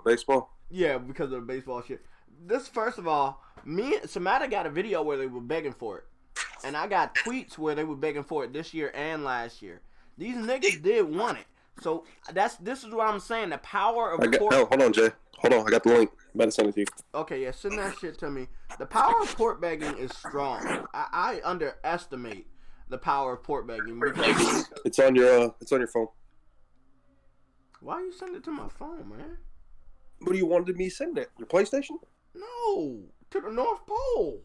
baseball? Yeah, because of the baseball shit. This, first of all, me and Samantha got a video where they were begging for it. And I got tweets where they were begging for it this year and last year. These niggas did want it. So this is what I'm saying. The power of Hold on, Jay. Hold on, I got the link. I'm about to send it to you. Okay, yeah, send that shit to me. The power of port begging is strong. I underestimate the power of port begging because it's on your phone. Why you send it to my phone, man? What do you want me to send it? Your PlayStation? No, to the North Pole.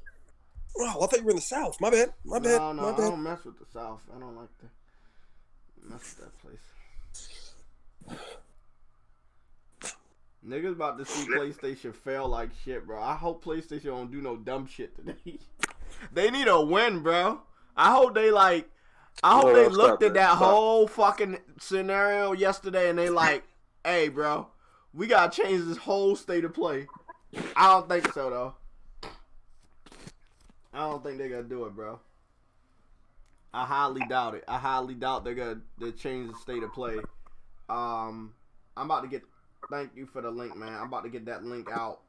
Oh, I thought you were in the South. My bad. My bad. I don't mess with the South. I don't like to mess with that place. Niggas about to see PlayStation fail like shit, bro. I hope PlayStation don't do no dumb shit today. They need a win, bro. I hope they looked at that whole fucking scenario yesterday and they like, hey, bro, we gotta change this whole state of play. I don't think so, though. I don't think they're gonna do it, bro. I highly doubt it. I highly doubt they're gonna change the state of play. I'm about to get. Thank you for the link, man. I'm about to get that link out.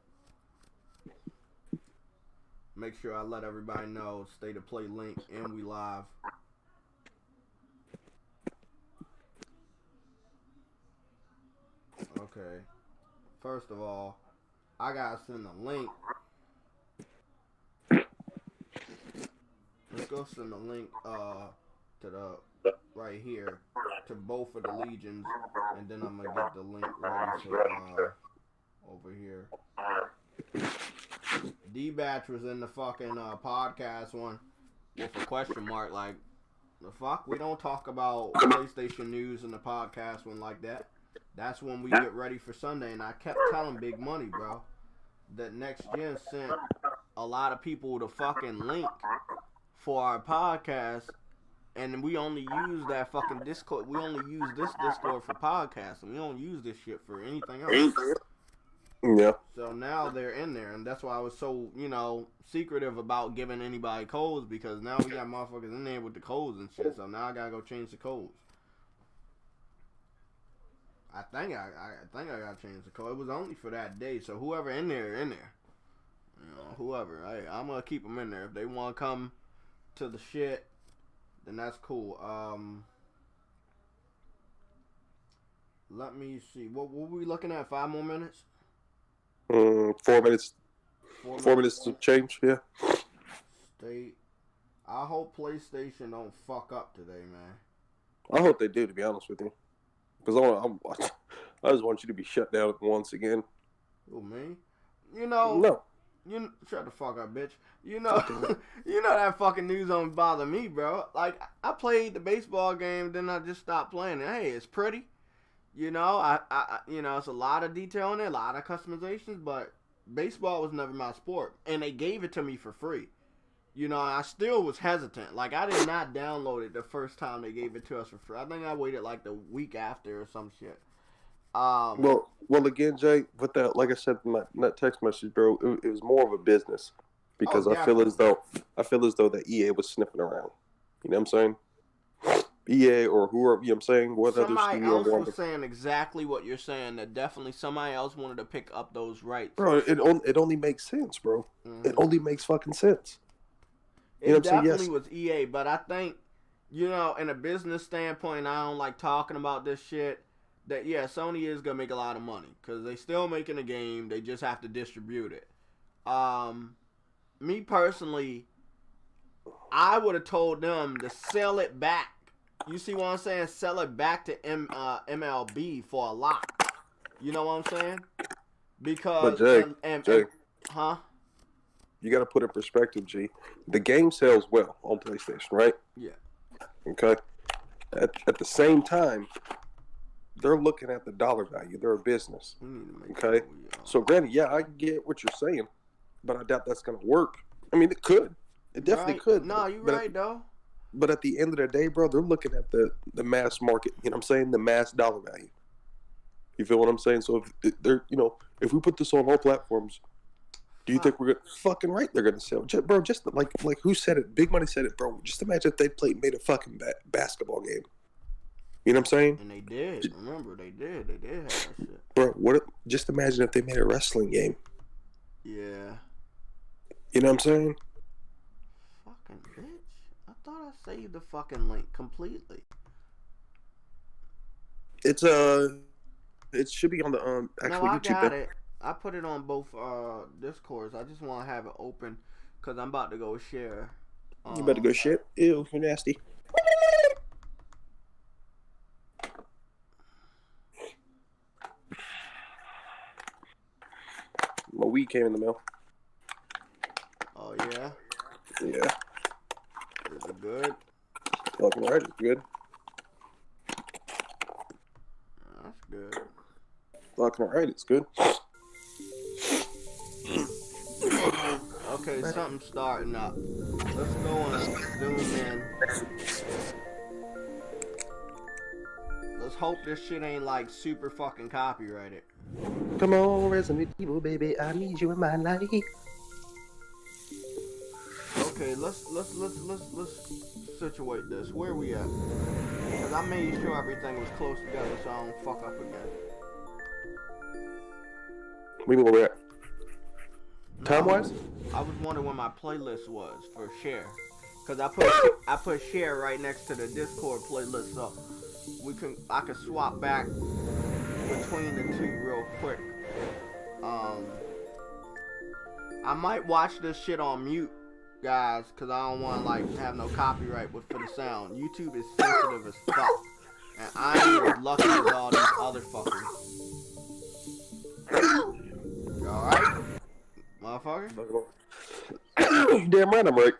Make sure I let everybody know. State of play link, and we live. Okay. First of all, I gotta send a link. Let's go send a link to the right here to both of the legions, and then I'm gonna get the link ready for over here. D-Batch was in the fucking podcast one with a question mark. Like, the fuck? We don't talk about PlayStation news in the podcast one like that. That's when we get ready for Sunday, and I kept telling Big Money, bro, that Next Gen sent a lot of people the fucking link for our podcast, and we only use that fucking Discord. We only use this Discord for podcasts, and we don't use this shit for anything else. Yeah. So now they're in there, and that's why I was so, secretive about giving anybody codes, because now we got motherfuckers in there with the codes and shit, so now I gotta go change the codes. I think I gotta change the code. It was only for that day, so whoever in there, whoever. I'm gonna keep them in there. If they want to come to the shit, then that's cool. Let me see. What were we looking at? 5 more minutes? 4 minutes. 4 minutes to change, yeah. State. I hope PlayStation don't fuck up today, man. I hope they do, to be honest with you. Because I just want you to be shut down once again. Who, me? No. Shut the fuck up, bitch. That fucking news don't bother me, bro. Like, I played the baseball game, then I just stopped playing it. Hey, it's pretty. It's a lot of detail in there, a lot of customizations, but baseball was never my sport. And they gave it to me for free. I still was hesitant. Like, I did not download it the first time they gave it to us for free. I think I waited like the week after or some shit. Well, again, Jay, with that, like I said in that text message, bro, it was more of a business because I feel as though that EA was sniffing around. You know what I'm saying? EA or whoever, you know what I'm saying? What somebody else was saying exactly what you're saying. That definitely somebody else wanted to pick up those rights. Bro, it only makes sense, bro. Mm-hmm. It only makes fucking sense. It definitely was EA, but I think, in a business standpoint, I don't like talking about this shit. That, yeah, Sony is going to make a lot of money because they still making a game. They just have to distribute it. Me personally, I would have told them to sell it back. You see what I'm saying? Sell it back to MLB for a lot. You know what I'm saying? Because... But Jay, huh? You got to put in perspective, G. The game sells well on PlayStation, right? Yeah. Okay. At the same time, they're looking at the dollar value. They're a business. Okay. So granted, yeah, I get what you're saying, but I doubt that's going to work. I mean, it could. It definitely could. No, you're right, though. But at the end of the day, bro, they're looking at the mass market. You know what I'm saying? The mass dollar value. You feel what I'm saying? So if they're, if we put this on all platforms, do you think we're fucking right? They're gonna sell, bro. Just like who said it? Big Money said it, bro. Just imagine if they made a fucking basketball game. You know what I'm saying? And they did. Remember, they did. They did have that shit. Bro, just imagine if they made a wrestling game. Yeah. You know what I'm saying? Fucking bitch. I thought I saved the fucking link completely. It should be on the actual No, I YouTube got thing. it. I put it on both Discords. I just want to have it open because I'm about to go share. You better go shit. Ew, you're nasty. My weed came in the mail. Oh, yeah? Yeah. Is it good? Fucking right, it's good. That's good. Fucking right, it's good. Okay, something's starting up. Let's go and zoom in. Let's hope this shit ain't like super fucking copyrighted. Come on, Resident Evil, baby, I need you in my life. Okay, let's situate this. Where we at? Cause I made sure everything was close together so I don't fuck up again. We know where we're at. Time wise? I was wondering when my playlist was for share, cause I put share right next to the Discord playlist, so I can swap back between the two real quick. I might watch this shit on mute, guys, cause I don't want to like have no copyright for the sound. YouTube is sensitive as fuck, and I ain't as lucky as all these other fuckers. You alright, motherfucker? Damn right I'm right.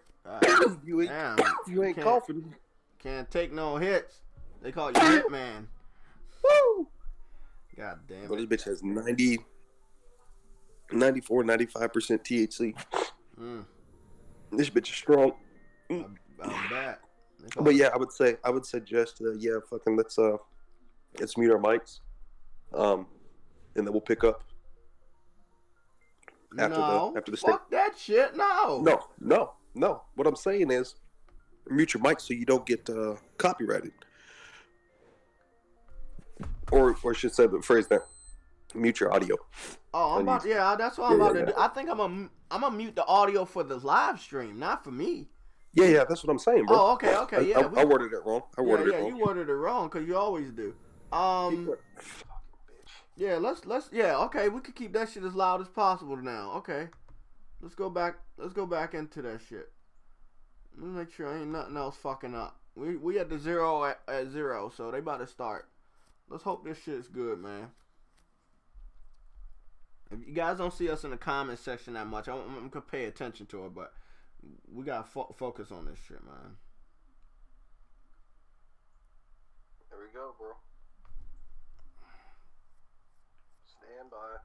You ain't can't, coughing. Can't take no hits. They call you Hitman. Woo! God damn it. Well, this bitch has 94, 95% THC. This bitch is strong. I'm back. But yeah, I would suggest fucking let's mute our mics. And then we'll pick up after the fuck that shit. No. No. What I'm saying is mute your mic so you don't get copyrighted. Or I should say the phrase that mute your audio. Oh, that's what I'm about to do. I think I'm gonna mute the audio for the live stream, not for me. Yeah, that's what I'm saying, bro. Oh, okay, yeah. I worded it wrong. You worded it wrong because you always do. Yeah, let's okay, we could keep that shit as loud as possible now. Okay. Let's go back into that shit. Let me make sure ain't nothing else fucking up. We at the zero at 0, so they about to start. Let's hope this shit's good, man. If you guys don't see us in the comment section that much, I'm gonna pay attention to it, but we gotta focus on this shit, man. There we go, bro. Stand by.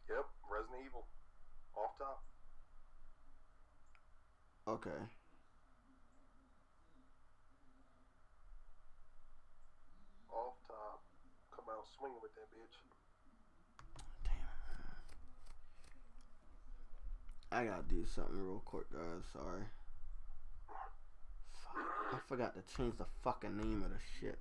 Yep, Resident Evil. Off top. Okay. Off top. Come out swinging with that bitch. I gotta do something real quick, guys. Sorry. Fuck. I forgot to change the fucking name of the shit.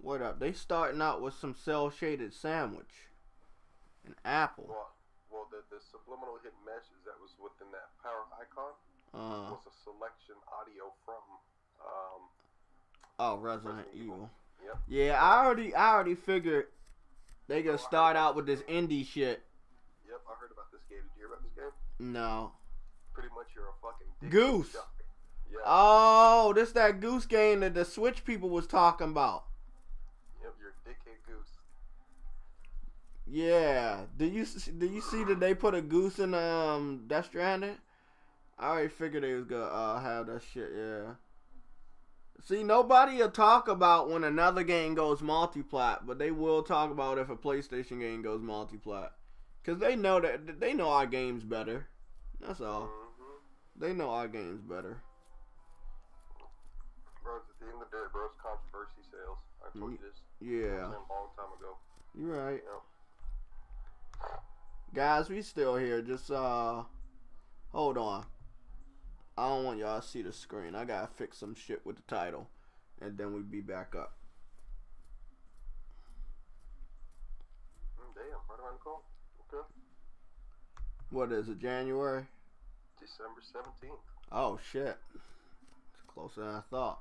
What up? They starting out with some cell-shaded sandwich. An apple. Well, the subliminal hidden message that was within that power icon was a selection audio from Resident Evil. Yep. Yeah, I already figured they gonna start out with this indie shit. Yep, I heard about this game. Did you hear about this game? No. Pretty much you're a fucking dick Goose. Yeah. Oh, this that Goose game that the Switch people was talking about. Yep, you're a dickhead Goose. Yeah. Do you see that they put a goose in Death Stranding? I already figured they was gonna have that shit. Yeah. See, nobody will talk about when another game goes multi-plat, but they will talk about if a PlayStation game goes multi-plat, cause they know our game's better. That's all. Mm-hmm. They know our game's better. Bro, at the end of the day, bro, it's controversy sales. I told you this. Yeah. A long time ago. You're right. You know? Guys, we still here. Just hold on. I don't want y'all to see the screen. I gotta fix some shit with the title, and then we be back up. Damn, right around the corner. Okay. What is it? January? December 17th. Oh shit. It's closer than I thought.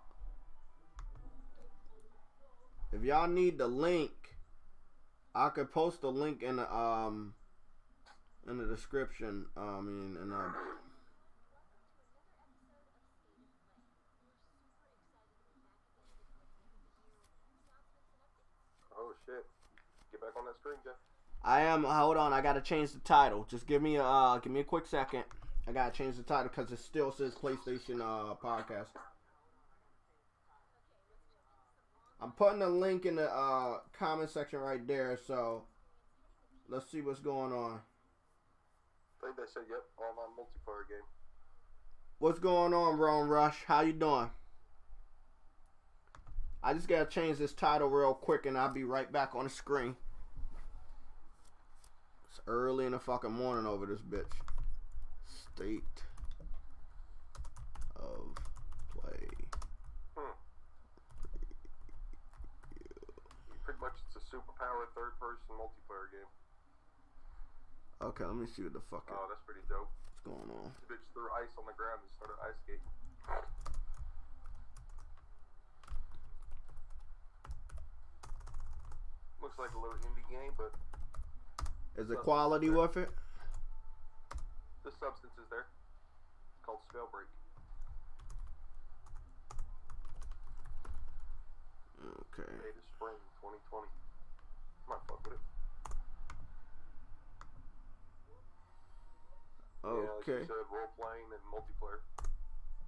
If y'all need the link, I could post the link in the description. Oh shit. Get back on that screen, Jeff. I am. Hold on. I gotta change the title. Just give me a quick second. I gotta change the title because it still says PlayStation podcast. I'm putting a link in the comment section right there. So let's see what's going on. I think they said, yep, online multiplayer game. What's going on, Ron Rush? How you doing? I just gotta change this title real quick, and I'll be right back on the screen. It's early in the fucking morning over this bitch. State of play. Pretty much, it's a superpowered third-person multiplayer game. Okay, let me see what the fuck. Oh, that's pretty dope. What's going on? This bitch threw ice on the ground and started ice skating. Looks like a little indie game, but is the quality worth it? The substance is there. It's called Spellbreak. Okay. May to spring 2020. Might fuck with it. Okay. Yeah, like you said, role playing and multiplayer,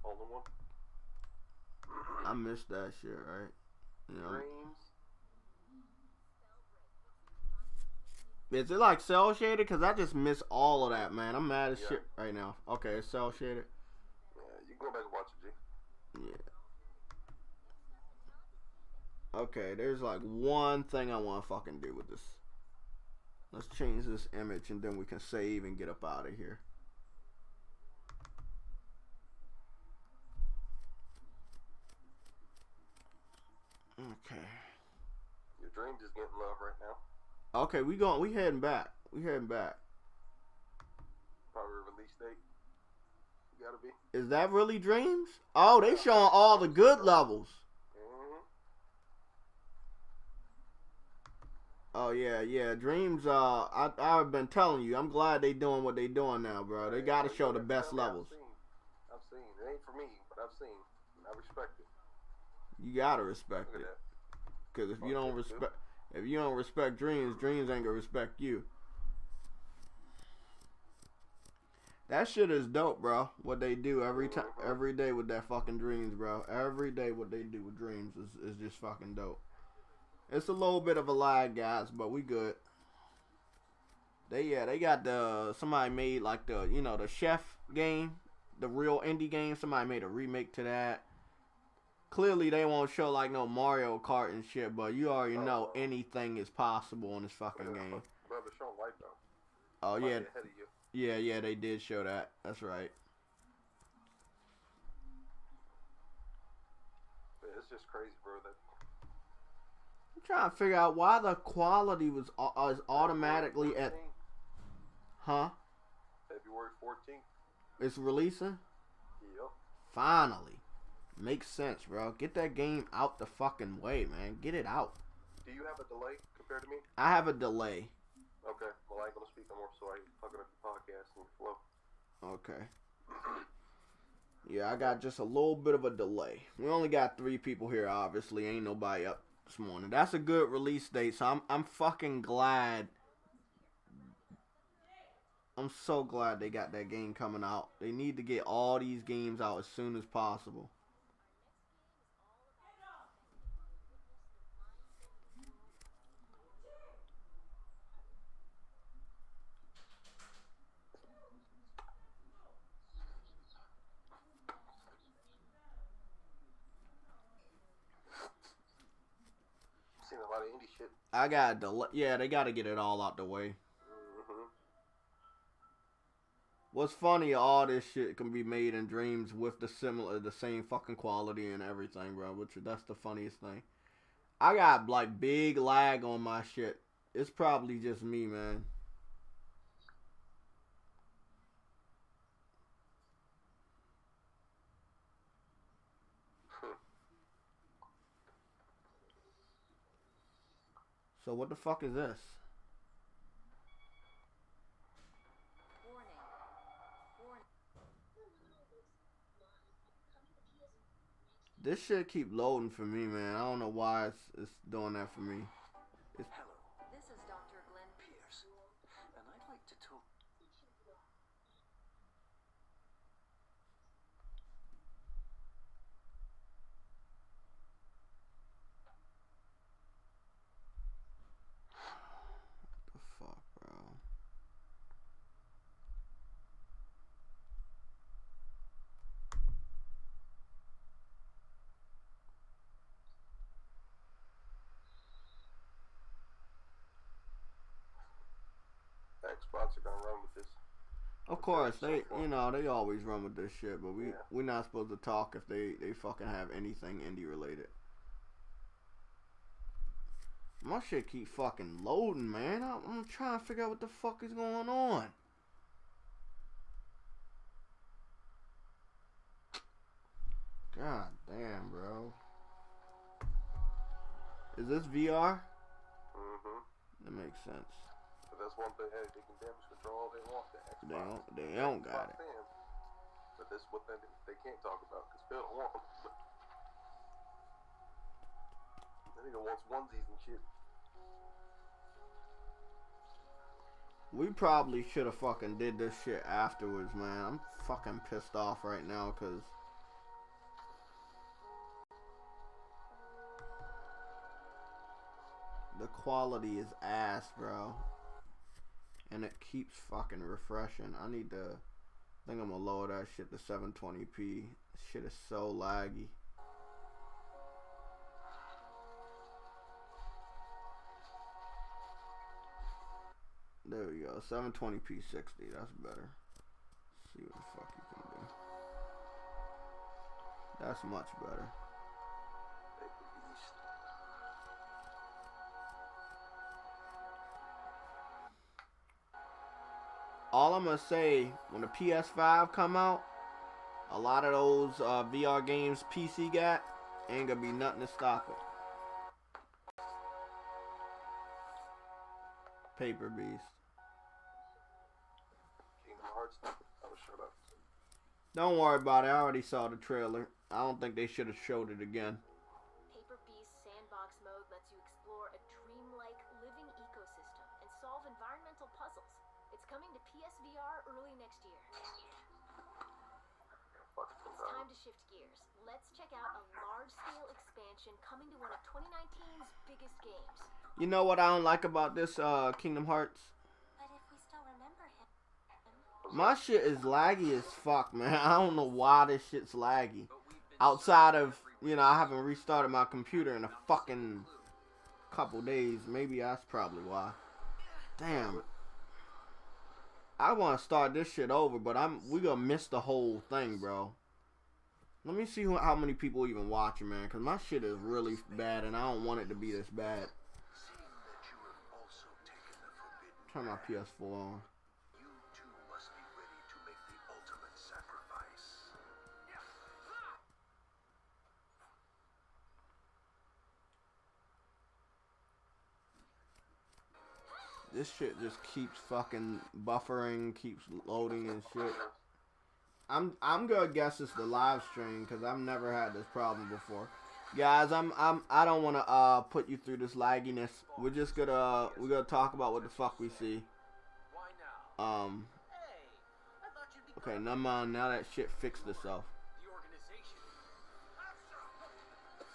all in one. I missed that shit, right? You know. Dreams. Is it like cell shaded? Cause I just miss all of that, man. I'm mad as shit right now. Okay, it's cell shaded. Yeah, you can go back and watch it, G. Yeah. Okay, there's like one thing I want to fucking do with this. Let's change this image and then we can save and get up out of here. Okay. Your dreams is getting love right now. Okay, we heading back. We heading back. Probably a release date. You gotta be. Is that really Dreams? Oh, they showing all the good levels. Oh yeah. Dreams. I've been telling you. I'm glad they doing what they doing now, bro. They gotta show the best levels. I've seen. It ain't for me, but I've seen. I respect it. You gotta respect it. Cause if you don't respect Dreams, Dreams ain't gonna respect you. That shit is dope, bro. What they do every day with that fucking Dreams, bro. Every day what they do with Dreams is just fucking dope. It's a little bit of a lag, guys, but we good. They got somebody made like the chef game, the real indie game. Somebody made a remake to that. Clearly they won't show like no Mario Kart and shit, but you already know anything is possible in this fucking game. Bro, they're showing light though. Oh yeah. Ahead of you. Yeah, they did show that. That's right. It's just crazy, bro. I'm trying to figure out why the quality was automatically at. Huh? February 14th. It's releasing? Yep. Finally. Makes sense, bro. Get that game out the fucking way, man. Get it out. Do you have a delay compared to me? I have a delay. Okay. Well, I ain't gonna speak no more, so I ain't fucking up the podcast and flow. Okay. Yeah, I got just a little bit of a delay. We only got 3 people here, obviously. Ain't nobody up this morning. That's a good release date, so I'm fucking glad. I'm so glad they got that game coming out. They need to get all these games out as soon as possible. Seen a lot of indie shit. I got yeah, they gotta get it all out the way. Mm-hmm. What's funny, all this shit can be made in dreams with the same fucking quality and everything, bro. That's the funniest thing. I got like big lag on my shit. It's probably just me, man. So what the fuck is this? This shit keep loading for me, man. I don't know why it's doing that for me. Hello, this is Dr. Glenn Pierce, and I'd like to talk. What the fuck, bro? Xbox are gonna run with this. Of course, they always run with this shit, but we're not supposed to talk if they fucking have anything indie related. My shit keep fucking loading, man. I'm trying to figure out what the fuck is going on. God damn, bro. Is this VR? Mm-hmm. That makes sense. But that's one thing. Hey, they can damage control all they want. The Xbox. They don't got it. Fans. But that's what they can't talk about because Phil don't want them. That nigga wants onesies and shit. We probably should have fucking did this shit afterwards, man. I'm fucking pissed off right now because the quality is ass, bro. And it keeps fucking refreshing. I think I'm gonna lower that shit to 720p. Shit is so laggy. There we go. 720p 60. That's better. Let's see what the fuck you can do. That's much better. All I'm gonna say, when the PS5 come out, a lot of those VR games PC got ain't gonna be nothing to stop it. Paper Beast. Kingdom Hearts. Oh, shut up. Don't worry about it. I already saw the trailer. I don't think they should have showed it again. Paper Beast Sandbox mode lets you explore a dreamlike living ecosystem and solve environmental puzzles. It's coming to PSVR early next year. It's time to shift gears. Let's check out a large-scale expansion coming to one of 2019's biggest games. You know what I don't like about this Kingdom Hearts? But if we still remember him... My shit is laggy as fuck, man. I don't know why this shit's laggy. Outside of, I haven't restarted my computer in a fucking couple days. Maybe that's probably why. Damn. I want to start this shit over, but we gonna miss the whole thing, bro. Let me see how many people even watching, man, because my shit is really bad, and I don't want it to be this bad. Turn my PS4 on. You too must be ready to make the ultimate sacrifice. This shit just keeps fucking buffering, keeps loading and shit. I'm gonna guess it's the live stream because I've never had this problem before. Guys, I don't want to put you through this lagginess. We're gonna talk about what the fuck we see. Okay, never mind. Now that shit fixed itself.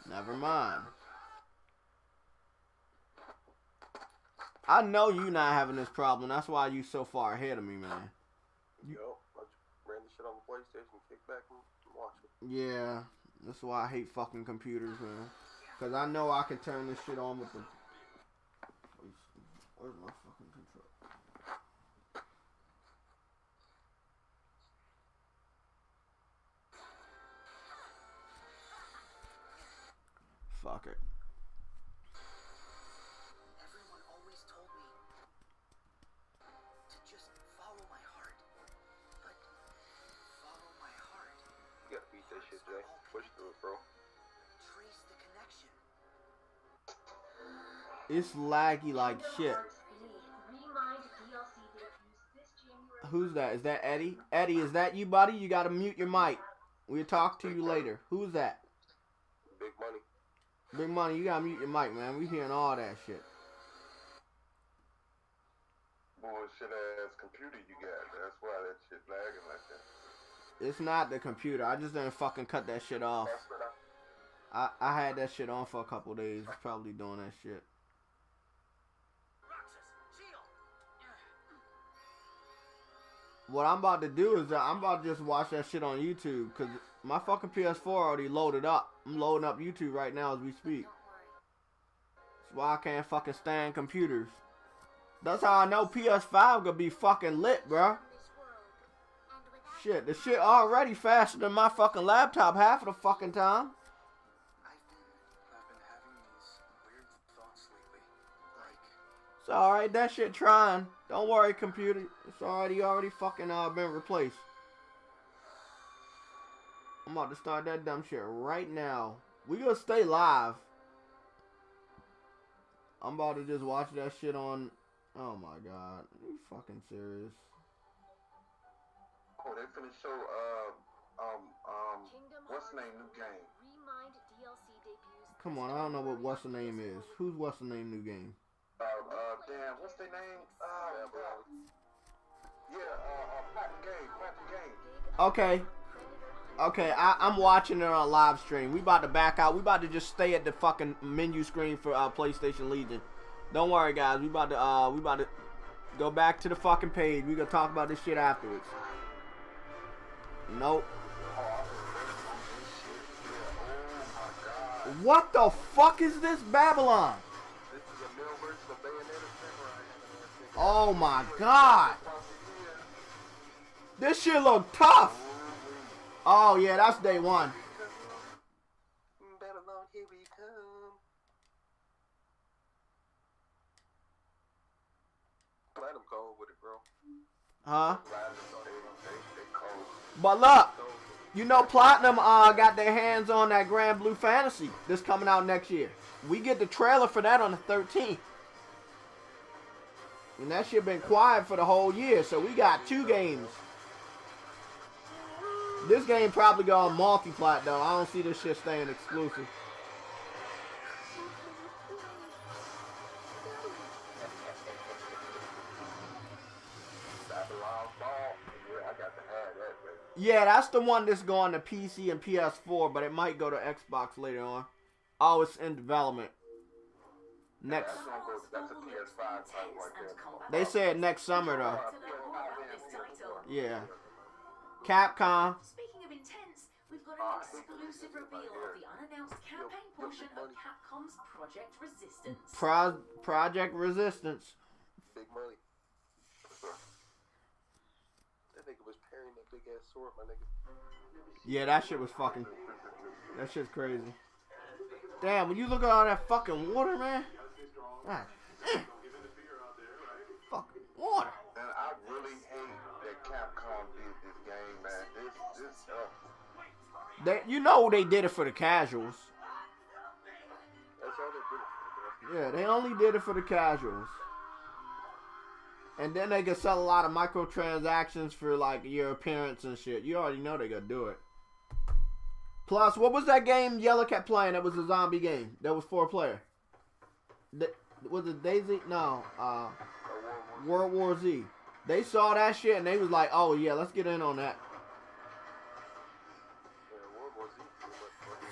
Never mind. I know you not having this problem. That's why you so far ahead of me, man. Yo, I ran the shit on the PlayStation, kick back and watch it. Yeah, that's why I hate fucking computers, man. Cause I know I can turn this shit on with the Where's my fucking control? Fuck it. Everyone always told me to just follow my heart. But follow my heart. You gotta beat that shit, Jay. Push through it, bro. Trace the connection. It's laggy like shit. Who's that? Is that Eddie? Eddie, is that you, buddy? You gotta mute your mic. We'll talk to you later. Who's that? Big money. Big money, you gotta mute your mic, man. We hearing all that shit. Bullshit ass computer you got. That's why that shit lagging like that. It's not the computer. I just didn't fucking cut that shit off. I had that shit on for a couple days. It's probably doing that shit. What I'm about to do is I'm about to just watch that shit on YouTube because my fucking PS4 already loaded up. I'm loading up YouTube right now as we speak. That's why I can't fucking stand computers. That's how I know PS5 gonna be fucking lit, bro. Shit, the shit already faster than my fucking laptop half of the fucking time. I've been having these weird thoughts lately. Like, It's alright, that shit trying. Don't worry, computer. It's already fucking been replaced. I'm about to start that dumb shit right now. We gonna stay live. I'm about to just watch that shit on. Oh my god, are you fucking serious? Oh, they finna show what's the name new game? Remind DLC debuts. Come on, I don't know what what's the name is. Who's what's the name new game? Damn, what's their name? Platinum Game. Okay, I'm watching it on live stream. We about to back out. We about to just stay at the fucking menu screen for PlayStation Legion. Don't worry, guys. We about to go back to the fucking page. We gonna talk about this shit afterwards. Nope. What the fuck is this, Babylon? This is a male version of Bayonetta Samurai. Oh my god. This shit look tough. Oh yeah, that's day one. Babylon, here we come. Platinum cold with it, bro. Huh? They cold. But look, you know Platinum got their hands on that Grand Blue Fantasy. This coming out next year. We get the trailer for that on the 13th. And that shit been quiet for the whole year, so we got 2 games. This game probably go on multi-plat though. I don't see this shit staying exclusive. Yeah, that's the one that's going to PC and PS4, but it might go to Xbox later on. Oh, it's in development. Next. That's a PS5 type right there. They said next summer though. Yeah. Capcom. Speaking of intense, we've got an exclusive reveal of the unannounced campaign portion of Capcom's Project Resistance. Project Resistance. Big money. That nigga was parrying that big ass sword, my nigga. Yeah, that shit was fucking. That shit's crazy. Damn, when you look at all that fucking water, man. God, fucking water. And I really hate that Capcom did this game, man. You know they did it for the casuals. That's all they did. Yeah, they only did it for the casuals. And then they could sell a lot of microtransactions for like your appearance and shit. You already know they gonna do it. Plus, what was that game Yellow kept playing? That was a zombie game. That was 4-player. Was it Daisy? No. World War Z. They saw that shit and they was like, oh yeah, let's get in on that.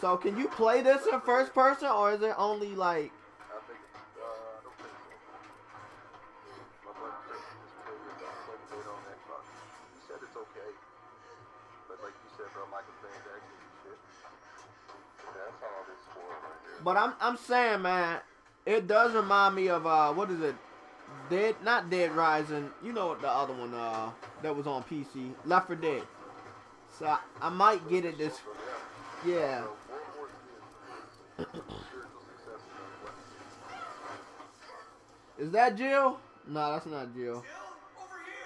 So can you play this in first person or is it only like... I think I don't think so. My buddy played on Xbox. He said it's okay. But like you said, bro, microtransactions and shit. That's all this for right here. But I'm saying, man, it does remind me of, what is it? Not Dead Rising. You know what the other one that was on PC, Left 4 Dead. So I might get it this. Yeah. Is that Jill? No, that's not Jill.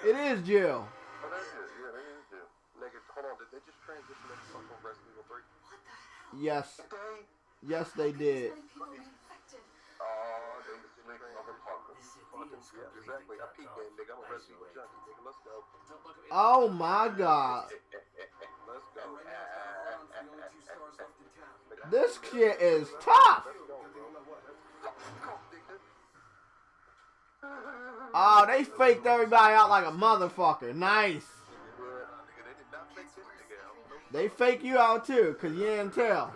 It is Jill. Oh, that is. Yeah, that is Jill. Nigga, hold on. Did they just transition into fucking Resident Evil 3? What the hell? Yes. They? Yes, they did. Many people infected. Oh, they slick motherfuckers. Yeah, exactly. I peep game, nigga. I'm a Resident Evil junkie, nigga. Let's go. Oh my God. Let's go. This shit is tough. Oh, they faked everybody out like a motherfucker. Nice. They fake you out too, cause you didn't tell.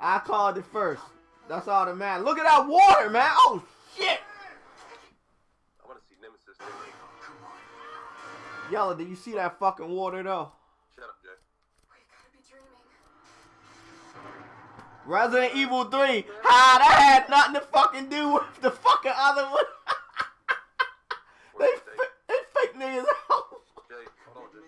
I called it first. That's all that matters. Look at that water, man. Oh shit. I want to see Nemesis. Yellow, did you see that fucking water though? Shut up, Jay. We gotta be dreaming. Resident Evil 3. Ha, that had nothing to fucking do with the fucking other one. They fake niggas out. Jay, hold on, Jay.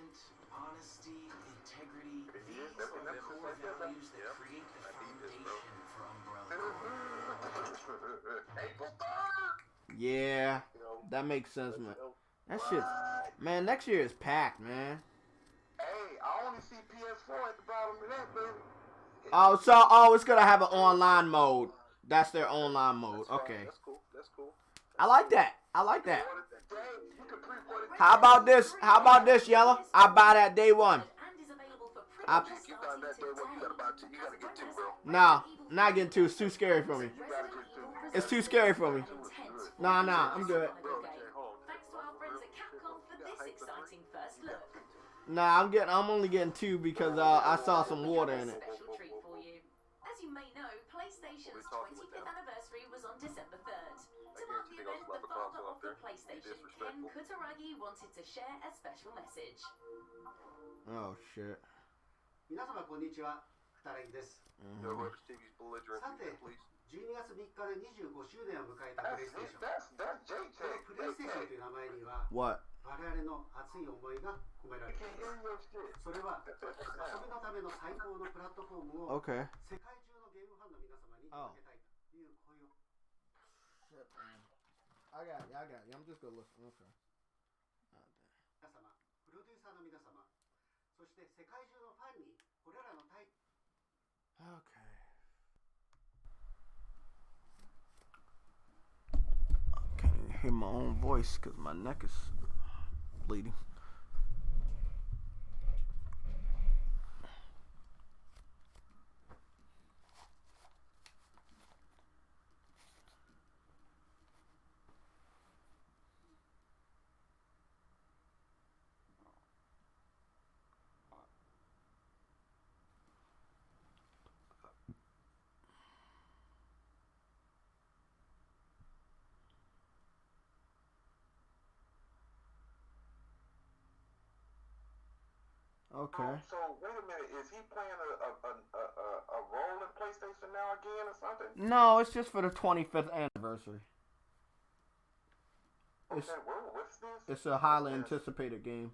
Honesty, integrity, these That's are the core values that create the foundation for Umbrella. Yeah, that makes sense, man. That shit, man, next year is packed, man. Hey, I only see PS4 at the bottom of that, baby. Oh, it's gonna have an online mode. That's their online mode. Okay. That's cool. That's cool. I like that. I like that. You can pre-order it. How about this? How about this, Yellow? I buy that day one. And is available for I- pre-order You got that day one. You gotta buy two. You gotta get two, bro. Nah, not getting two. It's too scary for me. You gotta get two. It's too scary for me. Nah, I'm good. Bro, Jay, hold on. Thanks to our friends at Capcom for this exciting first look. Nah, I'm only getting two because I saw some water in it. Special treat for you. As you may know, PlayStation's 25th anniversary was on December 3rd. To mark the event, the father of the PlayStation, Ken Kutaragi, wanted to share a special message. Oh shit. 皆様こんにちは、片木です。 Yo, whoever's TV's belligerent, please. 12月3日で25周年を迎えたプレイステーション。 That's このプレイステーションという名前には What? 我々の熱い思いが込められています。それは遊びのための最高のプラットフォームを Okay. 世界中のゲームファンの皆様に届けたいという声を。 Shit, man. I got you. I'm just gonna listen. Okay. 皆様、プロデューサーの皆様、そして世界中のファンにこれらのタイプ Okay. I can't even hear my own voice because my neck is bleeding. Okay. So wait a minute, is he playing a role in PlayStation now again or something? No, it's just for the 25th anniversary. Okay, well, what's this? It's a highly anticipated game.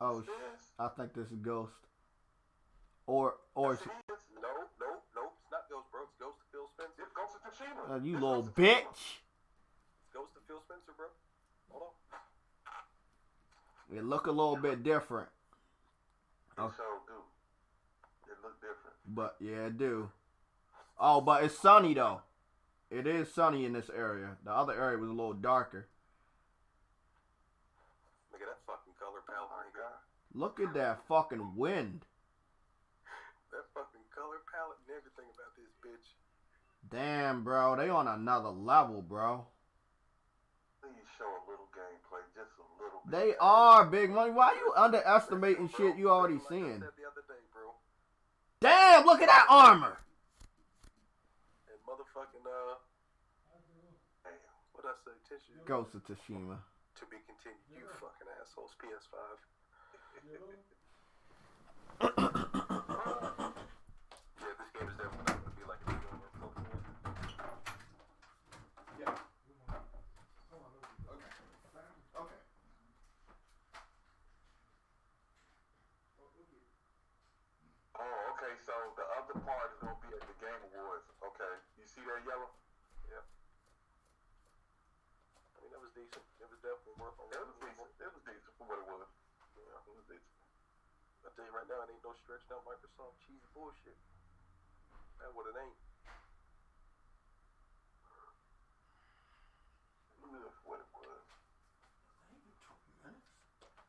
Oh, What's this? I think this is Ghost. Or No, it's not Ghost, bro. It's Ghost to Phil Spencer. It's Ghost to Tsushima. you It's little Ghost to Tsushima. bitch. It's Ghost to Phil Spencer, bro. Hold on. It look a little bit different. It so do. It look different. But yeah, it do. Oh, but it's sunny though. It is sunny in this area. The other area was a little darker. Look at that fucking color palette. Oh my god. Look at that fucking wind. That fucking color palette and everything about this bitch. Damn, bro. They on another level, bro. Please show a little gameplay, just a little bit. They are big money. Why you underestimating shit you already Like I seeing? said the other day, bro. Damn, look at that armor. And motherfucking damn, what I say? Tissue. Ghost of Tsushima. To be continued, you fucking assholes. PS5. Yeah, this game is definitely not gonna be like a video or so the other part is gonna be at the Game Awards. Okay, you see that yellow? Yeah. I mean, that was decent. It was definitely worth it. It was decent. It was decent for what it was. Yeah. It was decent. I tell you right now, it ain't no stretched out Microsoft cheesy bullshit. That's what it ain't. That's what it was.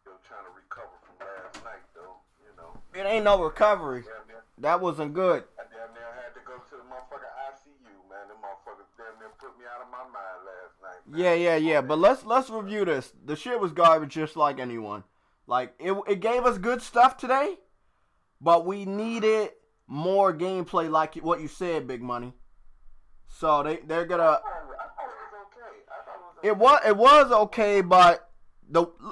Still trying to recover from last night, though. You know. It ain't no recovery. That wasn't good. I damn near had to go to the motherfucking ICU, man. Them motherfuckers damn near put me out of my mind last night, man. Yeah. But let's review this. The shit was garbage, just like anyone. Like it gave us good stuff today, but we needed more gameplay, like what you said, Big Money. So they're gonna. I thought it was okay. It was okay, but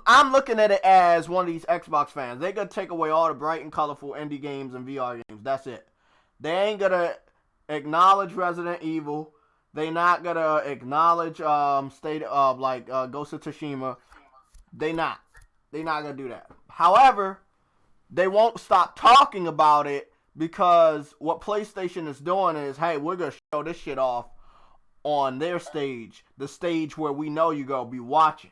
I'm looking at it as one of these Xbox fans. They gonna take away all the bright and colorful indie games and VR games. That's it. They ain't gonna acknowledge Resident Evil. They not gonna acknowledge StateOf like Ghost of Tsushima. They not gonna do that. However, they won't stop talking about it because what PlayStation is doing is, hey, we're gonna show this shit off on their stage, the stage where we know you're gonna be watching.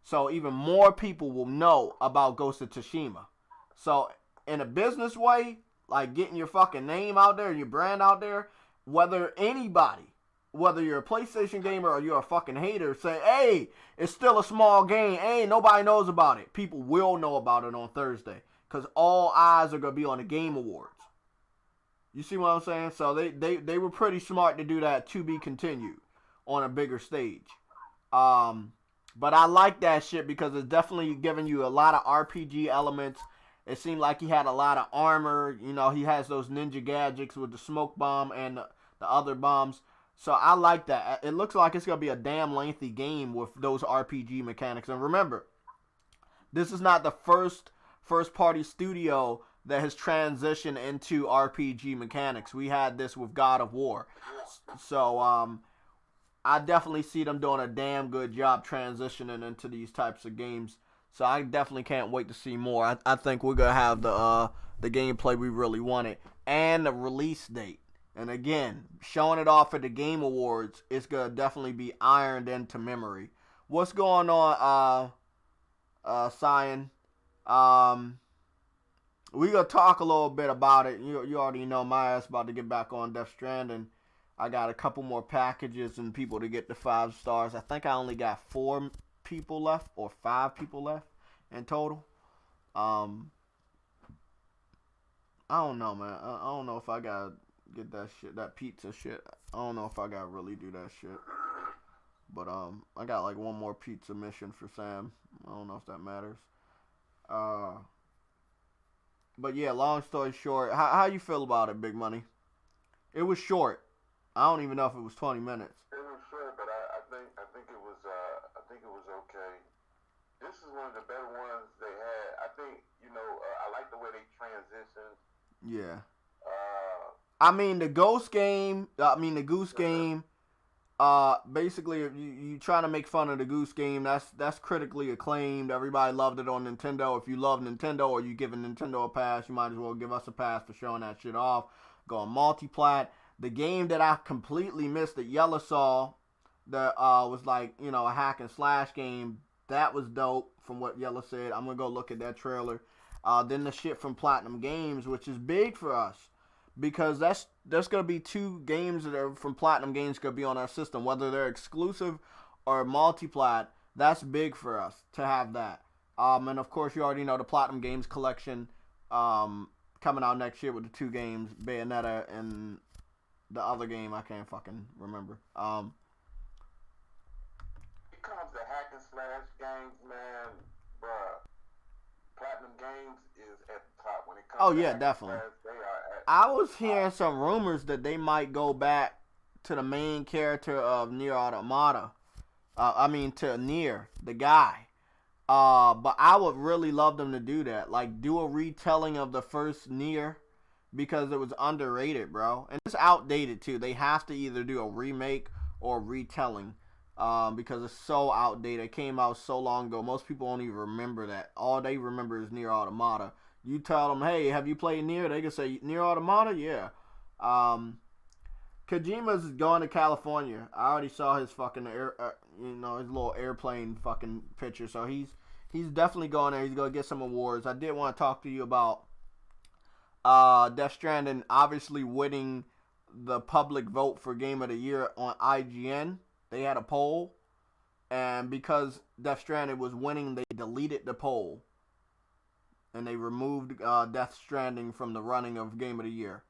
So even more people will know about Ghost of Tsushima. So in a business way, like getting your fucking name out there, your brand out there, whether you're a PlayStation gamer or you're a fucking hater, say, hey, it's still a small game. Hey, nobody knows about it. People will know about it on Thursday because all eyes are going to be on the Game Awards. You see what I'm saying? So they were pretty smart to do that, to be continued on a bigger stage. But I like that shit because it's definitely giving you a lot of RPG elements. It seemed like he had a lot of armor. You know, he has those ninja gadgets with the smoke bomb and the other bombs. So I like that. It looks like it's going to be a damn lengthy game with those RPG mechanics. And remember, this is not the first party studio that has transitioned into RPG mechanics. We had this with God of War. So I definitely see them doing a damn good job transitioning into these types of games. So I definitely can't wait to see more. I think we're going to have the gameplay we really wanted. And the release date. And again, showing it off at the Game Awards, it's going to definitely be ironed into memory. What's going on, Cyan? We going to talk a little bit about it. You already know my ass about to get back on Death Stranding. I got a couple more packages and people to get the 5 stars. I think I only got 4 people left or 5 people left in total. I don't know, man. I don't know if I gotta get that shit, that pizza shit. I don't know if I gotta really do that shit. But I got like one more pizza mission for Sam. I don't know if that matters. But yeah, long story short, how you feel about it, Big Money? It was short. I don't even know if it was 20 minutes. It was short, but I think it was okay. This is one of the better ones they had. I think I like the way they transitioned. Yeah. I mean the Goose Game. Basically, you trying to make fun of the Goose Game. That's critically acclaimed. Everybody loved it on Nintendo. If you love Nintendo or you giving Nintendo a pass, you might as well give us a pass for showing that shit off. Go on multiplat. The game that I completely missed that Yella saw, that was like a hack and slash game. That was dope from what Yella said. I'm gonna go look at that trailer. Then the shit from Platinum Games, which is big for us. Because there's going to be 2 games that are from Platinum Games going to be on our system. Whether they're exclusive or multiplat, that's big for us to have that. And of course, you already know the Platinum Games collection coming out next year with the 2 games, Bayonetta and the other game I can't fucking remember. It comes to hack and slash games, man, bruh. Platinum Games is at the top when it comes to hack definitely. And slash, they are at I was hearing some rumors that they might go back to the main character of Nier Automata. To Nier, the guy. But I would really love them to do that. Like, do a retelling of the first Nier. Because it was underrated, bro. And it's outdated, too. They have to either do a remake or retelling. Because it's so outdated. It came out so long ago. Most people don't even remember that. All they remember is Nier Automata. You tell them, hey, have you played Nier? They can say, Nier Automata? Yeah. Kojima's going to California. I already saw his fucking his little airplane fucking picture. So he's definitely going there. He's going to get some awards. I did want to talk to you about Death Stranding obviously winning the public vote for Game of the Year on IGN. They had a poll, and because Death Stranding was winning, they deleted the poll. And they removed Death Stranding from the running of Game of the Year.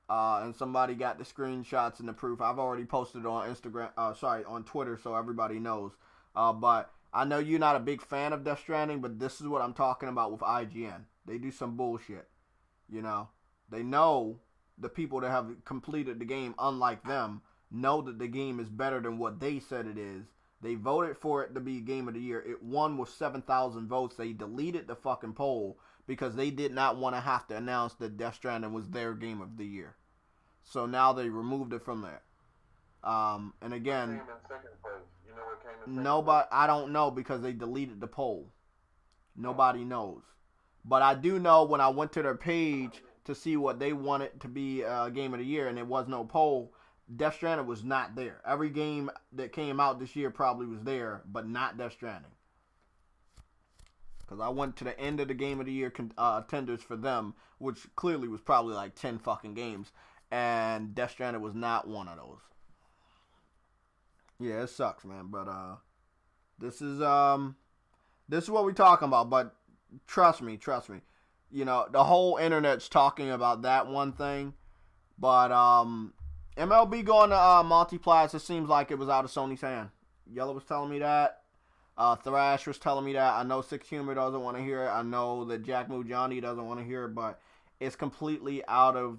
And somebody got the screenshots and the proof. I've already posted it on on Twitter, so everybody knows. But I know you're not a big fan of Death Stranding, but this is what I'm talking about with IGN. They do some bullshit. You know, they know the people that have completed the game, unlike them, know that the game is better than what they said it is. They voted for it to be Game of the Year. It won with 7,000 votes. They deleted the fucking poll because they did not want to have to announce that Death Stranding was their Game of the Year. So now they removed it from there. And again, nobody, I don't know because they deleted the poll. Nobody knows. But I do know when I went to their page to see what they wanted to be Game of the Year and there was no poll, Death Stranding was not there. Every game that came out this year probably was there, but not Death Stranding. Because I went to the end of the Game of the Year tenders for them, which clearly was probably like 10 fucking games. And Death Stranding was not one of those. Yeah, it sucks, man. But this is what we're talking about. But trust me. You know, the whole internet's talking about that one thing. But MLB going to Multipliers, it seems like it was out of Sony's hand. Yellow was telling me that. Thrash was telling me that. I know Six Humor doesn't want to hear it. I know that Jack Johnny doesn't want to hear it. But it's completely out of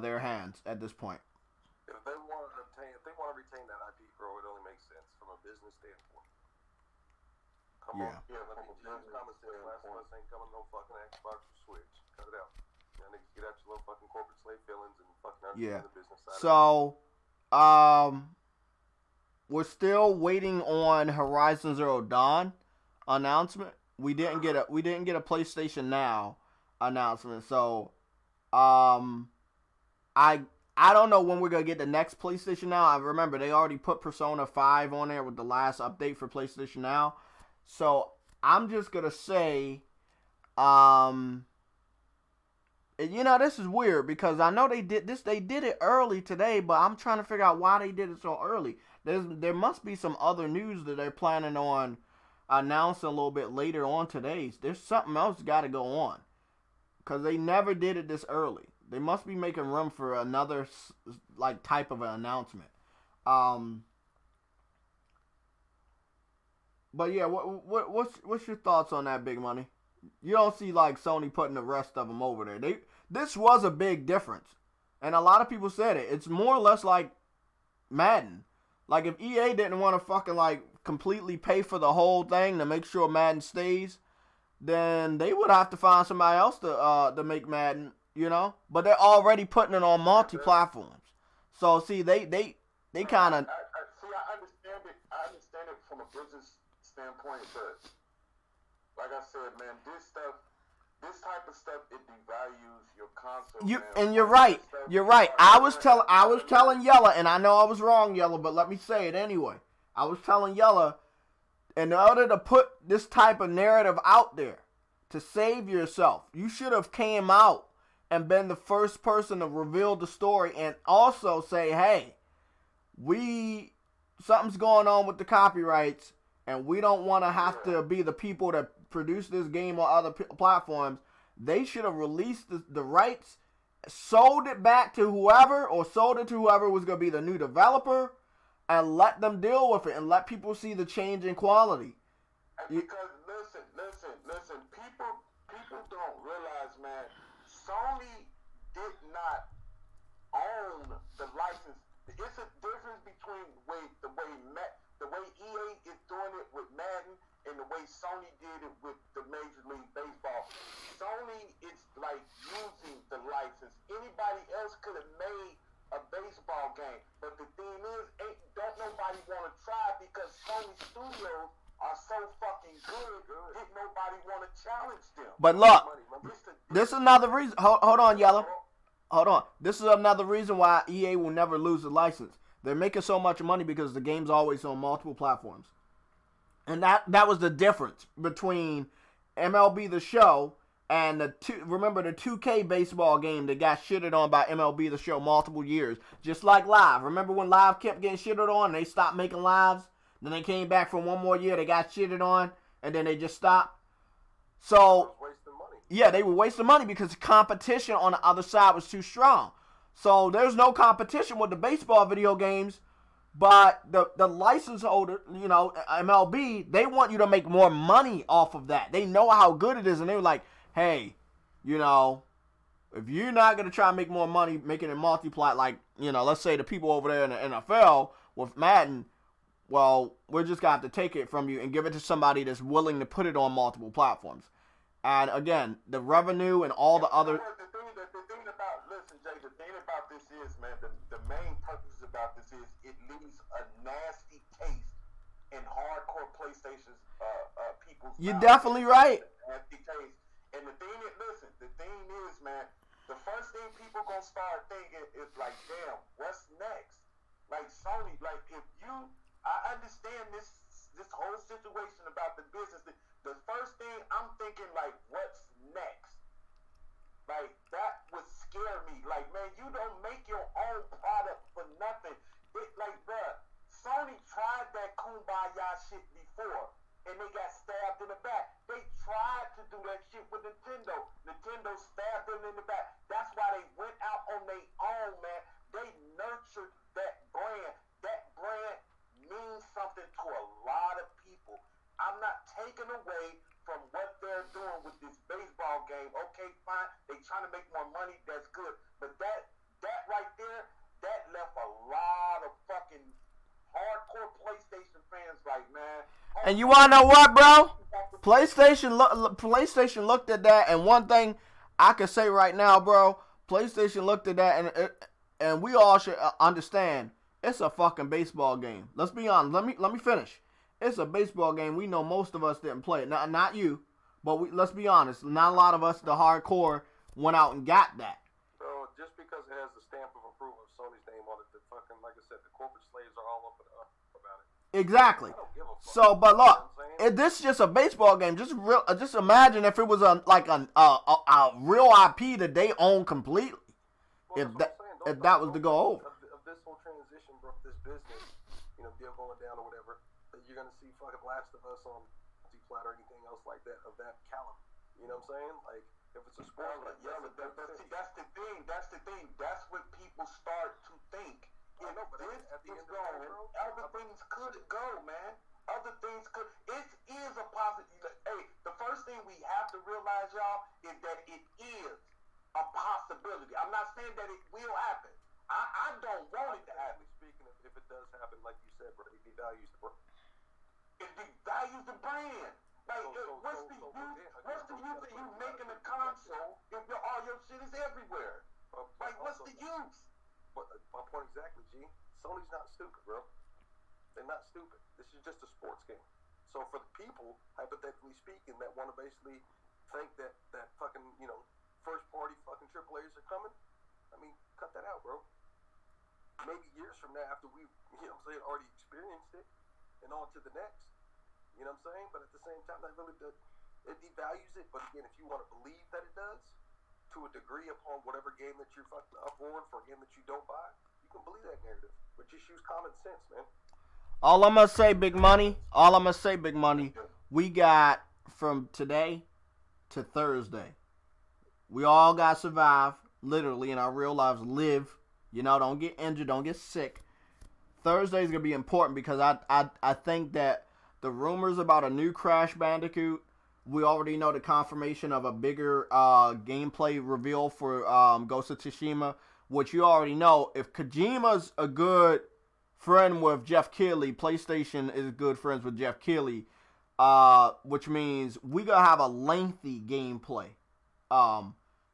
their hands at this point. If they want to retain that IP, bro, it only makes sense from a business standpoint. Come on, let me just comment say Last of Us ain't coming no fucking Xbox or Switch. Cut it out. Y'all niggas get out your little fucking corporate slave feelings and fucking understand the business side. So, we're still waiting on Horizon Zero Dawn announcement. We didn't get a PlayStation Now announcement. So, I don't know when we're going to get the next PlayStation Now. I remember they already put Persona 5 on there with the last update for PlayStation Now. So, I'm just going to say, this is weird because I know they did this. They did it early today, but I'm trying to figure out why they did it so early. There must be some other news that they're planning on announcing a little bit later on today. There's something else got to go on because they never did it this early. They must be making room for another like type of an announcement. But yeah, what's your thoughts on that, Big Money? You don't see like Sony putting the rest of them over there. This was a big difference, and a lot of people said it. It's more or less like Madden. Like if EA didn't want to fucking like completely pay for the whole thing to make sure Madden stays, then they would have to find somebody else to make Madden. You know, but they're already putting it on multi-platforms. So see, they kind of. I understand it from a business standpoint, but like I said, man, this type of stuff, it devalues your console. And you're right. You're right. I was telling Yella, and I know I was wrong, Yella, but let me say it anyway. I was telling Yella, in order to put this type of narrative out there to save yourself, you should have came out and been the first person to reveal the story and also say, hey, something's going on with the copyrights and we don't want to have to be the people that produce this game on other platforms. They should have released the rights, sold it back to whoever or sold it to whoever was going to be the new developer and let them deal with it and let people see the change in quality. Because listen, people don't realize, man, Sony did not own the license. It's a difference between the way EA is doing it with Madden and the way Sony did it with the Major League Baseball. Sony is like using the license. Anybody else could have made a baseball game, but the thing is, don't nobody want to try because Sony Studios are so fucking good. Didn't nobody want to challenge them. But look, it's the This is another reason. Hold on, Yellow. Hold on. This is another reason why EA will never lose the license. They're making so much money because the game's always on multiple platforms. And that was the difference between MLB The Show and remember the 2K baseball game that got shitted on by MLB The Show multiple years. Just like Live. Remember when Live kept getting shitted on and they stopped making lives? Then they came back for one more year, they got shitted on, and then they just stopped. So, yeah, they were wasting money because the competition on the other side was too strong. So there's no competition with the baseball video games. But the license holder, you know, MLB, they want you to make more money off of that. They know how good it is, and they were like, hey, you know, if you're not going to try and make more money making it multiply, like, you know, let's say the people over there in the NFL with Madden, well, we're just going to have to take it from you and give it to somebody that's willing to put it on multiple platforms. And, again, the revenue and all the other... The thing about this is, man, the main purpose about this is it leaves a nasty taste in hardcore PlayStation's people's You're definitely right. Nasty taste. And the thing is, man, the first thing people gonna start thinking is like, damn, what's next? Like Sony, like I understand this whole situation about the business. The first thing I'm thinking, like, what's next? Like, that would scare me. Like, man, you don't make your own product for nothing. Like, bruh, Sony tried that Kumbaya shit before, and they got stabbed in the back. They tried to do that shit with Nintendo. Nintendo stabbed them in the back. That's why they went out on their own, man. They nurtured that brand. That brand means something to a lot of people. I'm not taking away from what they're doing with this baseball game. Okay, fine. They trying to make more money. That's good. But that right there, that left a lot of fucking hardcore PlayStation fans like, man. And you want to know what, bro? PlayStation looked at that, and one thing I can say right now, bro, PlayStation looked at that, and we all should understand it's a fucking baseball game. Let's be honest. Let me finish. It's a baseball game. We know most of us didn't play it. Not you, but let's be honest. Not a lot of us, the hardcore, went out and got that. Bro, just because it has the stamp of approval of Sony's name on it, the fucking, like I said, the corporate slaves are all up about it. Exactly. I don't give a fuck. So, but look, this is just a baseball game. Just imagine if it was a real IP that they own completely. Well, if that was to go over. Of this whole transition, bro, this business, you know, deal going down or whatever. You're gonna see fucking Last of Us on multi-plat or anything else like that of that caliber. You know what I'm saying? Like, if it's a sport, but see, that's the thing. That's what people start to think. If this is going, other things could go, man. Other things could. It is a possibility. Hey, the first thing we have to realize, y'all, is that it is a possibility. I'm not saying that it will happen. I don't want it to happen. Speaking of, if it does happen, like you said, bro, it devalues the brand. It devalues the brand. Like, what's the use of you making a console if all your shit is everywhere? Like, what's the use? But my point exactly, G. Sony's not stupid, bro. They're not stupid. This is just a sports game. So for the people, hypothetically speaking, that want to basically think that fucking, you know, first party fucking AAAs are coming, I mean, cut that out, bro. Maybe years from now, after we've, you know what I'm saying, already experienced it, and on to the next. You know what I'm saying? But at the same time, that really does, it devalues it. But again, if you want to believe that it does, to a degree upon whatever game that you're fucking up on for a game that you don't buy, you can believe that narrative. But just use common sense, man. All I'm going to say, Big Money, we got from today to Thursday. We all got to survive, literally, in our real lives, live. You know, don't get injured, don't get sick. Thursday is going to be important because I think that the rumors about a new Crash Bandicoot, we already know the confirmation of a bigger gameplay reveal for Ghost of Tsushima, which you already know. If Kojima's a good friend with Jeff Keighley, PlayStation is good friends with Jeff Keighley, which means we going to have a lengthy gameplay.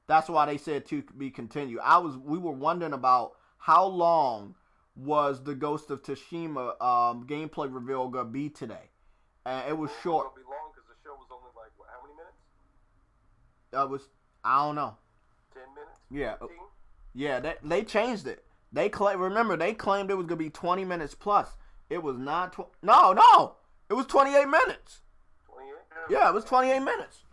That's why they said to be continued. We were wondering about how long was the Ghost of Tsushima gameplay reveal going to be today. And it was short. It'll be long because the show was only like, what, how many minutes? I don't know. 10 minutes? Yeah. 15? Yeah, they changed it. They claimed it was gonna be 20 minutes plus. It was not. No. It was 28 minutes. 28? Yeah, it was 28 minutes.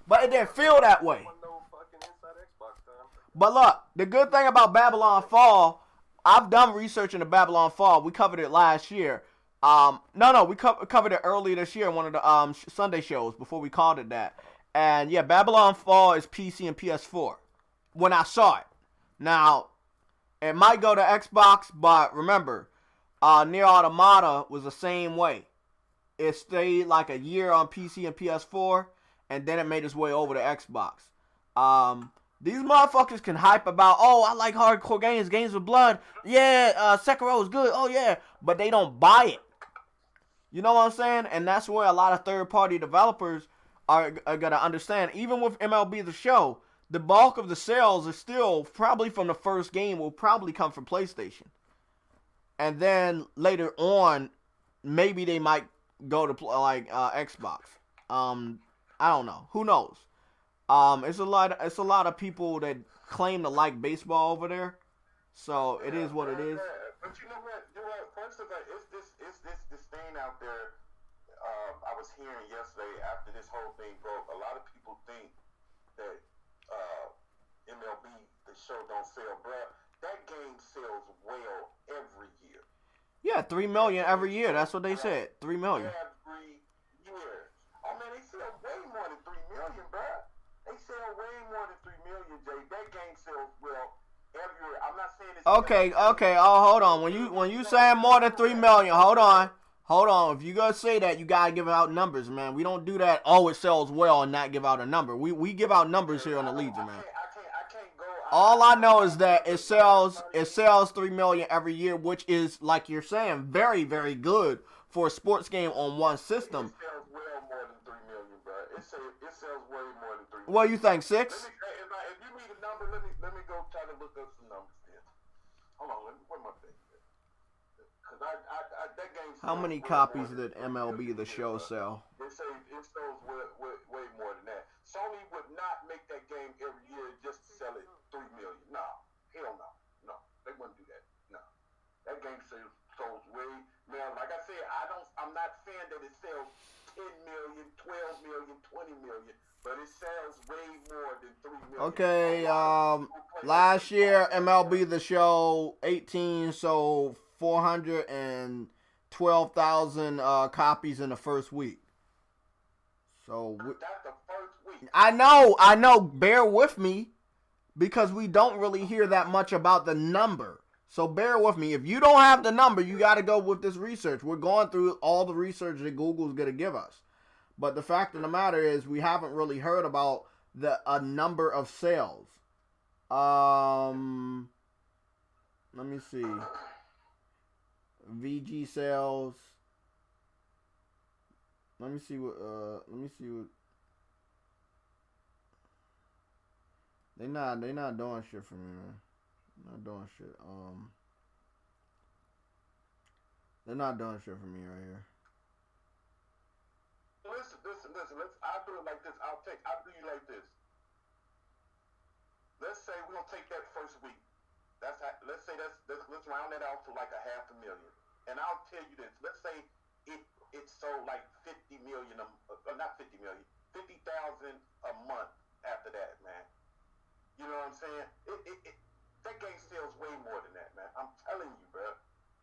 But it didn't feel that way. No fucking inside Xbox time. But look, the good thing about Babylon Fall, I've done research into Babylon Fall. We covered it last year. We covered it earlier this year in one of the Sunday shows before we called it that. And yeah, Babylon Fall is PC and PS4 when I saw it. Now, it might go to Xbox, but remember, Nier Automata was the same way. It stayed like a year on PC and PS4, and then it made its way over to Xbox. These motherfuckers can hype about, oh, I like hardcore games with blood. Yeah, Sekiro is good. Oh, yeah. But they don't buy it. You know what I'm saying? And that's where a lot of third-party developers are going to understand. Even with MLB The Show, the bulk of the sales is still probably from the first game will probably come from PlayStation. And then later on, maybe they might go to Xbox. I don't know. Who knows? It's a lot of people that claim to like baseball over there. So it is what it is. But you know what? First of all, it's this thing out there. I was hearing yesterday after this whole thing broke. A lot of people think that MLB The Show don't sell, bruh. That game sells well every year. Yeah, 3 million every year. That's what they said. 3 million. Every year. Oh man, they sell way more than 3 million, bruh. They sell way more than 3 million, Jay. That game sells well every year. I'm not saying it's Okay. Oh, hold on. When you saying more than 3 million, hold on. If you gonna say that, you gotta give out numbers, man. We don't do that. Oh, it sells well and not give out a number. We give out numbers here on the Legion, man. I can't go. All I know is that it sells 3 million every year, which is, like you're saying, very, very good for a sports game on one system. It sells well more than 3 million, bro. It sells way more than 3 million. What do you think, 6? If you need a number, let me go try to look up some numbers then. Hold on, where my thing? Cause that game. How many copies did MLB The Show sell? It sells way more than that. Sony would not make that game every year just to sell it 3 million. No, hell no, they wouldn't do that. No, that game sells way. Now, like I said, I'm not saying that it sells 10 million, 12 million, 20 million, but it sells way more than 3 million. Okay, last year MLB The Show 18 sold 412,000 copies in the first week. So that's the first week. I know. Bear with me, because we don't really hear that much about the number. So bear with me. If you don't have the number, you got to go with this research. We're going through all the research that Google's going to give us. But the fact of the matter is, we haven't really heard about a number of sales. Let me see. VG sales. Let me see what. They not doing shit for me, man. Not doing shit. They're not doing shit for me right here. Listen. I'll do it like this. I'll do you like this. Let's say we're gonna take that first week. Let's round that out to like 500,000. And I'll tell you this. Let's say it sold like 50 million, not 50 million, 50,000 a month after that, man. You know what I'm saying? That game sells way more than that, man. I'm telling you, bro.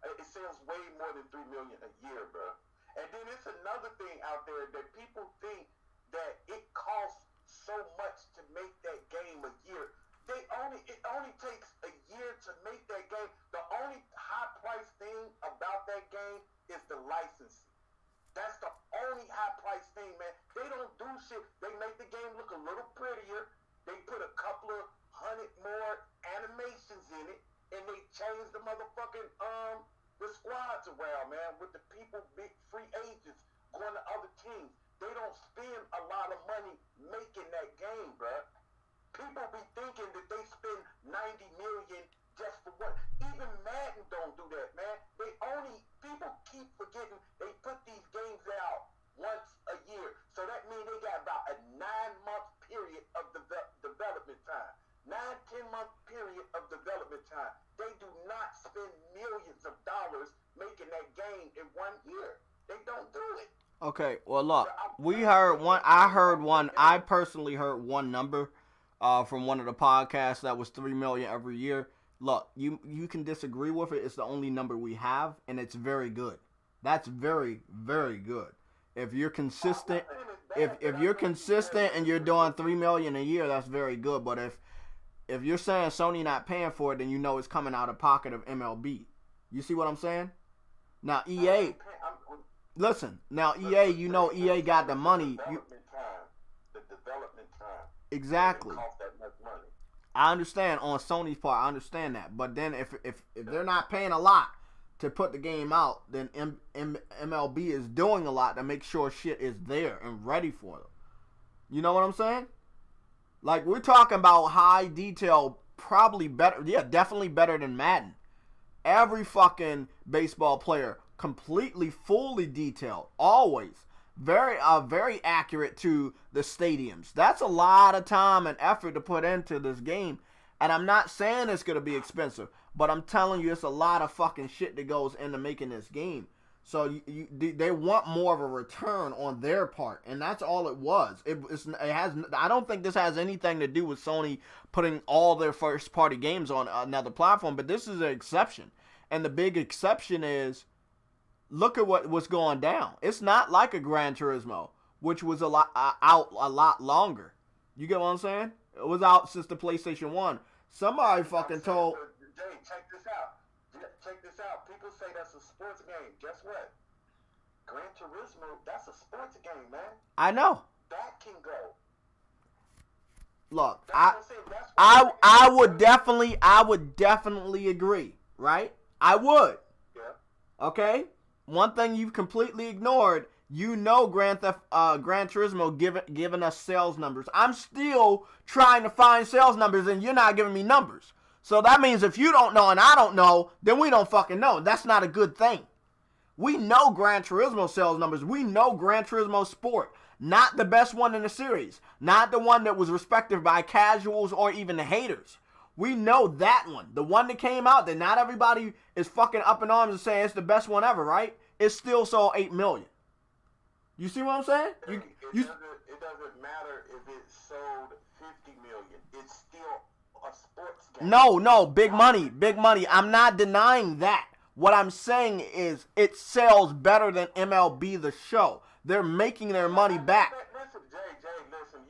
It sells way more than 3 million a year, bro. And then it's another thing out there that people think that it costs so much to make that game a year. It only takes a year to make that game. The only high price thing about that game is the licensing. That's the only high price thing, man. They don't do shit. They make the game look a little prettier. They put a couple of 100 more animations in it, and they change the motherfucking the squads around, man, with the people, big free agents going to other teams. They don't spend a lot of money making that game, bruh. People be thinking that they spend 90 million just for what? Even Madden don't do that, man. People keep forgetting they put these games out once a year. So that means they got about a 9-month period of development. Okay, well look, we heard one. I heard one. I personally heard one number, from one of the podcasts that was 3 million every year. Look, you can disagree with it. It's the only number we have, and it's very good. That's very, very good. If you're consistent, if you're consistent and you're doing 3 million a year, that's very good. But if you're saying Sony not paying for it, then you know it's coming out of pocket of MLB. You see what I'm saying? Now EA, listen. Now EA, you know EA got the money. The development time. Exactly. It cost that much money. I understand on Sony's part. I understand that. But then if they're not paying a lot to put the game out, then MLB is doing a lot to make sure shit is there and ready for them. You know what I'm saying? Like, we're talking about high detail, probably better. Yeah, definitely better than Madden. Every fucking baseball player completely, fully detailed, always. Very accurate to the stadiums. That's a lot of time and effort to put into this game. And I'm not saying it's going to be expensive, but I'm telling you it's a lot of fucking shit that goes into making this game. So they want more of a return on their part, and that's all it was. It has. I don't think this has anything to do with Sony putting all their first party games on another platform, but this is an exception. And the big exception is, look at what's going down. It's not like a Gran Turismo, which was out a lot longer. You get what I'm saying? It was out since the PlayStation 1. Somebody fucking told... Jay, check this out. Check this out. People say that's a sports game. Guess what? Gran Turismo, that's a sports game, man. I know. That can go. Look, I would definitely agree, right? I would. Yeah. Okay? One thing you've completely ignored, you know Gran Turismo giving us sales numbers. I'm still trying to find sales numbers and you're not giving me numbers. So that means if you don't know and I don't know, then we don't fucking know. That's not a good thing. We know Gran Turismo sales numbers. We know Gran Turismo Sport. Not the best one in the series. Not the one that was respected by casuals or even the haters. We know that one. The one that came out that not everybody is fucking up in arms and saying it's the best one ever, right? It still sold 8 million. You see what I'm saying? It doesn't matter if it sold 50 million. It's still a sports game. No, big money. I'm not denying that. What I'm saying is it sells better than MLB The Show. They're making their money back. Listen, Jay, listen.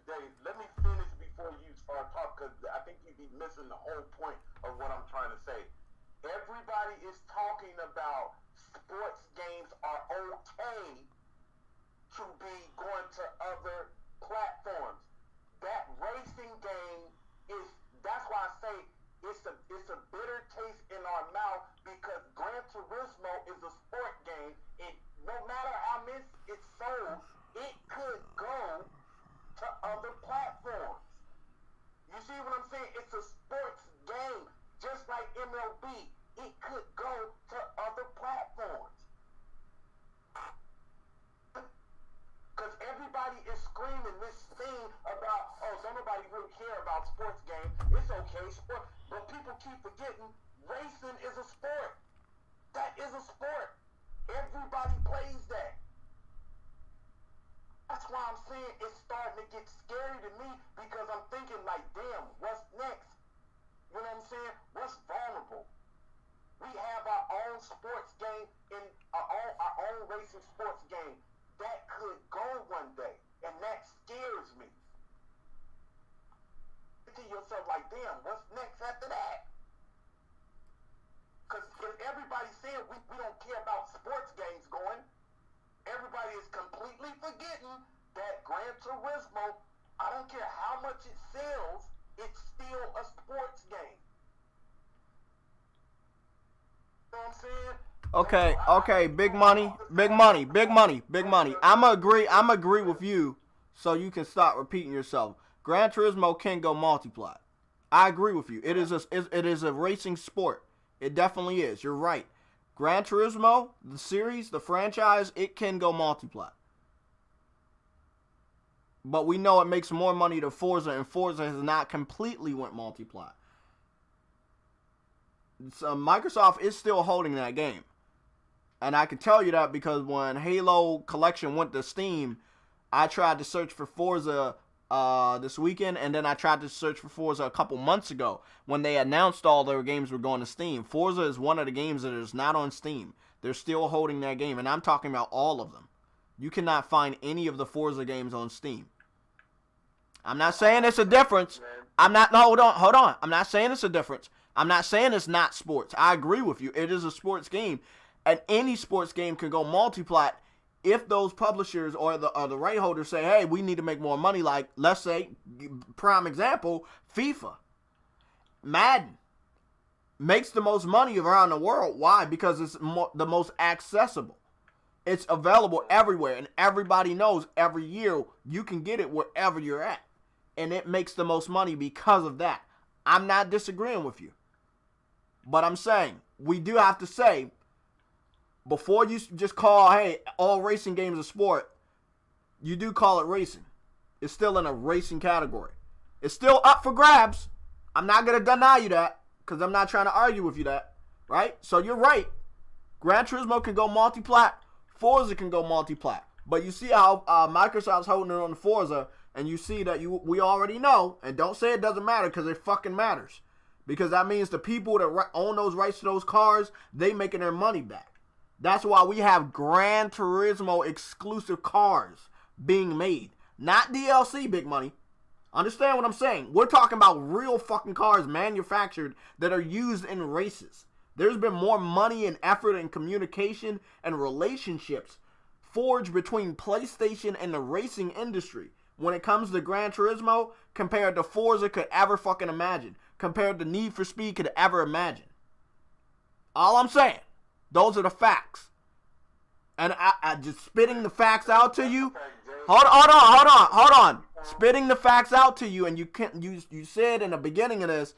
Jay, let me finish before you start talking, because I think you'd be missing the whole point of what I'm trying to say. Everybody is talking about sports games are okay to be going to other platforms. That racing game that's why I say it's a bitter taste in our mouth, because Gran Turismo is a sport game, and no matter how much it's sold, it could go to other platforms. You see what I'm saying? It's a sports game, just like MLB. It could go to other platforms. Because everybody is screaming this thing about, oh, don't nobody really care about sports games. It's okay, sport. But people keep forgetting racing is a sport. That is a sport. Everybody plays that. That's why I'm saying it's starting to get scary to me, because I'm thinking like, damn, what's next? You know what I'm saying? What's vulnerable? We have our own sports game in our own racing sports game. That could go one day, and that scares me. To yourself like, damn, what's next after that? Because if everybody's saying we don't care about sports games going, everybody is completely forgetting that Gran Turismo, I don't care how much it sells, it's still a sports game. You know what I'm saying? Okay, big money. I'ma agree with you, so you can stop repeating yourself. Gran Turismo can go multiply. I agree with you. It is a racing sport. It definitely is. You're right. Gran Turismo, the series, the franchise, it can go multiply. But we know it makes more money than Forza, and Forza has not completely went multiply. So Microsoft is still holding that game. And I can tell you that because when Halo Collection went to Steam, I tried to search for Forza this weekend, and then I tried to search for Forza a couple months ago when they announced all their games were going to Steam. Forza is one of the games that is not on Steam. They're still holding that game, and I'm talking about all of them. You cannot find any of the Forza games on Steam. I'm not saying it's a difference. Hold on. I'm not saying it's a difference. I'm not saying it's not sports. I agree with you. It is a sports game, and any sports game can go multi-plat if those publishers or the right holders say, hey, we need to make more money. Like, let's say, prime example, FIFA. Madden makes the most money around the world. Why? Because it's the most accessible. It's available everywhere, and everybody knows every year you can get it wherever you're at. And it makes the most money because of that. I'm not disagreeing with you. But I'm saying, we do have to say, before you just call, hey, all racing games are sport, you do call it racing. It's still in a racing category. It's still up for grabs. I'm not going to deny you that, because I'm not trying to argue with you that, right? So you're right. Gran Turismo can go multi-plat. Forza can go multi-plat. But you see how Microsoft's holding it on the Forza, and you see that we already know, and don't say it doesn't matter, because it fucking matters. Because that means the people that own those rights to those cars, they making their money back. That's why we have Gran Turismo exclusive cars being made. Not DLC, big money. Understand what I'm saying? We're talking about real fucking cars manufactured that are used in races. There's been more money and effort and communication and relationships forged between PlayStation and the racing industry when it comes to Gran Turismo compared to Forza could ever fucking imagine. Compared to Need for Speed could ever imagine. All I'm saying, those are the facts. And I just spitting the facts out to you. Hold on. Spitting the facts out to you, and you said in the beginning of this,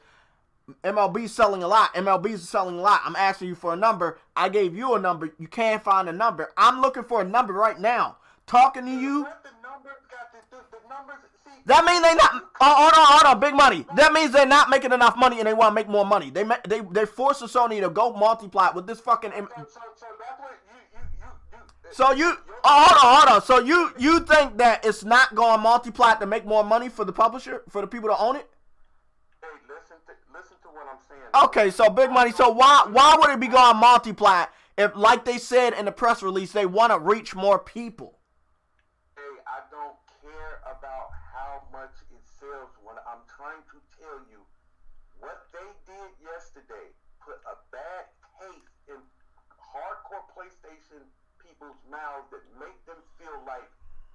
MLB's selling a lot. MLB's selling a lot. I'm asking you for a number. I gave you a number. You can't find a number. I'm looking for a number right now. Talking to you. That means they not. Hold on, big money. That means they're not making enough money, and they want to make more money. They forced Sony to go multiply with this fucking. So you hold on. So you think that it's not going multiply to make more money for the publisher, for the people to own it? Hey, listen to what I'm saying. Okay, so big money. So why would it be going multiply if, like they said in the press release, they want to reach more people? Hey, I don't care about how much it sells. When I'm trying to tell you what they did yesterday, put a bad taste in hardcore PlayStation people's mouths that make them feel like,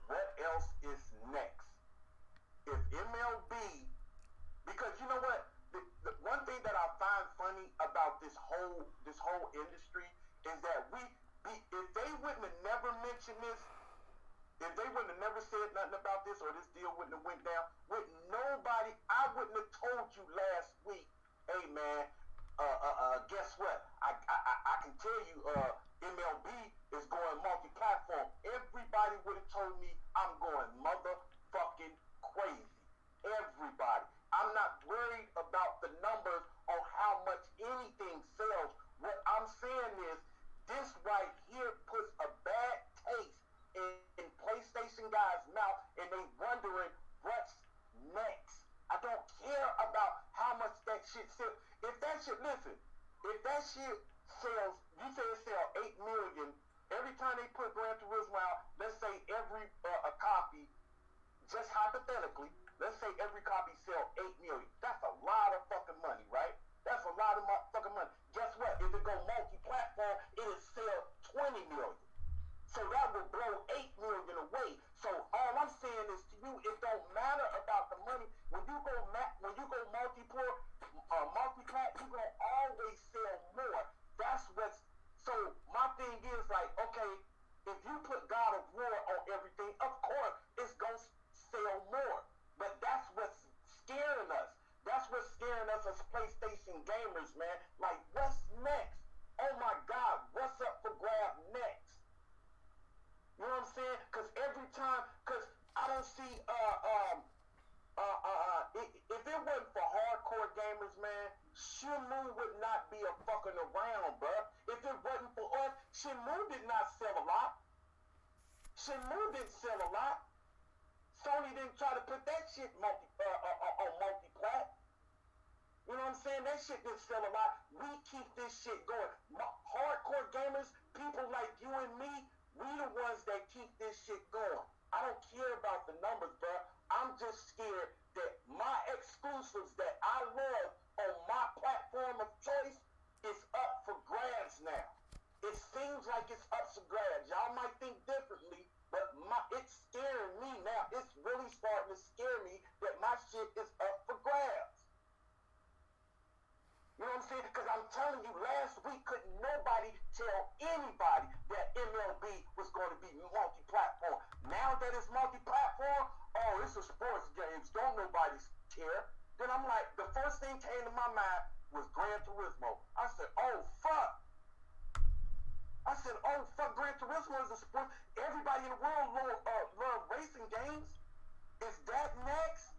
what else is next? If MLB, because you know what, the one thing that I find funny about this whole industry is that if they wouldn't have never mentioned this, if they wouldn't have never said nothing about this, or this deal wouldn't have went down, with nobody, I wouldn't have told you last week, hey man, guess what? I can tell you, MLB is going multi-platform. Everybody would have told me I'm going motherfucking crazy. Everybody. I'm not worried about the numbers on how much anything sells. What I'm saying is, this right here puts a bad taste in PlayStation guys' mouth, and they wondering what's next. I don't care about how much that shit sells. If that shit sells, you say it sells 8 million, every time they put Gran Turismo out, let's say every a copy, just hypothetically, let's say every copy sell 8 million. That's a lot of fucking money, right? That's a lot of fucking money. Guess what? If it go multi-platform, it'll sell 20 million. So that will blow 8 million away. So all I'm saying is to you, it don't matter about the money. When you go multi-plat, you gonna always sell more. That's what's. So my thing is like, okay, if you put God of War on everything, of course it's gonna sell more. But that's what's scaring us. That's what's scaring us as PlayStation gamers, man. Like, what's next? Oh my God, what's up for grab next? You know what I'm saying? Because every time, because I don't see Shenmue did not sell a lot. Shenmue didn't sell a lot. Sony didn't try to put that shit on multi-plat. You know what I'm saying? That shit didn't sell a lot. We keep this shit going. Hardcore gamers, people like you and me, we the ones that keep this shit going. I don't care about the numbers, bro. I'm just scared that my exclusives that I love on my platform of choice is up for grabs now. It seems like it's up for grabs. Y'all might think differently, but it's scaring me now. It's really starting to scare me that my shit is up for grabs. You know what I'm saying? Because I'm telling you, last week couldn't nobody tell anybody that MLB was going to be multi-platform. Now that it's multi-platform, oh, it's a sports games. Don't nobody care. Then I'm like, the first thing came to my mind was Gran Turismo. I said, oh, fuck. Gran Turismo is a sport. Everybody in the world love racing games. Is that next?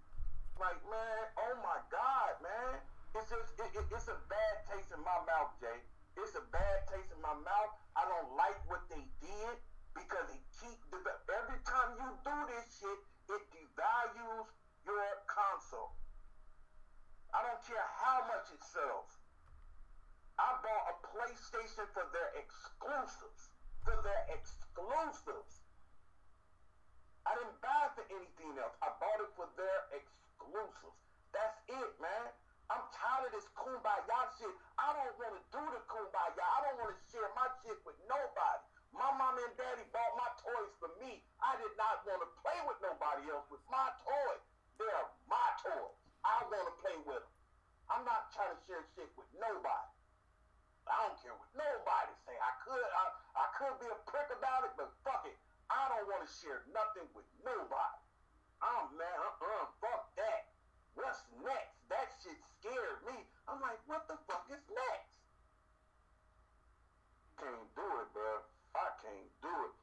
Like, man, oh my God, man. It's just, it's a bad taste in my mouth, Jay. It's a bad taste in my mouth. I don't like what they did because every time you do this shit, it devalues your console. I don't care how much it sells. I bought a PlayStation for their exclusives. I didn't buy it for anything else. I bought it for their exclusives. That's it, man. I'm tired of this kumbaya shit. I don't want to do the kumbaya. I don't want to share my shit with nobody. My mom and daddy bought my toys for me. I did not want to play with nobody else with my toys. They're my toys. I want to play with them. I'm not trying to share shit with nobody. I don't care what nobody say. I could be a prick about it, but fuck it. I don't want to share nothing with nobody. Fuck that. What's next? That shit scared me. I'm like, what the fuck is next? Can't do it, bro. I can't do it.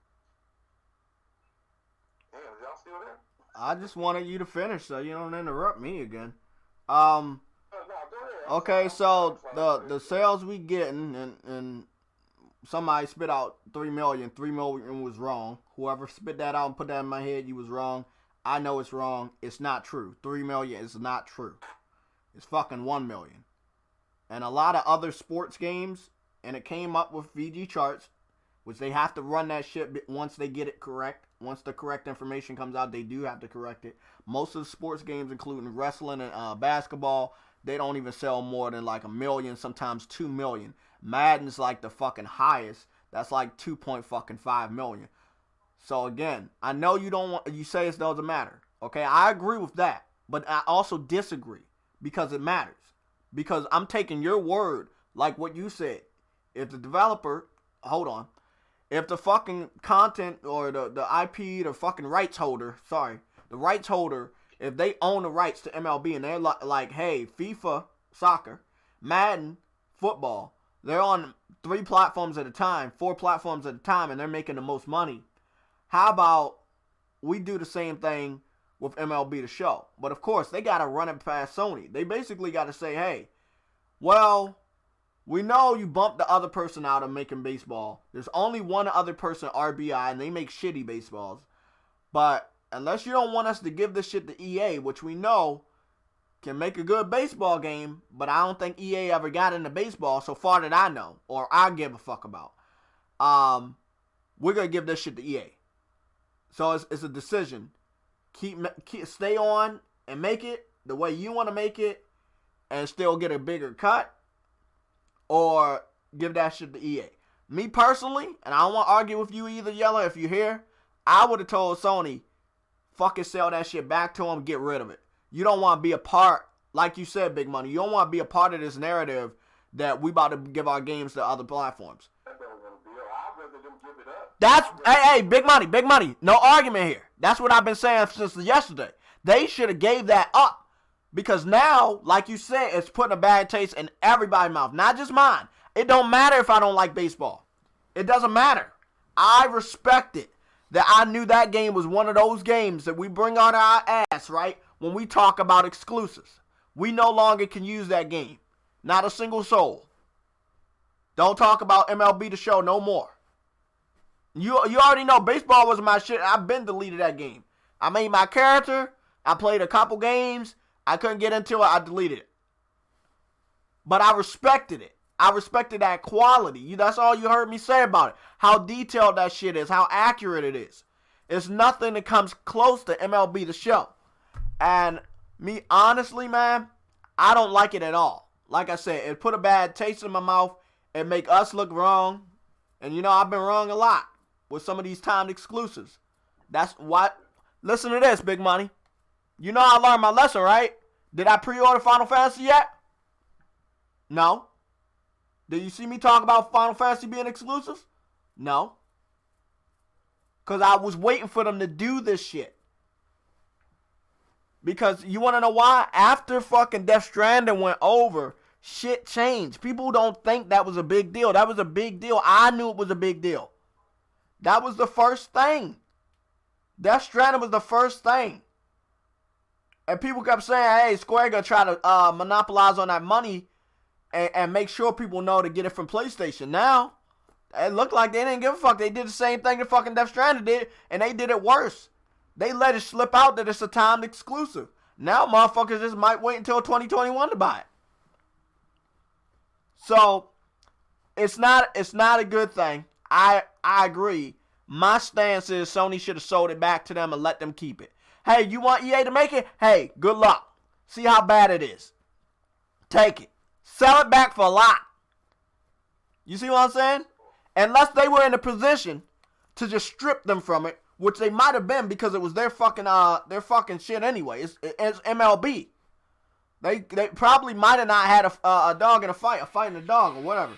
Damn, is y'all still there? I just wanted you to finish so you don't interrupt me again. No, go ahead. Okay, so the sales we getting and somebody spit out 3 million. 3 million was wrong. Whoever spit that out and put that in my head, you was wrong. I know it's wrong. It's not true. 3 million is not true. It's fucking 1 million. And a lot of other sports games, and it came up with VG charts, which they have to run that shit once they get it correct. Once the correct information comes out, they do have to correct it. Most of the sports games, including wrestling and basketball, they don't even sell more than like 1 million, sometimes 2 million. Madden's like the fucking highest. That's like 2.5 million. So again, I know you say it doesn't matter. Okay, I agree with that. But I also disagree because it matters. Because I'm taking your word like what you said. If the developer, if the fucking content or the IP, the fucking rights holder, if they own the rights to MLB and they're like, hey, FIFA, soccer, Madden, football, they're on 3 platforms at a time, 4 platforms at a time, and they're making the most money. How about we do the same thing with MLB The Show? But of course, they got to run it past Sony. They basically got to say, hey, well, we know you bumped the other person out of making baseball. There's only one other person, RBI, and they make shitty baseballs. But unless you don't want us to give this shit to EA, which we know can make a good baseball game, but I don't think EA ever got into baseball so far that I know, or I give a fuck about. We're going to give this shit to EA. So it's a decision. Stay on and make it the way you want to make it and still get a bigger cut, or give that shit to EA. Me personally, and I don't want to argue with you either, Yella, if you're here, I would have told Sony, fucking sell that shit back to them, get rid of it. You don't want to be a part, like you said, Big Money, you don't want to be a part of this narrative that we about to give our games to other platforms. That's, hey, Big Money, no argument here. That's what I've been saying since yesterday. They should have gave that up. Because now, like you said, it's putting a bad taste in everybody's mouth. Not just mine. It don't matter if I don't like baseball. It doesn't matter. I respect it. That I knew that game was one of those games that we bring on our ass, right? When we talk about exclusives. We no longer can use that game. Not a single soul. Don't talk about MLB The Show no more. You already know baseball wasn't my shit. I've been deleted that game. I made my character. I played a couple games. I couldn't get into it. I deleted it. But I respected it. I respected that quality. That's all you heard me say about it. How detailed that shit is. How accurate it is. It's nothing that comes close to MLB The Show. And me, honestly, man, I don't like it at all. Like I said, it put a bad taste in my mouth. It make us look wrong. And I've been wrong a lot with some of these timed exclusives. That's what. Listen to this, Big Money. I learned my lesson, right? Did I pre-order Final Fantasy yet? No. Did you see me talk about Final Fantasy being exclusive? No. Because I was waiting for them to do this shit. Because you want to know why? After fucking Death Stranding went over, shit changed. People don't think that was a big deal. That was a big deal. I knew it was a big deal. That was the first thing. Death Stranding was the first thing. And people kept saying, hey, Square gonna try to monopolize on that money and make sure people know to get it from PlayStation. Now, it looked like they didn't give a fuck. They did the same thing that fucking Death Stranding did, and they did it worse. They let it slip out that it's a timed exclusive. Now motherfuckers just might wait until 2021 to buy it. So, it's not a good thing. I agree. My stance is Sony should have sold it back to them and let them keep it. Hey, you want EA to make it? Hey, good luck. See how bad it is. Take it. Sell it back for a lot. You see what I'm saying? Unless they were in a position to just strip them from it, which they might have been because it was their fucking shit anyway. It's MLB. They probably might have not had a dog in a fight in a dog or whatever.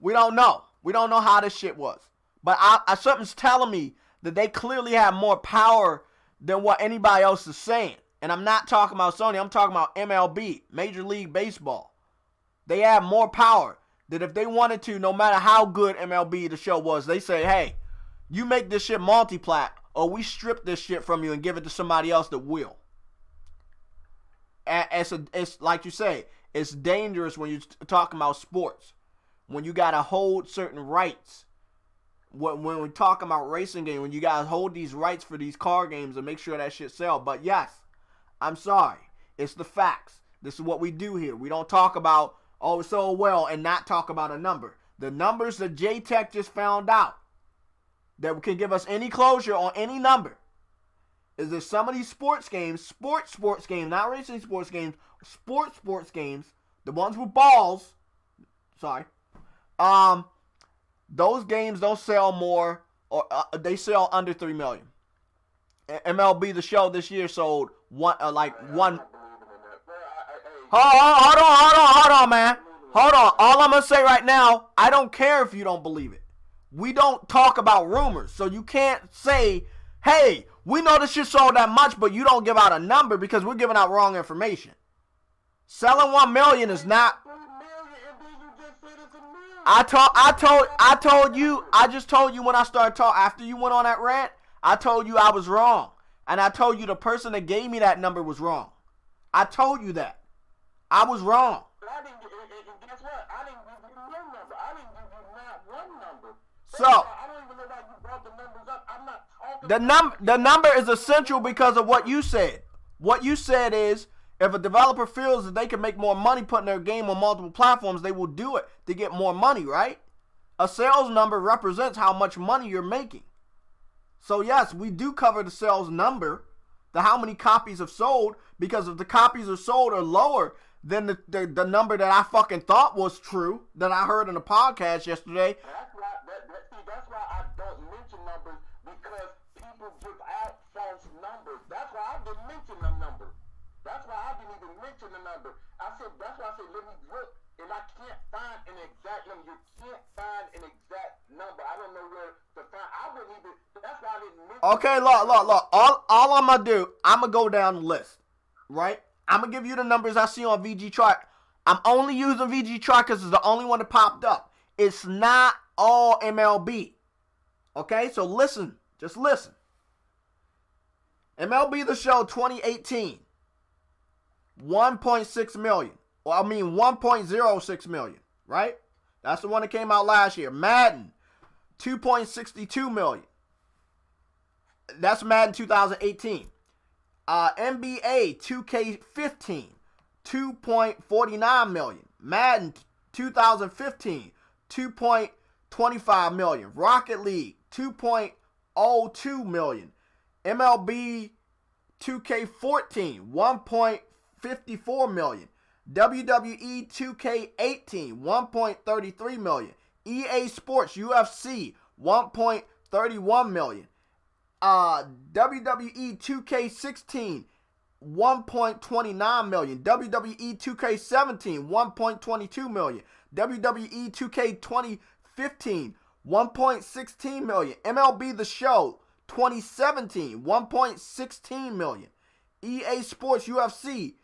We don't know. We don't know how this shit was. But something's telling me that they clearly have more power than what anybody else is saying. And I'm not talking about Sony. I'm talking about MLB, Major League Baseball. They have more power that if they wanted to, no matter how good MLB The Show was, they say, hey, you make this shit multi-plat, or we strip this shit from you and give it to somebody else that will. And it's like you say, it's dangerous when you're talking about sports. When you got to hold certain rights. When we're talking about racing games, when you guys hold these rights for these car games and make sure that shit sell. But yes, I'm sorry. It's the facts. This is what we do here. We don't talk about, oh, it's so well, and not talk about a number. The numbers that JTech just found out that can give us any closure on any number is that some of these sports games, sports games, not racing sports games, sports games, the ones with balls, those games don't sell more, or they sell under 3 million. MLB The Show this year sold one. Hold on, man. Hold on. All I'm gonna say right now, I don't care if you don't believe it. We don't talk about rumors, so you can't say, hey, we know this shit sold that much, but you don't give out a number because we're giving out wrong information. Selling 1 million is not. I just told you when I started talking, after you went on that rant, I told you I was wrong. And I told you the person that gave me that number was wrong. I told you that. I was wrong. And guess what? I didn't give you no number. I didn't give you not one number. So, I don't even know why you brought the numbers up. I'm not talking the number is essential because of what you said. What you said is, if a developer feels that they can make more money putting their game on multiple platforms, they will do it to get more money, right? A sales number represents how much money you're making. So yes, we do cover the sales number, the how many copies have sold, because if the copies are sold are lower than the number that I fucking thought was true, that I heard in a podcast yesterday. That's why I don't mention numbers, because people give out false numbers. That's why I didn't mention the number. That's why I didn't even mention the number. That's why I said, let me look, and I can't find an exact number. You can't find an exact number. I don't know where to find. I wouldn't even, that's why I didn't mention. Okay, look. All I'm going to do, I'm going to go down the list, right? I'm going to give you the numbers I see on VG Chart. I'm only using VG Chart because it's the only one that popped up. It's not all MLB. Okay, so listen. Just listen. MLB The Show 2018. 1.6 million. Well, I mean 1.06 million, right? That's the one that came out last year. Madden, 2.62 million. That's Madden 2018. NBA 2K15, 2.49 million. Madden 2015, 2.25 million. Rocket League, 2.02 million. MLB 2K14, 1.54 million. WWE 2K18, 1.33 million. EA Sports UFC, 1.31 million. WWE 2K16, 1.29 million. WWE 2K17, 1.22 million. WWE 2K2015, 1.16 million. MLB The Show 2017, 1.16 million. EA Sports UFC,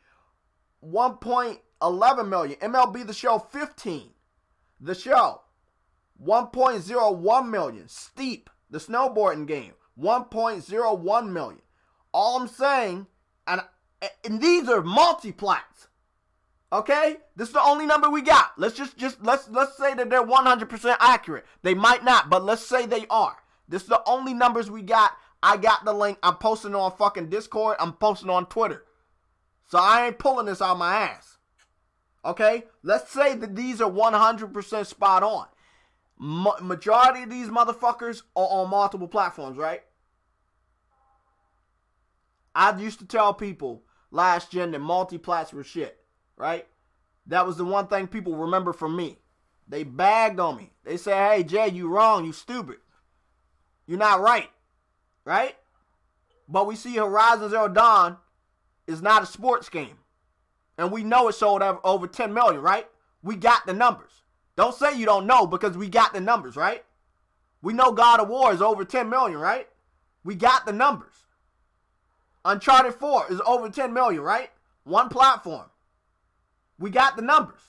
1.11 million. MLB The Show 15, The Show, 1.01 million. Steep, the snowboarding game, 1.01 million. All I'm saying, and these are multiplats. Okay? This is the only number we got. Let's let's say that they're 100% accurate. They might not, but let's say they are. This is the only numbers we got. I got the link. I'm posting on fucking Discord. I'm posting on Twitter. So I ain't pulling this out my ass. Okay? Let's say that these are 100% spot on. Majority of these motherfuckers are on multiple platforms, right? I used to tell people last gen that multiplats were shit, right? That was the one thing people remember from me. They bagged on me. They said, hey, Jay, you wrong. You stupid. You're not right. Right? But we see Horizon Zero Dawn is not a sports game. And we know it sold over 10 million, right? We got the numbers. Don't say you don't know because we got the numbers, right? We know God of War is over 10 million, right? We got the numbers. Uncharted 4 is over 10 million, right? One platform. We got the numbers.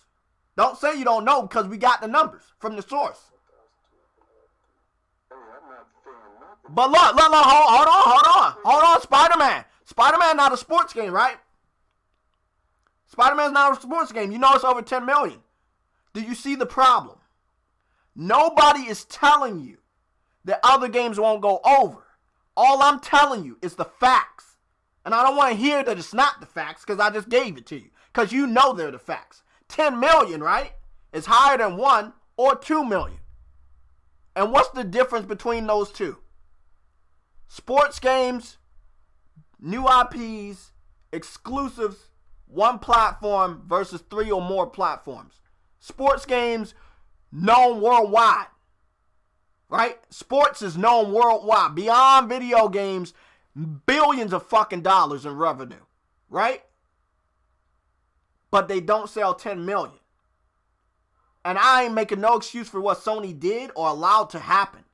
Don't say you don't know because we got the numbers from the source. But look, hold on, Spider-Man. Spider-Man not a sports game, right? Spider-Man's not a sports game. You know it's over 10 million. Do you see the problem? Nobody is telling you that other games won't go over. All I'm telling you is the facts. And I don't want to hear that it's not the facts because I just gave it to you. Because you know they're the facts. 10 million, right? Is higher than 1 or 2 million. And what's the difference between those two? Sports games, new IPs, exclusives, one platform versus 3 or more platforms. Sports games, known worldwide. Right? Sports is known worldwide. Beyond video games, billions of fucking dollars in revenue. Right? But they don't sell 10 million. And I ain't making no excuse for what Sony did or allowed to happen.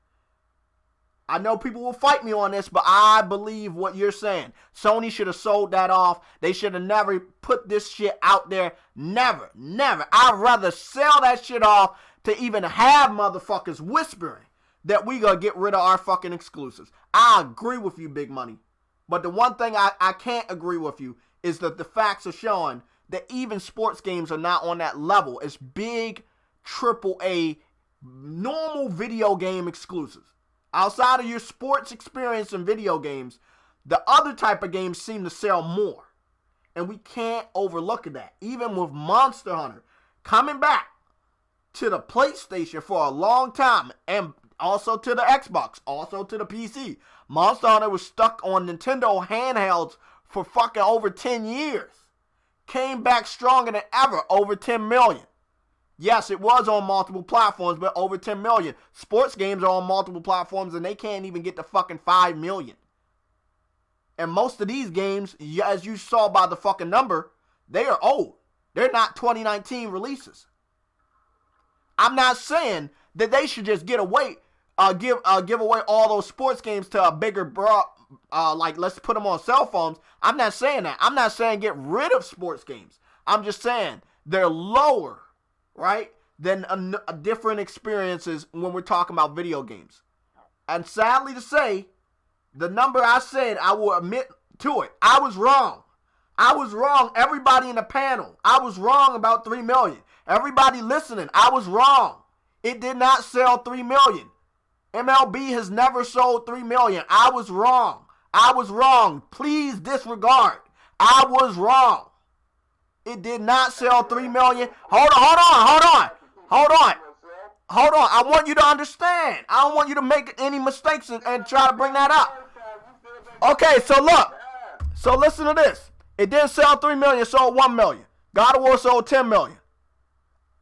I know people will fight me on this, but I believe what you're saying. Sony should have sold that off. They should have never put this shit out there. Never. I'd rather sell that shit off to even have motherfuckers whispering that we gonna get rid of our fucking exclusives. I agree with you, Big Money. But the one thing I can't agree with you is that the facts are showing that even sports games are not on that level as big AAA normal video game exclusives. Outside of your sports experience in video games, the other type of games seem to sell more. And we can't overlook that. Even with Monster Hunter coming back to the PlayStation for a long time, and also to the Xbox, also to the PC. Monster Hunter was stuck on Nintendo handhelds for fucking over 10 years. Came back stronger than ever, over 10 million. Yes, it was on multiple platforms, but over 10 million. Sports games are on multiple platforms and they can't even get to fucking 5 million. And most of these games, as you saw by the fucking number, they are old. They're not 2019 releases. I'm not saying that they should just give away all those sports games to a bigger like let's put them on cell phones. I'm not saying that. I'm not saying get rid of sports games. I'm just saying they're lower, right, than different experiences when we're talking about video games. And sadly to say, the number I said, I will admit to it. I was wrong. Everybody in the panel, I was wrong about 3 million. Everybody listening, I was wrong. It did not sell 3 million. MLB has never sold 3 million. I was wrong. Please disregard. I was wrong. It did not sell 3 million. Hold on. I want you to understand. I don't want you to make any mistakes and try to bring that up. Okay, so look. So listen to this. It didn't sell 3 million, it sold 1 million. God of War sold 10 million.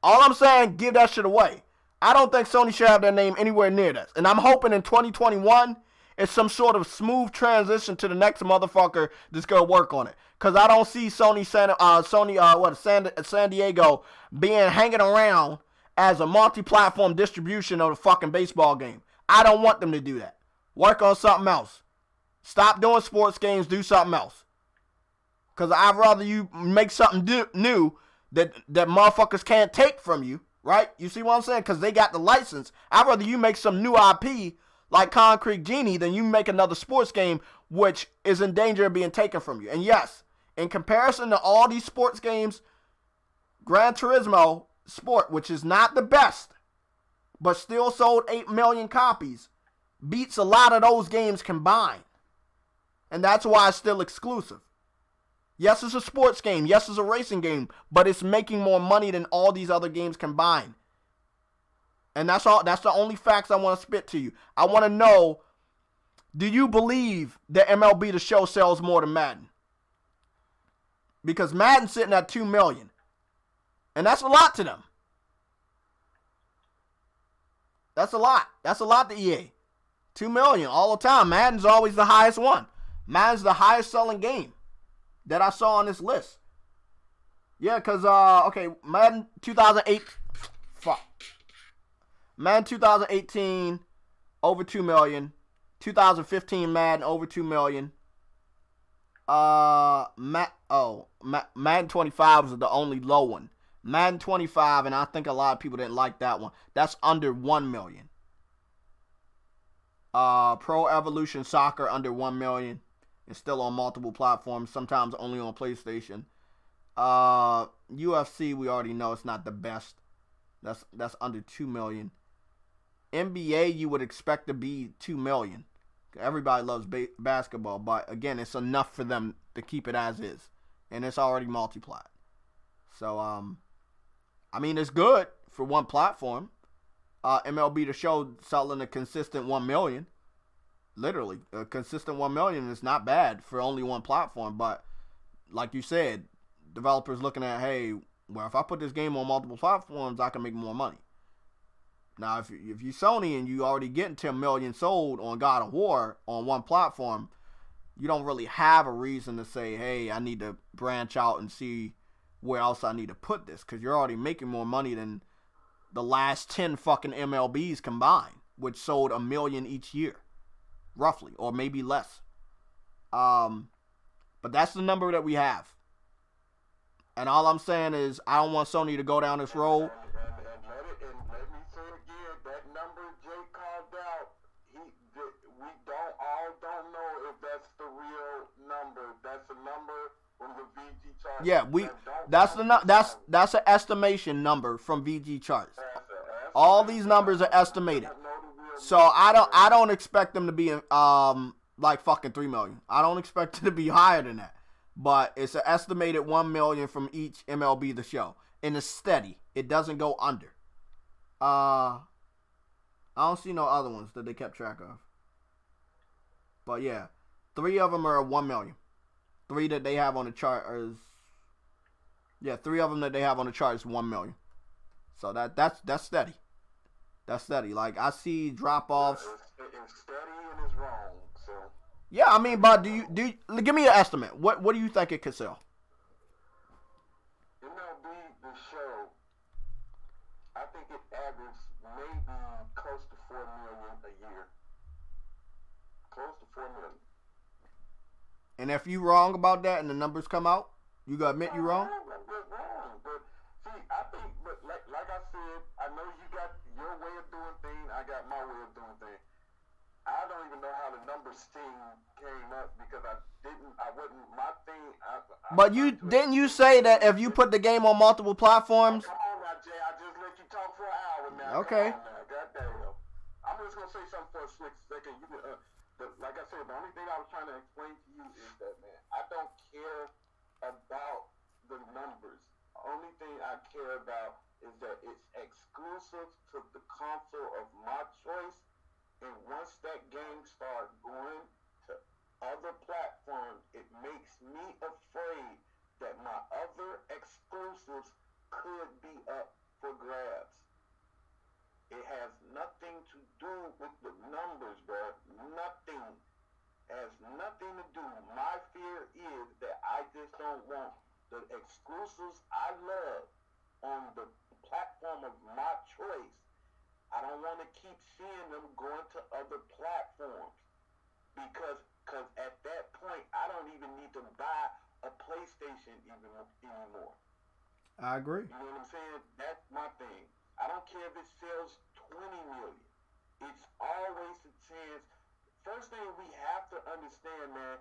All I'm saying, give that shit away. I don't think Sony should have their name anywhere near this. And I'm hoping in 2021, it's some sort of smooth transition to the next motherfucker that's going to work on it. Because I don't see San Diego being hanging around as a multi-platform distribution of a fucking baseball game. I don't want them to do that. Work on something else. Stop doing sports games, do something else. Because I'd rather you make something new that motherfuckers can't take from you, right? You see what I'm saying? Because they got the license. I'd rather you make some new IP like Concrete Genie than you make another sports game which is in danger of being taken from you. And yes, in comparison to all these sports games, Gran Turismo Sport, which is not the best, but still sold 8 million copies, beats a lot of those games combined. And that's why it's still exclusive. Yes, it's a sports game. Yes, it's a racing game. But it's making more money than all these other games combined. And that's all. That's the only facts I want to spit to you. I want to know, do you believe that MLB The Show sells more than Madden? Because Madden's sitting at 2 million. And that's a lot to them. That's a lot. That's a lot to EA. 2 million all the time. Madden's always the highest one. Madden's the highest selling game that I saw on this list. Yeah, because, okay, Madden 2008. Fuck. Madden 2018, over 2 million. 2015 Madden, over 2 million. Madden 25 was the only low one. Madden 25, and I think a lot of people didn't like that one. That's under 1 million. Pro Evolution Soccer, under 1 million. It's still on multiple platforms, sometimes only on PlayStation. UFC, we already know it's not the best. That's under 2 million. NBA, you would expect to be 2 million. Everybody loves basketball, but again, it's enough for them to keep it as is. And it's already multiplied. So, I mean, it's good for one platform. MLB The Show selling a consistent 1 million. Literally, a consistent 1 million is not bad for only one platform. But like you said, developers looking at, hey, well, if I put this game on multiple platforms, I can make more money. Now, if you Sony and you already getting 10 million sold on God of War on one platform, you don't really have a reason to say, hey, I need to branch out and see where else I need to put this, because you're already making more money than the last 10 fucking MLBs combined, which sold 1 million each year, roughly, or maybe less. But that's the number that we have. And all I'm saying is, I don't want Sony to go down this road. Let me say again, that number Jay called out, we don't know if that's the real number. That's a number from the VG charts. Yeah, that's an estimation number from VG charts. All these numbers are estimated. So I don't expect them to be like fucking 3 million. I don't expect it to be higher than that. But it's an estimated 1 million from each MLB The Show. And it's steady. It doesn't go under. I don't see no other ones that they kept track of. But yeah, 3 of them are 1 million. 3 that they have on the chart is, 3 of them that they have on the chart is 1 million. So that's steady. That's steady. Like, I see drop-offs. It's steady and it's wrong. So yeah, I mean, but do you give me an estimate? What do you think it could sell? MLB The Show, I think it averages maybe close to 4 million a year. Close to 4 million. And if you wrong about that and the numbers come out, you gotta admit you wrong? I'm wrong. But see, I think, but like I said, I know you got your way of doing things, I got my way of doing things. I don't even know how the numbers thing came up because my thing. But didn't you say that if you put the game on multiple platforms? Come on now, Jay, I just let you talk for an hour now. Okay. Goddamn. I'm just going to say something quick second. You can, like I said, the only thing I was trying to explain to you is that, man, I don't care about the numbers. The only thing I care about is that it's exclusive to the console of my choice. And once that game starts going to other platforms, it makes me afraid that my other exclusives could be up for grabs. It has nothing to do with the numbers, bro. Nothing. It has nothing to do. My fear is that I just don't want the exclusives I love on the platform of my choice. I don't want to keep seeing them going to other platforms because at that point I don't even need to buy a PlayStation anymore. I agree. You know what I'm saying? That's my thing. I don't care if it sells 20 million. It's always a chance. First thing we have to understand, man,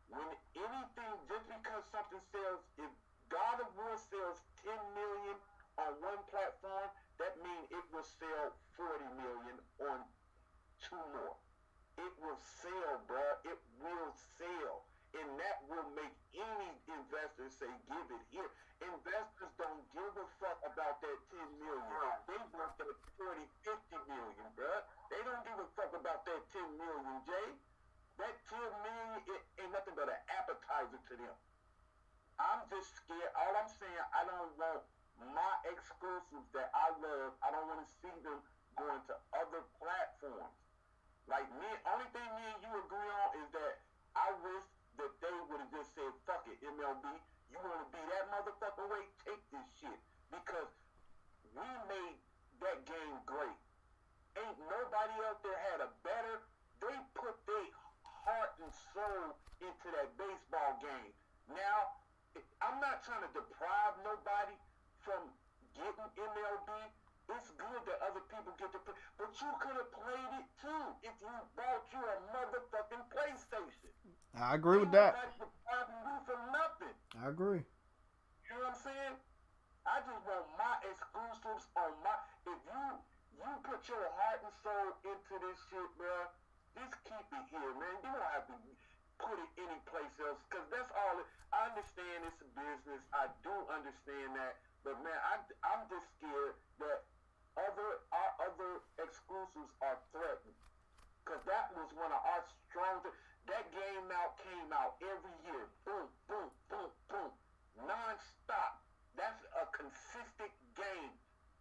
when anything, just because something sells, if God of War sells 10 million on one platform, that means it will sell 40 million on two more. It will sell, bro. It will sell. And that will make any investor say, give it here. Investors don't give a fuck about that 10 million. They want that 40, 50 million, bro. They don't give a fuck about that 10 million, Jay. That 10 million, it ain't nothing but an appetizer to them. I'm just scared. All I'm saying, I don't want my exclusives that I love, I don't want to see them going to other platforms. Like me, only thing me and you agree on is that I wish that they would have just said, fuck it, MLB, you want to be that motherfucker way? Take this shit. Because we made that game great. Ain't nobody out there had a better, they put their heart and soul into that baseball game. Now, I'm not trying to deprive nobody from getting MLB. It's good that other people get to play, but you could have played it too if you bought you a motherfucking PlayStation. I agree with that. For nothing. I agree. You know what I'm saying? I just want my exclusives on my. If you put your heart and soul into this shit, bro, just keep it here, man. You don't have to put it anyplace else, because that's all. I understand it's a business. I do understand that, but man, I'm just scared that our other exclusives are threatened, because that was one of our strongest. That came out every year. Boom, boom, boom, boom. Non-stop. That's a consistent game.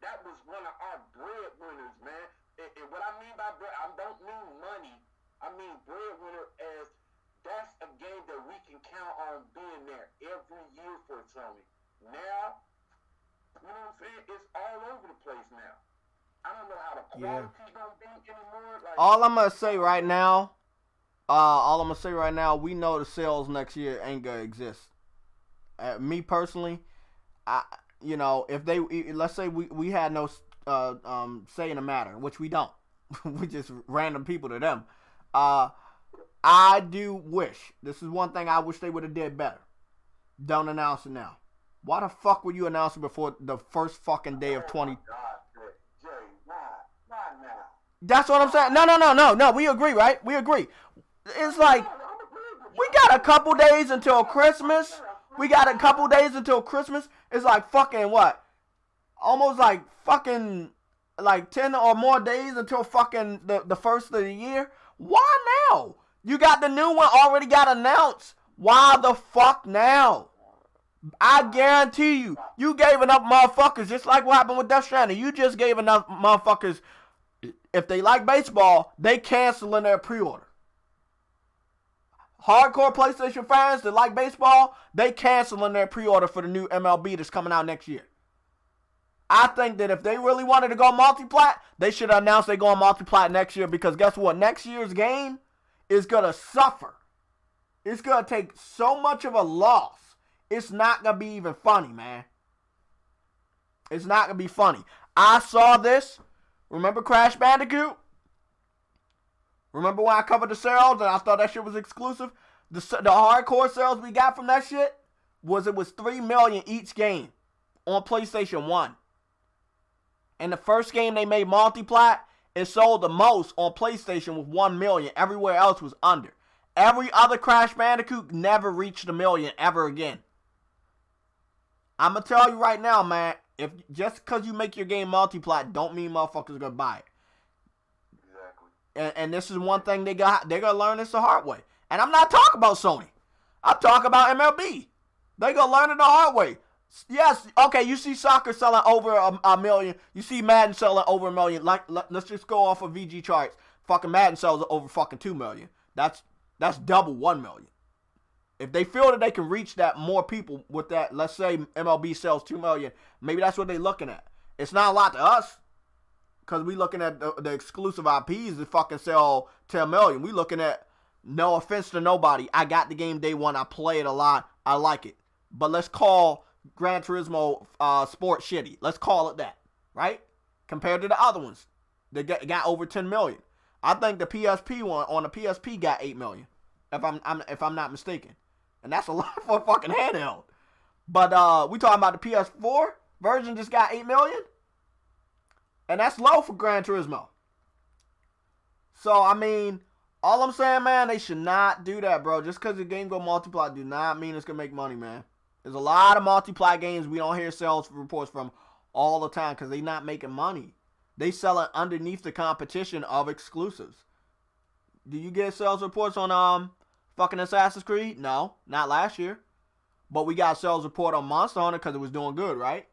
That was one of our breadwinners, man. And what I mean by bread, I don't mean money. I mean breadwinner as that's a game that we can count on being there every year for Sony. Now, you know what I'm saying? It's all over the place now. I don't know how the quality's gonna be anymore. Like, all I'm gonna say right now, we know the sales next year ain't gonna exist. Me personally, if they, let's say we had no say in the matter, which we don't. We just random people to them. I do wish, this is one thing I wish they would have did better. Don't announce it now. Why the fuck would you announce it before the first fucking day of 20? Jay, why now? That's what I'm saying. No. We agree, right? We agree. It's like, we got a couple days until Christmas. It's like fucking what? Almost like fucking like 10 or more days until fucking the first of the year. Why now? You got the new one already got announced. Why the fuck now? I guarantee you gave enough motherfuckers, just like what happened with Death Stranding. You just gave enough motherfuckers, if they like baseball, they canceling their pre-order. Hardcore PlayStation fans that like baseball, they canceling their pre-order for the new MLB that's coming out next year. I think that if they really wanted to go multi-plat, they should announce they going multi-plat next year, because guess what? Next year's game is going to suffer. It's going to take so much of a loss. It's not going to be even funny, man. It's not going to be funny. I saw this. Remember Crash Bandicoot? Remember when I covered the sales and I thought that shit was exclusive? The hardcore sales we got from that shit was 3 million each game on PlayStation 1. And the first game they made multi-plat, it sold the most on PlayStation with 1 million. Everywhere else was under. Every other Crash Bandicoot never reached a million ever again. I'm going to tell you right now, man, if just because you make your game multiplat don't mean motherfuckers are going to buy it. Exactly. And this is one thing they're going to learn this the hard way. And I'm not talking about Sony. I'm talking about MLB. They're going to learn it the hard way. Yes, okay, you see soccer selling over a million. You see Madden selling over a million. Let's just go off of VG charts. Fucking Madden sells over fucking 2 million. That's double 1 million. If they feel that they can reach that more people with that, let's say MLB sells 2 million, maybe that's what they're looking at. It's not a lot to us because we looking at the exclusive IPs that fucking sell 10 million. We looking at, no offense to nobody, I got the game day one, I play it a lot, I like it. But let's call Gran Turismo Sport shitty. Let's call it that, right? Compared to the other ones that got over 10 million. I think the PSP one on the PSP got 8 million, if I'm not mistaken. And that's a lot for a fucking handheld. But we talking about the PS4 version just got 8 million? And that's low for Gran Turismo. So, I mean, all I'm saying, man, they should not do that, bro. Just because the game go multiply do not mean it's going to make money, man. There's a lot of multiply games we don't hear sales reports from all the time because they not making money. They selling underneath the competition of exclusives. Do you get sales reports on fucking Assassin's Creed? No, not last year. But we got a sales report on Monster Hunter because it was doing good, right?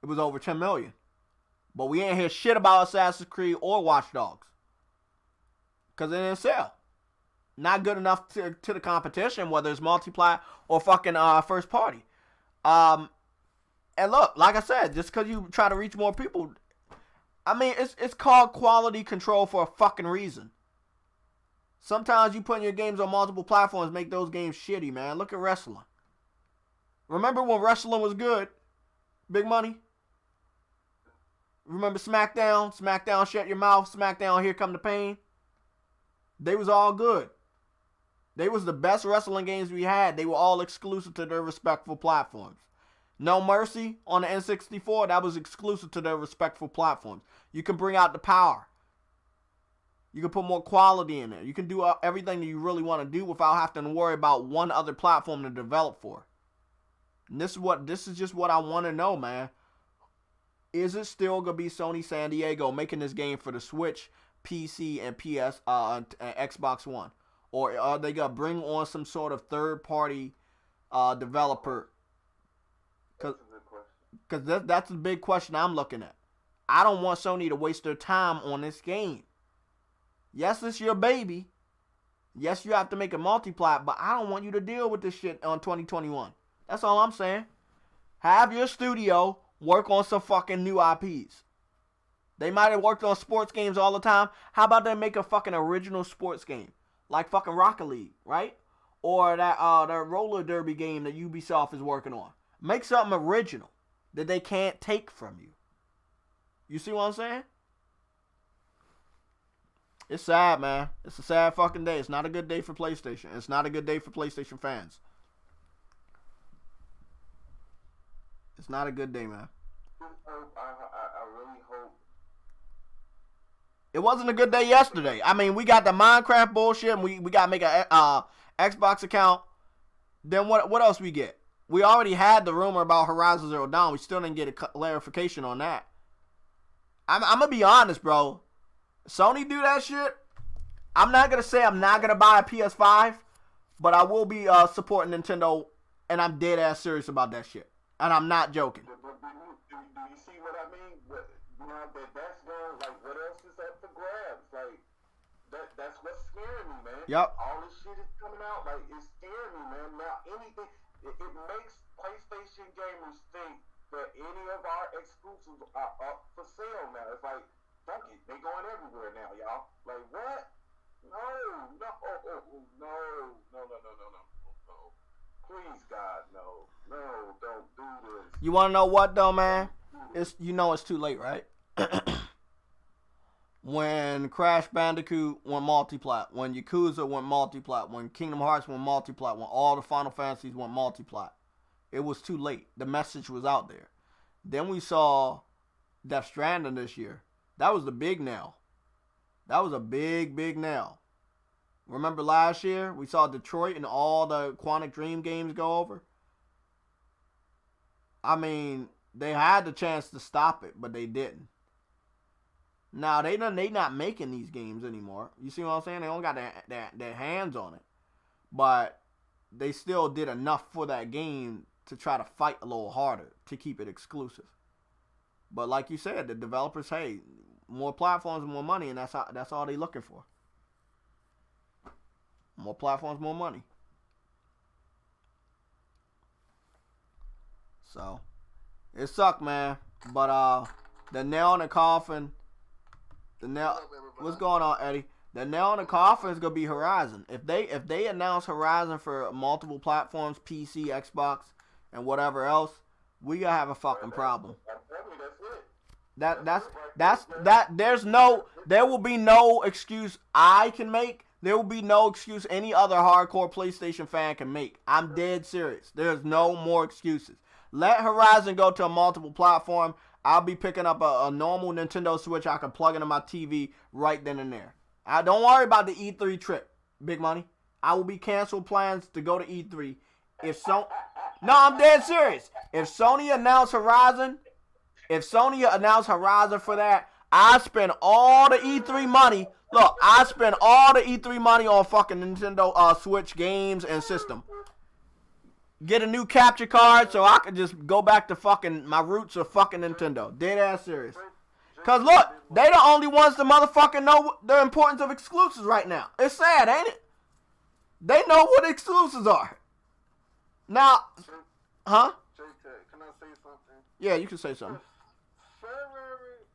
It was over 10 million. But we ain't hear shit about Assassin's Creed or Watch Dogs. Because it didn't sell. Not good enough to the competition, whether it's multiply or fucking first party. And look, like I said, just because you try to reach more people, I mean, it's called quality control for a fucking reason. Sometimes you putting your games on multiple platforms make those games shitty, man. Look at wrestling. Remember when wrestling was good? Big money? Remember SmackDown? SmackDown Shut Your Mouth. SmackDown Here Come the Pain. They was all good. They was the best wrestling games we had. They were all exclusive to their respectful platforms. No Mercy on the N64, that was exclusive to their respectful platforms. You can bring out the power. You can put more quality in there. You can do everything that you really want to do without having to worry about one other platform to develop for. And this is just what I want to know, man. Is it still gonna be Sony San Diego making this game for the Switch, PC, and PS and Xbox One? Or are they gonna bring on some sort of third-party developer? Because that's the big question I'm looking at. I don't want Sony to waste their time on this game. Yes, it's your baby. Yes, you have to make a multiplat, but I don't want you to deal with this shit on 2021. That's all I'm saying. Have your studio work on some fucking new IPs. They might have worked on sports games all the time. How about they make a fucking original sports game? Like fucking Rocket League, right? Or that roller derby game that Ubisoft is working on. Make something original that they can't take from you. You see what I'm saying? It's sad, man. It's a sad fucking day. It's not a good day for PlayStation. It's not a good day for PlayStation fans. It's not a good day, man. I really hope. It wasn't a good day yesterday. I mean, we got the Minecraft bullshit, and we got to make a Xbox account. Then what else we get? We already had the rumor about Horizon Zero Dawn. We still didn't get a clarification on that. I'm going to be honest, bro. Sony do that shit. I'm not going to say I'm not going to buy a PS5, but I will be supporting Nintendo, and I'm dead ass serious about that shit. And I'm not joking. But do you see what I mean? But now that's going, like, what else is up for grabs? Like, that's what's scaring me, man. Yep. All this shit is coming out, like, it's scaring me, man. Now, anything, it makes PlayStation gamers think that any of our exclusives are up for sale now. It's like, fuck it, they going everywhere now, y'all. Like, what? No. Please, God, no. No, don't do this. You want to know what, though, man? It's too late, right? When Crash Bandicoot went multiplat, when Yakuza went multiplat, when Kingdom Hearts went multiplat, when all the Final Fantasies went multiplat, it was too late. The message was out there. Then we saw Death Stranding this year. That was the big nail. That was a big, big nail. Remember last year we saw Detroit and all the Quantic Dream games go over? I mean, they had the chance to stop it, but they didn't. Now they not making these games anymore. You see what I'm saying? They don't got their hands on it, but they still did enough for that game to try to fight a little harder to keep it exclusive. But like you said, the developers, hey, more platforms, more money, and that's all they looking for. More platforms, more money. So it sucked, man. But the nail in the coffin. What's going on, Eddie? The nail in the coffin is gonna be Horizon. If they announce Horizon for multiple platforms, PC, Xbox, and whatever else, we gonna have a fucking problem. There will be no excuse I can make. There will be no excuse any other hardcore PlayStation fan can make. I'm dead serious. There's no more excuses. Let Horizon go to a multiple platform. I'll be picking up a normal Nintendo Switch I can plug into my TV right then and there. Don't worry about the E3 trip, Big Money. I will be canceled plans to go to E3. No, I'm dead serious. If Sony announced Horizon for that, I spend all the E3 money. Look, I spend all the E3 money on fucking Nintendo Switch games and system. Get a new capture card so I can just go back to fucking my roots of fucking Nintendo. Dead ass serious. Cause look, they the only ones that motherfucking know the importance of exclusives right now. It's sad, ain't it? They know what exclusives are. Now, huh? JayTech, can I say something? Yeah, you can say something. February,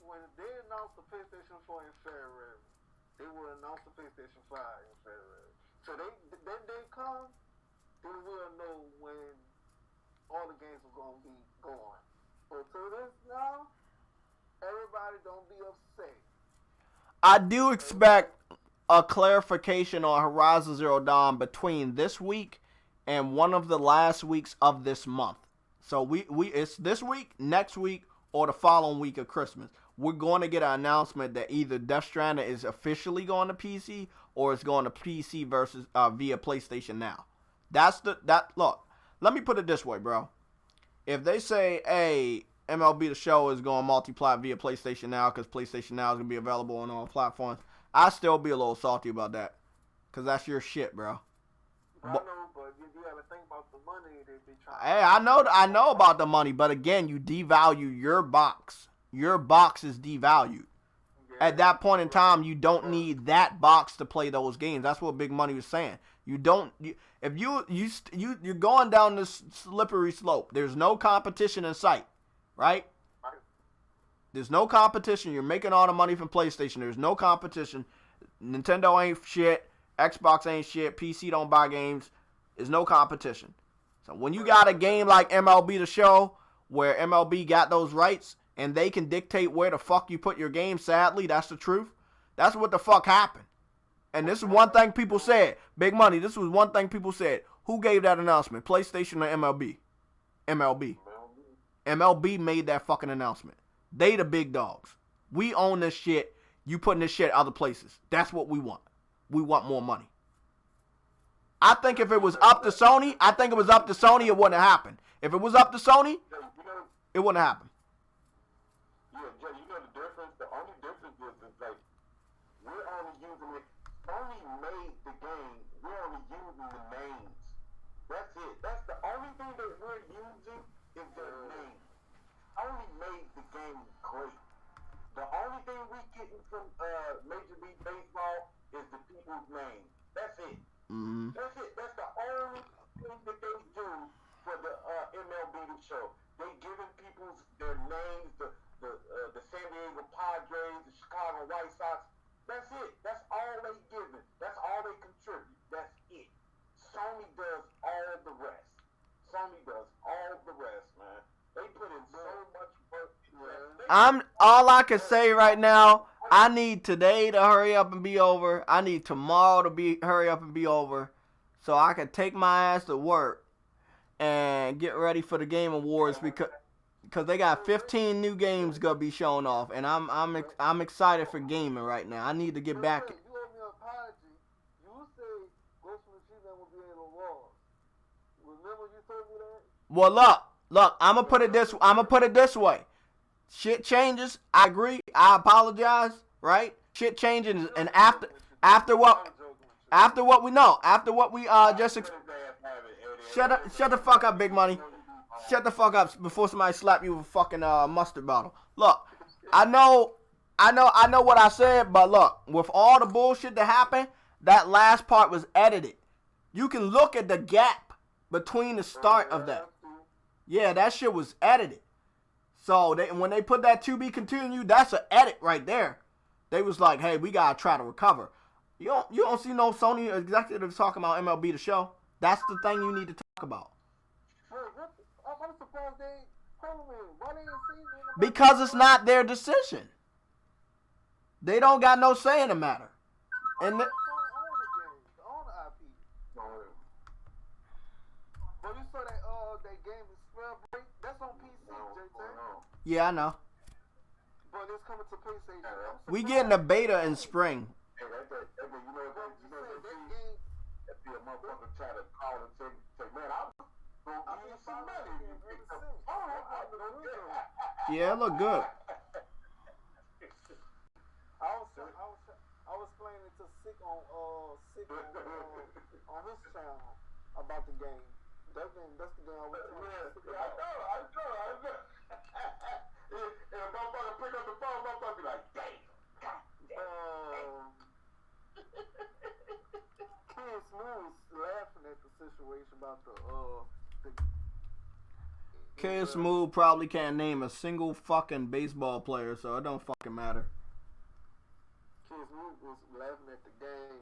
when they announced the PlayStation 4 in February, they will announce the PlayStation 5 in February. So that day come, then we'll know when all the games are going to be going. But till this now, everybody don't be upset. I do expect a clarification on Horizon Zero Dawn between this week and one of the last weeks of this month. So it's this week, next week, or the following week of Christmas. We're going to get an announcement that either Death Stranding is officially going to PC or it's going to PC versus via PlayStation Now. Look, let me put it this way, bro. If they say, hey, MLB The Show is going multi-plat via PlayStation Now because PlayStation Now is going to be available on all platforms, I still be a little salty about that because that's your shit, bro. I know, but you got to think about the money they be trying. Hey, I know about the money, but again, you devalue your box. Your box is devalued. Yeah. At that point in time, you don't need that box to play those games. That's what Big Money was saying. You don't. If you're going down this slippery slope. There's no competition in sight, right? There's no competition. You're making all the money from PlayStation. There's no competition. Nintendo ain't shit. Xbox ain't shit. PC don't buy games. There's no competition. So when you got a game like MLB The Show, where MLB got those rights and they can dictate where the fuck you put your game, sadly, that's the truth. That's what the fuck happened. And this is one thing people said. Big Money, this was one thing people said. Who gave that announcement? PlayStation or MLB? MLB. MLB made that fucking announcement. They the big dogs. We own this shit. You putting this shit other places. That's what we want. We want more money. I think if it was up to Sony, it wouldn't have happened. If it was up to Sony, it wouldn't have happened. Yeah, Jay, you know the difference? The only difference is like, we're only using it. Sony made the game. We're only using the names. That's it. That's the only thing that we're using is their name. Only made the game great. The only thing we getting from Major League Baseball is the people's names. That's it. Mm-hmm. That's it. That's the only thing that they do for the MLB The Show. They giving people their names, the San Diego Padres, the Chicago White Sox. That's it. That's all they giving. That's all they contribute. That's it. Sony does all the rest. Sony does all the rest, man. They put in so much work. All I can say right now, I need today to hurry up and be over. I need tomorrow to hurry up and be over so I can take my ass to work and get ready for the Game Awards because Because they got 15 new games gonna be shown off, and I'm excited for gaming right now. I need to get back. You owe me an apology. You say Ghost of Tsushima will be in the walls. Remember you told me that? Well, look. I'm gonna put it this way. Shit changes. I agree. I apologize. Right? Shit changes, and after what we know, after what we just. Shut the fuck up, Big Money. Shut the fuck up before somebody slap you with a fucking mustard bottle. Look, I know what I said, but look, with all the bullshit that happened, that last part was edited. You can look at the gap between the start of that. Yeah, that shit was edited. So when they put that to be continued, that's an edit right there. They was like, hey, we gotta try to recover. You don't see no Sony executives talking about MLB The Show. That's the thing you need to talk about. I'm surprised they told me. Why they ain't saying anything? Because it's not their decision. They don't got no say in the matter. And Sony own the game. They own the IP. But you saw that game is Spellbreak. That's on PC, JayTech. yeah, I know. But it's coming to PlayStation. We getting a beta in spring. Hey, you know that game. If the motherfucker try to call and say, man, I'm gonna give you some money if you pick up the phone. Yeah, it look good. I was playing it to Sick on his channel about the game. That's the game I was playing. I know. If a motherfucker pick up the phone, motherfucker be like, damn. Ken Smooth laughing at the situation about the Ken Smooth probably can't name a single fucking baseball player, so it don't fucking matter. Ken Smooth was laughing at the game,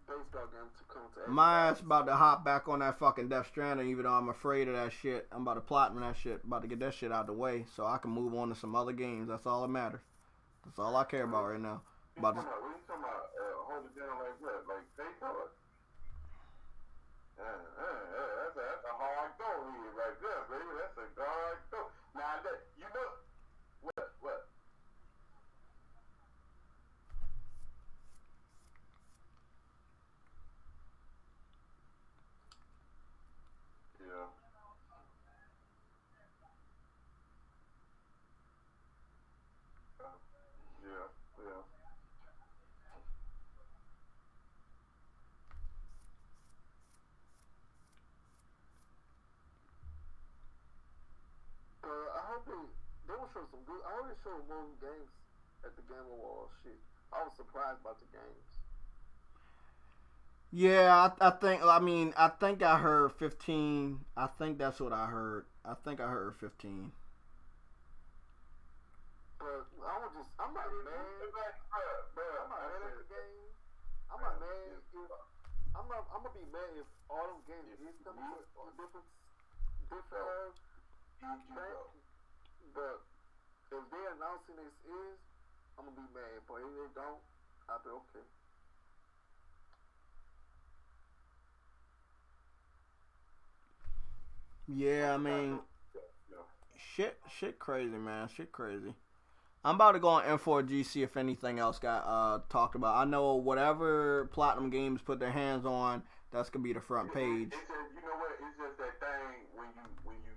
baseball game to come to. My ass about to hop back on that fucking Death Stranding, even though I'm afraid of that shit. I'm about to platinum that shit, about to get that shit out of the way, so I can move on to some other games. That's all that matters. That's all I care about right now. What are you talking about? Hold it down like what? Like StateOf? That's a hard goal here right there, baby. That's a hard goal. Now, you know what? Yeah. Yeah. I hope they will show some good. I hope they show more games at the Game Awards. Shit, I was surprised about the games. Yeah, I think I heard 15. I think that's what I heard. I think I heard 15. But I'm not mad. I'm not mad at the game. I'm not mad if I'm gonna be mad if all them games is coming with different but if they're announcing this I'm gonna be mad. But if they don't, I'll be okay. Yeah, I mean, shit crazy, man. Shit crazy. I'm about to go on N4G, see if anything else got talked about. I know whatever Platinum Games put their hands on, that's gonna be the front page. It's just, you know what? It's just that thing when you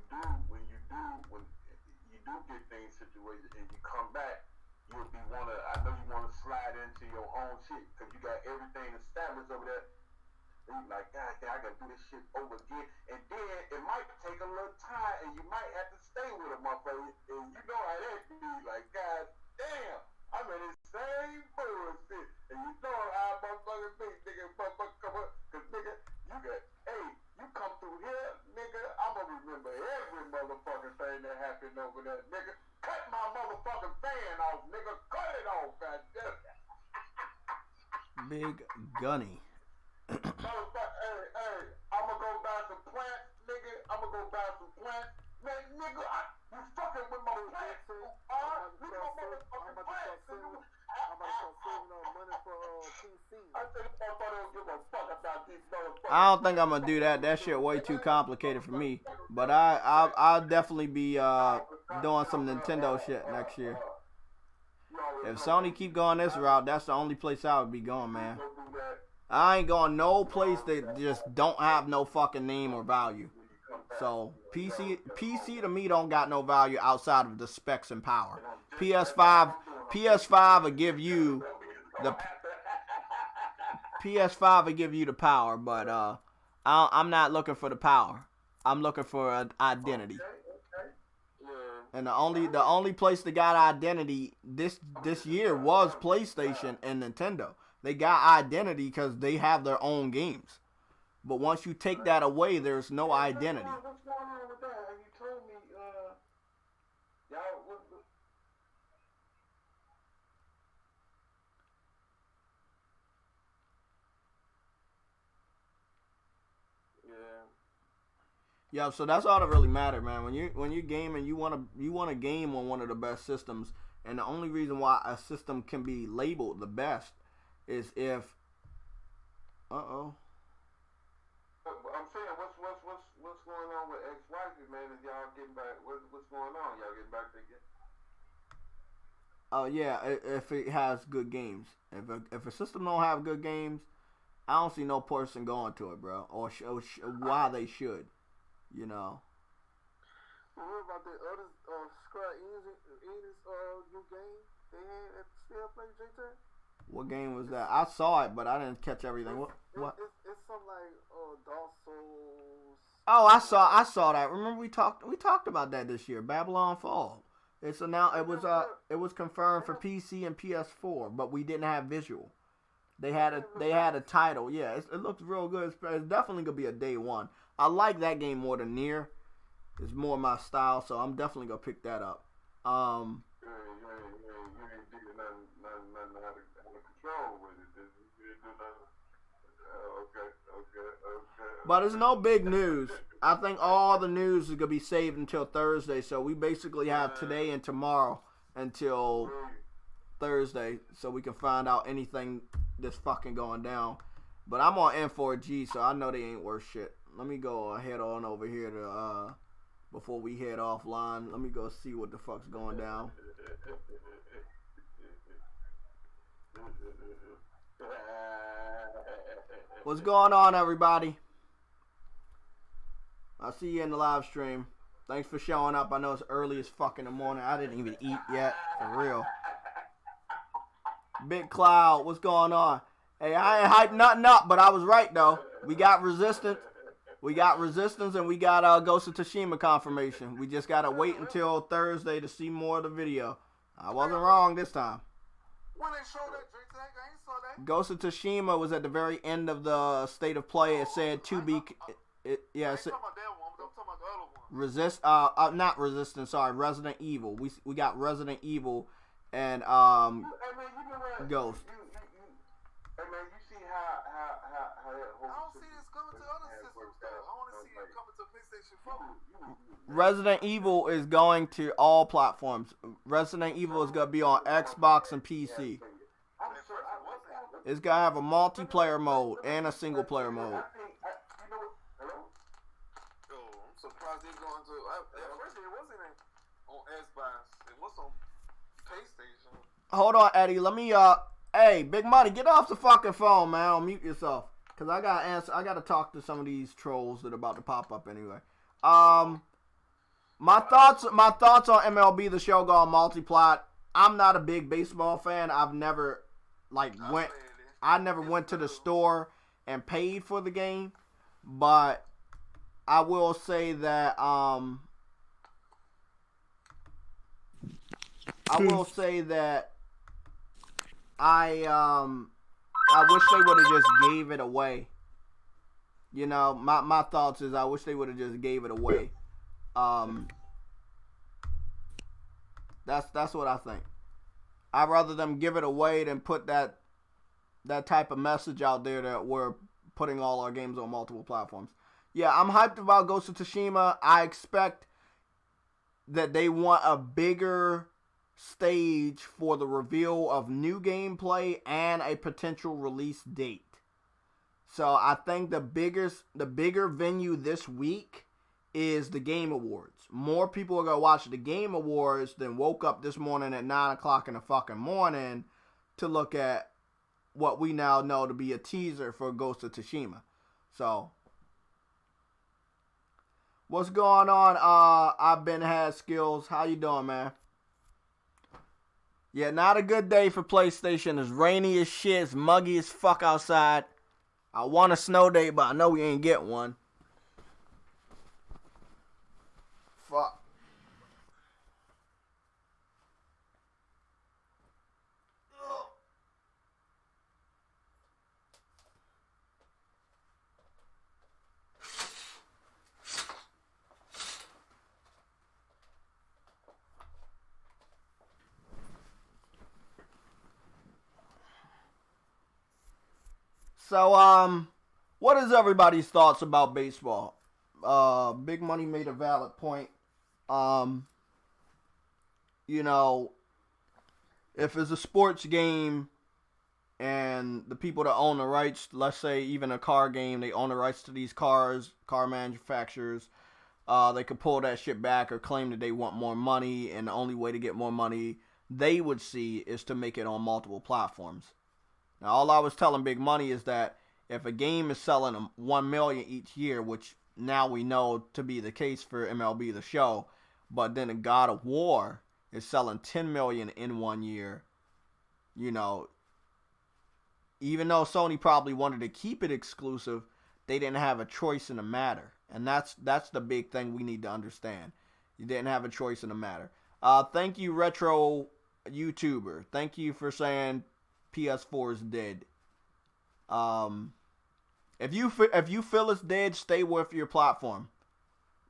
do get things situated and you come back, I know you wanna slide into your own shit because you got everything established over there. And you're like, God damn, I gotta do this shit over again. And then it might take a little time and you might have to stay with a motherfucker. And you know how that be. Like, God damn, I'm in the same bullshit. And you know how motherfuckers be, nigga, motherfucker come up. Cause nigga, you come through here, nigga, I'ma remember every motherfucking thing that happened over there, nigga. Cut my motherfucking fan off, nigga. Cut it off, goddamn. Big Gunny. Hey, I'ma go buy some plants, nigga. Man, nigga, you fucking with my plants. I'm about to start saving up money for PC. I said, this motherfucker don't give a fuck about these motherfuckers. I don't think I'm gonna do that. That shit way too complicated for me. But I'll definitely be doing some Nintendo shit next year. If Sony keep going this route, that's the only place I would be going, man. I ain't going no place that just don't have no fucking name or value. So PC to me don't got no value outside of the specs and power. PS5 will give you the power, but I'm not looking for the power. I'm looking for an identity. And the only place that got identity this year was PlayStation and Nintendo. They got identity because they have their own games. But once you take that away, there's no identity. What's going on with that? You told me, y'all, Yeah, so that's all that really matters, man. When you game and you wanna game on one of the best systems, and the only reason why a system can be labeled the best is if I'm saying, what's going on with XYZ, man? Is y'all getting back? What's going on? Y'all getting back together? Oh yeah, if it has good games. If a system don't have good games, I don't see no person going to it, bro. Or why they should, you know. What about the other Square Enix new game they had at still play JayTech? What game was that? I saw it, but I didn't catch everything. What? It's something like Dark Souls. Oh, I saw that. Remember we talked about that this year. Babylon Fall. It's now it was confirmed for PC and PS4, but we didn't have visual. They had a title. Yeah, it looks real good. It's definitely gonna be a day one. I like that game more than Nier. It's more my style, so I'm definitely gonna pick that up. You ain't doing nothing out of control with it. You ain't doing nothing. Okay. But it's no big news. I think all the news is gonna be saved until Thursday, so we basically have today and tomorrow until Thursday, so we can find out anything that's fucking going down. But I'm on N4G, so I know they ain't worth shit. Let me go head on over here to before we head offline. Let me go see what the fuck's going down. What's going on, everybody? I'll see you in the live stream. Thanks for showing up. I know it's early as fuck in the morning. I didn't even eat yet, for real. Big Cloud, what's going on? Hey, I ain't hyped nothing up, but I was right, though. We got Resistance. And we got Ghost of Tsushima confirmation. We just got to wait until Thursday to see more of the video. I wasn't wrong this time. When they showed that JayTech, I ain't saw that. Ghost of Tsushima was at the very end of the state of play. It said to be... I'm talking about that one, but I'm talking about the other one. Not Resistance, sorry, Resident Evil. We got Resident Evil and Hey man, you know what? Ghost. Hey man, you see how that whole... I don't see this coming to other systems though. I want to see it coming to PlayStation 4. Resident Evil is going to all platforms. Resident Evil is going to be on Xbox and PC. It's going to have a multiplayer mode and a single player mode. Surprised they going to. At first, it wasn't on Xbox. It was on PlayStation. Hold on, Eddie. Let me. Hey, Big Money, get off the fucking phone, man. I'll mute yourself, cause I gotta answer. I gotta talk to some of these trolls that are about to pop up anyway. My thoughts on MLB The Show Gone Multiplat. I'm not a big baseball fan. I've never I never went to the store and paid for the game, but I will say that I wish they would have just gave it away. You know, my thoughts is I wish they would have just gave it away. That's what I think. I'd rather them give it away than put that type of message out there that we're putting all our games on multiple platforms. Yeah, I'm hyped about Ghost of Tsushima. I expect that they want a bigger stage for the reveal of new gameplay and a potential release date. So I think the bigger venue this week is the Game Awards. More people are gonna watch the Game Awards than woke up this morning at 9 o'clock in the fucking morning to look at what we now know to be a teaser for Ghost of Tsushima. So, what's going on? I've been had skills. How you doing, man? Yeah, not a good day for PlayStation. It's rainy as shit. It's muggy as fuck outside. I want a snow day, but I know we ain't get one. Fuck. So, what is everybody's thoughts about baseball? Big Money made a valid point. You know, if it's a sports game and the people that own the rights, let's say even a car game, they own the rights to these cars, car manufacturers, they could pull that shit back or claim that they want more money, and the only way to get more money they would see is to make it on multiple platforms. Now, all I was telling Big Money is that if a game is selling 1 million each year, which now we know to be the case for MLB The Show, but then a God of War is selling 10 million in 1 year, you know, even though Sony probably wanted to keep it exclusive, they didn't have a choice in the matter. And that's the big thing we need to understand. You didn't have a choice in the matter. Thank you, Retro YouTuber. Thank you for saying PS4 is dead. If you feel it's dead, stay with your platform.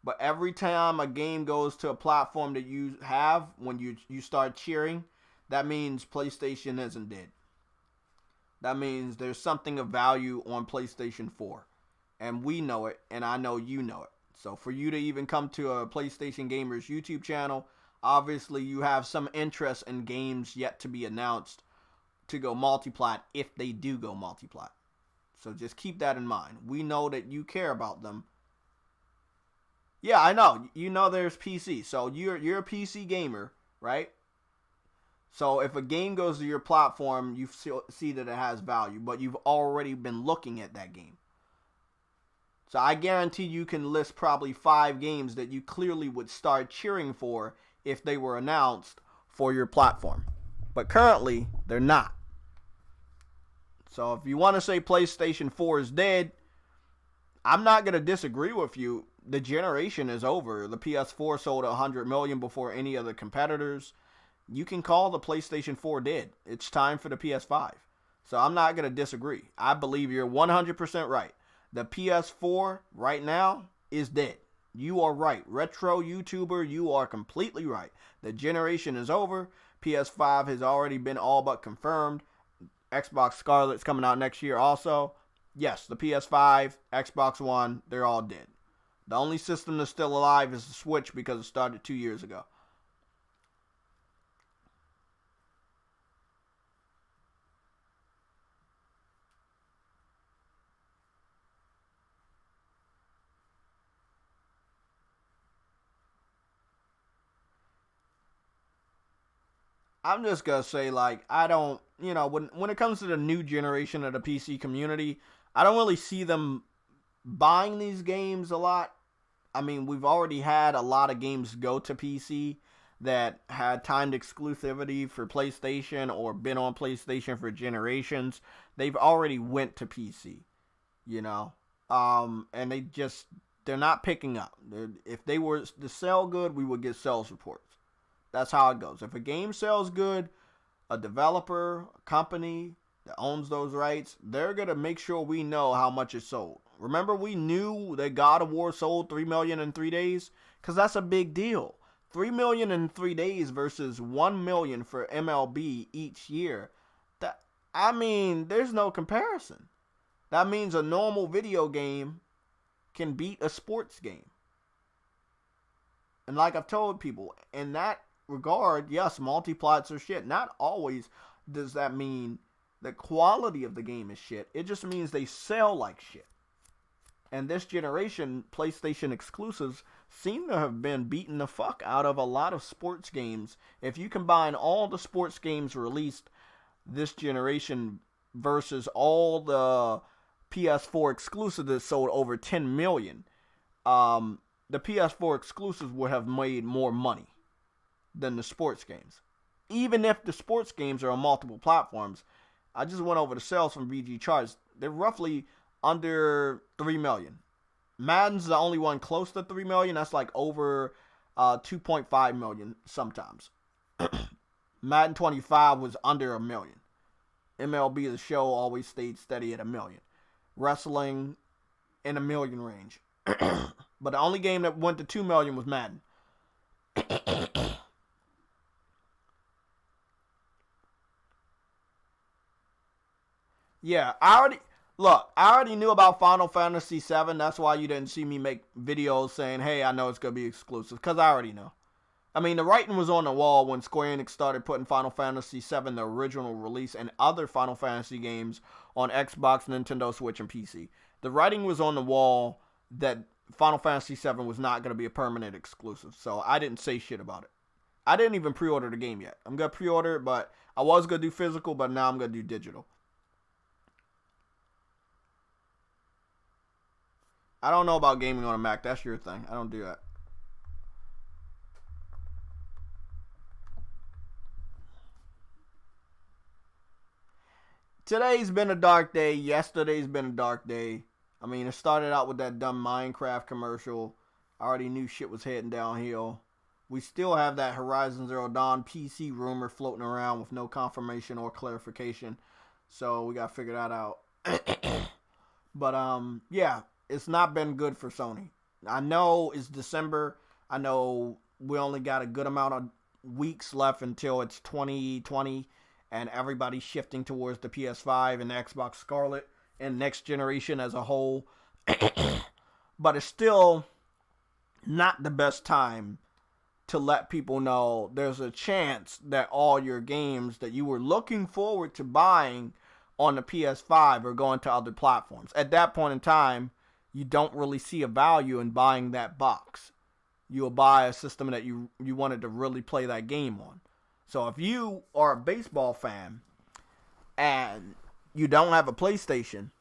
But every time a game goes to a platform that you have, when you start cheering, that means PlayStation isn't dead. That means there's something of value on PlayStation 4. And we know it, and I know you know it. So for you to even come to a PlayStation Gamers YouTube channel, obviously you have some interest in games yet to be announced to go multiplat if they do go multiplat. So just keep that in mind. We know that you care about them. Yeah, I know. You know there's PC. So you're a PC gamer, right? So if a game goes to your platform, you see that it has value, but you've already been looking at that game. So I guarantee you can list probably 5 games that you clearly would start cheering for if they were announced for your platform. But currently, they're not. So if you want to say PlayStation 4 is dead, I'm not going to disagree with you. The generation is over. The PS4 sold 100 million before any other competitors. You can call the PlayStation 4 dead. It's time for the PS5. So I'm not going to disagree. I believe you're 100% right. The PS4 right now is dead. You are right. Retro YouTuber, you are completely right. The generation is over. PS5 has already been all but confirmed. Xbox Scarlet's coming out next year also. Yes, the PS5, Xbox One, they're all dead. The only system that's still alive is the Switch because it started 2 years ago. I'm just going to say, like, I don't, you know, when it comes to the new generation of the PC community, I don't really see them buying these games a lot. I mean, we've already had a lot of games go to PC that had timed exclusivity for PlayStation or been on PlayStation for generations. They've already went to PC, you know, and they're not picking up. If they were to sell good, we would get sales reports. That's how it goes. If a game sells good, a developer, a company that owns those rights, they're going to make sure we know how much it sold. Remember, we knew that God of War sold 3 million in 3 days? Because that's a big deal. 3 million in 3 days versus 1 million for MLB each year. There's no comparison. That means a normal video game can beat a sports game. And like I've told people, in that regard, yes, multiplats are shit. Not always does that mean the quality of the game is shit. It just means they sell like shit. And this generation, PlayStation exclusives seem to have been beating the fuck out of a lot of sports games. If you combine all the sports games released this generation versus all the PS4 exclusives that sold over 10 million, the PS4 exclusives would have made more money than the sports games. Even if the sports games are on multiple platforms, I just went over the sales from VG Charts. They're roughly under 3 million. Madden's the only one close to 3 million. That's like over 2.5 million sometimes. Madden 25 was under 1 million. MLB The Show always stayed steady at 1 million. Wrestling in 1 million range. But the only game that went to 2 million was Madden. Yeah, I already knew about Final Fantasy VII. That's why you didn't see me make videos saying, hey, I know it's going to be exclusive. Because I already know. I mean, the writing was on the wall when Square Enix started putting Final Fantasy VII, the original release, and other Final Fantasy games on Xbox, Nintendo Switch, and PC. The writing was on the wall that Final Fantasy VII was not going to be a permanent exclusive. So I didn't say shit about it. I didn't even pre-order the game yet. I'm going to pre-order it, but I was going to do physical, but now I'm going to do digital. I don't know about gaming on a Mac. That's your thing. I don't do that. Today's been a dark day. Yesterday's been a dark day. I mean, it started out with that dumb Minecraft commercial. I already knew shit was heading downhill. We still have that Horizon Zero Dawn PC rumor floating around with no confirmation or clarification. So we got to figure that out. But, yeah. It's not been good for Sony. I know it's December. I know we only got a good amount of weeks left until it's 2020 and everybody's shifting towards the PS5 and the Xbox Scarlet and next generation as a whole. But it's still not the best time to let people know there's a chance that all your games that you were looking forward to buying on the PS5 are going to other platforms. At that point in time, you don't really see a value in buying that box. You'll buy a system that you wanted to really play that game on. So if you are a baseball fan and you don't have a PlayStation,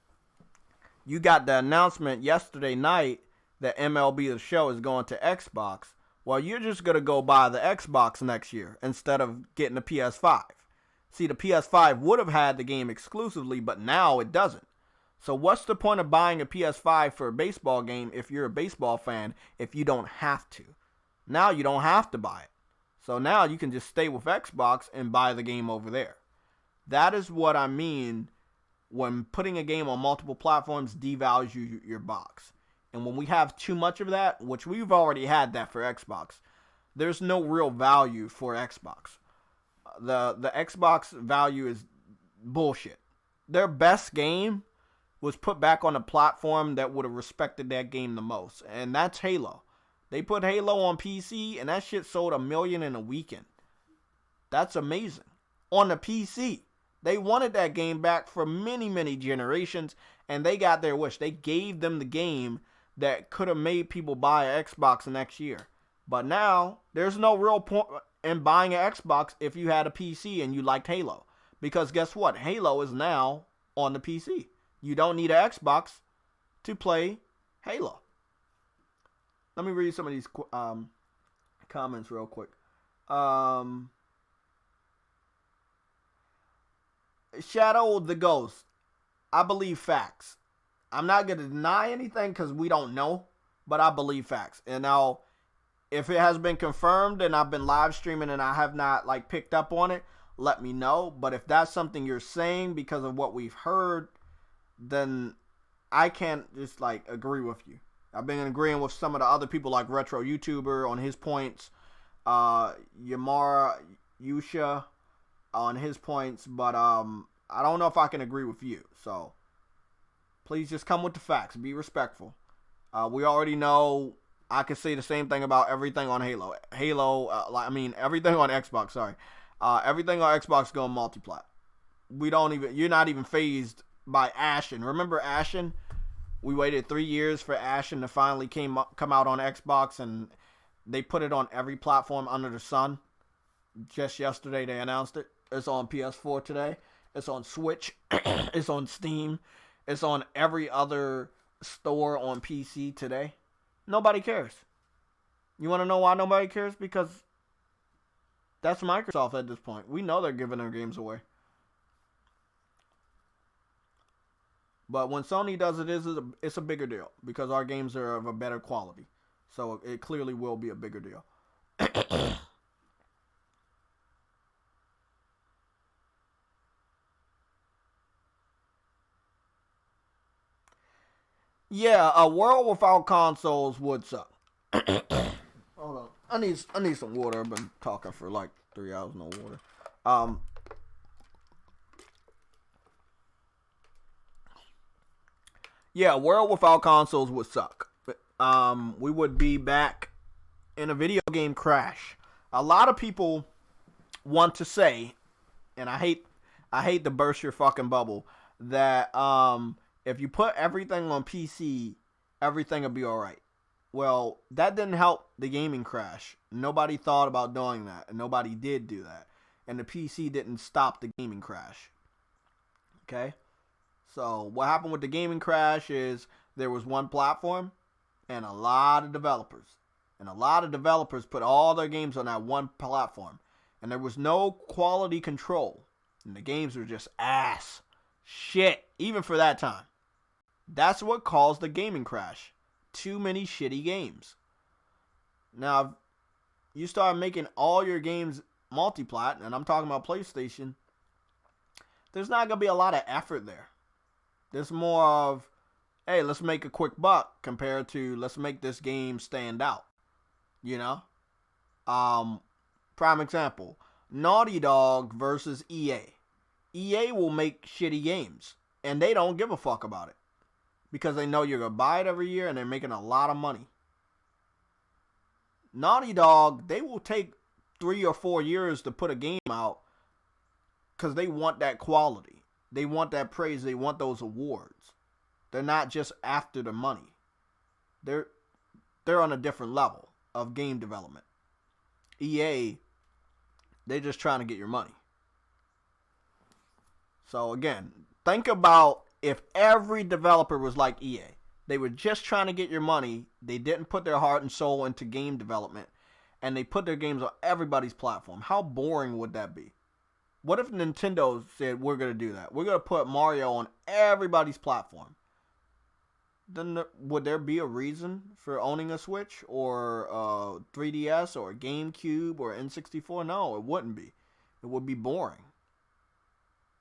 you got the announcement yesterday night that MLB The Show is going to Xbox. Well, you're just going to go buy the Xbox next year instead of getting the PS5. See, the PS5 would have had the game exclusively, but now it doesn't. So what's the point of buying a PS5 for a baseball game if you're a baseball fan if you don't have to? Now you don't have to buy it. So now you can just stay with Xbox and buy the game over there. That is what I mean when putting a game on multiple platforms devalues your box. And when we have too much of that, which we've already had that for Xbox, there's no real value for Xbox. The Xbox value is bullshit. Their best game was put back on a platform that would have respected that game the most, and that's Halo. They put Halo on PC, and that shit sold 1 million in a weekend. That's amazing. On the PC. They wanted that game back for many, many generations, and they got their wish. They gave them the game that could have made people buy an Xbox next year. But now, there's no real point in buying an Xbox if you had a PC and you liked Halo. Because guess what? Halo is now on the PC. You don't need an Xbox to play Halo. Let me read some of these comments real quick. Shadow the Ghost. I believe facts. I'm not going to deny anything because we don't know, but I believe facts. And now, if it has been confirmed and I've been live streaming and I have not picked up on it, let me know. But if that's something you're saying because of what we've heard, then I can't just agree with you. I've been agreeing with some of the other people like Retro YouTuber on his points, Yamara Yusha on his points, but I don't know if I can agree with you. So please just come with the facts. Be respectful. We already know I can say the same thing about everything on Halo. Everything on Xbox, sorry. Everything on Xbox going multiplat. you're not even phased by Ashen. Remember Ashen? We waited 3 years for Ashen to finally come out on Xbox, and they put it on every platform under the sun. Just yesterday they announced it. It's on PS4 today. It's on Switch. It's on Steam. It's on every other store on PC today. Nobody cares. You want to know why nobody cares? Because that's Microsoft at this point. We know they're giving their games away. But when Sony does it, it's a bigger deal because our games are of a better quality. So it clearly will be a bigger deal. Yeah, a world without consoles would suck. Hold on. I need some water. I've been talking for like 3 hours, no water. Yeah, a world without consoles would suck. We would be back in a video game crash. A lot of people want to say, and I hate to burst your fucking bubble, that if you put everything on PC, everything will be alright. Well, that didn't help the gaming crash. Nobody thought about doing that, and nobody did do that. And the PC didn't stop the gaming crash. Okay? So, what happened with the gaming crash is there was one platform and a lot of developers. And a lot of developers put all their games on that one platform. And there was no quality control. And the games were just ass. Shit. Even for that time. That's what caused the gaming crash. Too many shitty games. Now, if you start making all your games multi-plat, and I'm talking about PlayStation, there's not going to be a lot of effort there. There's more of, hey, let's make a quick buck compared to let's make this game stand out. You know? Prime example, Naughty Dog versus EA. EA will make shitty games, and they don't give a fuck about it. Because they know you're going to buy it every year, and they're making a lot of money. Naughty Dog, they will take 3 or 4 years to put a game out because they want that quality. They want that praise. They want those awards. They're not just after the money. They're on a different level of game development. EA, they're just trying to get your money. So again, think about if every developer was like EA. They were just trying to get your money. They didn't put their heart and soul into game development. And they put their games on everybody's platform. How boring would that be? What if Nintendo said, we're going to do that? We're going to put Mario on everybody's platform. Then would there be a reason for owning a Switch or 3DS or GameCube or N64? No, it wouldn't be. It would be boring.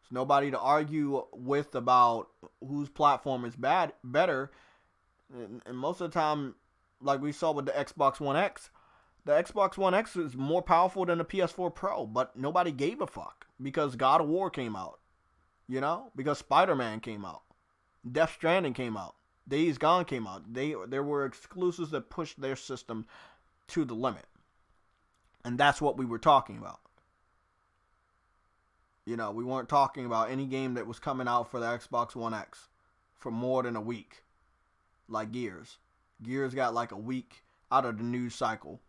There's nobody to argue with about whose platform is better. And most of the time, like we saw with the Xbox One X, the Xbox One X is more powerful than the PS4 Pro, but nobody gave a fuck because God of War came out, you know, because Spider-Man came out, Death Stranding came out, Days Gone came out. There were exclusives that pushed their system to the limit, and that's what we were talking about. You know, we weren't talking about any game that was coming out for the Xbox One X for more than a week, like Gears. Gears got like a week out of the news cycle.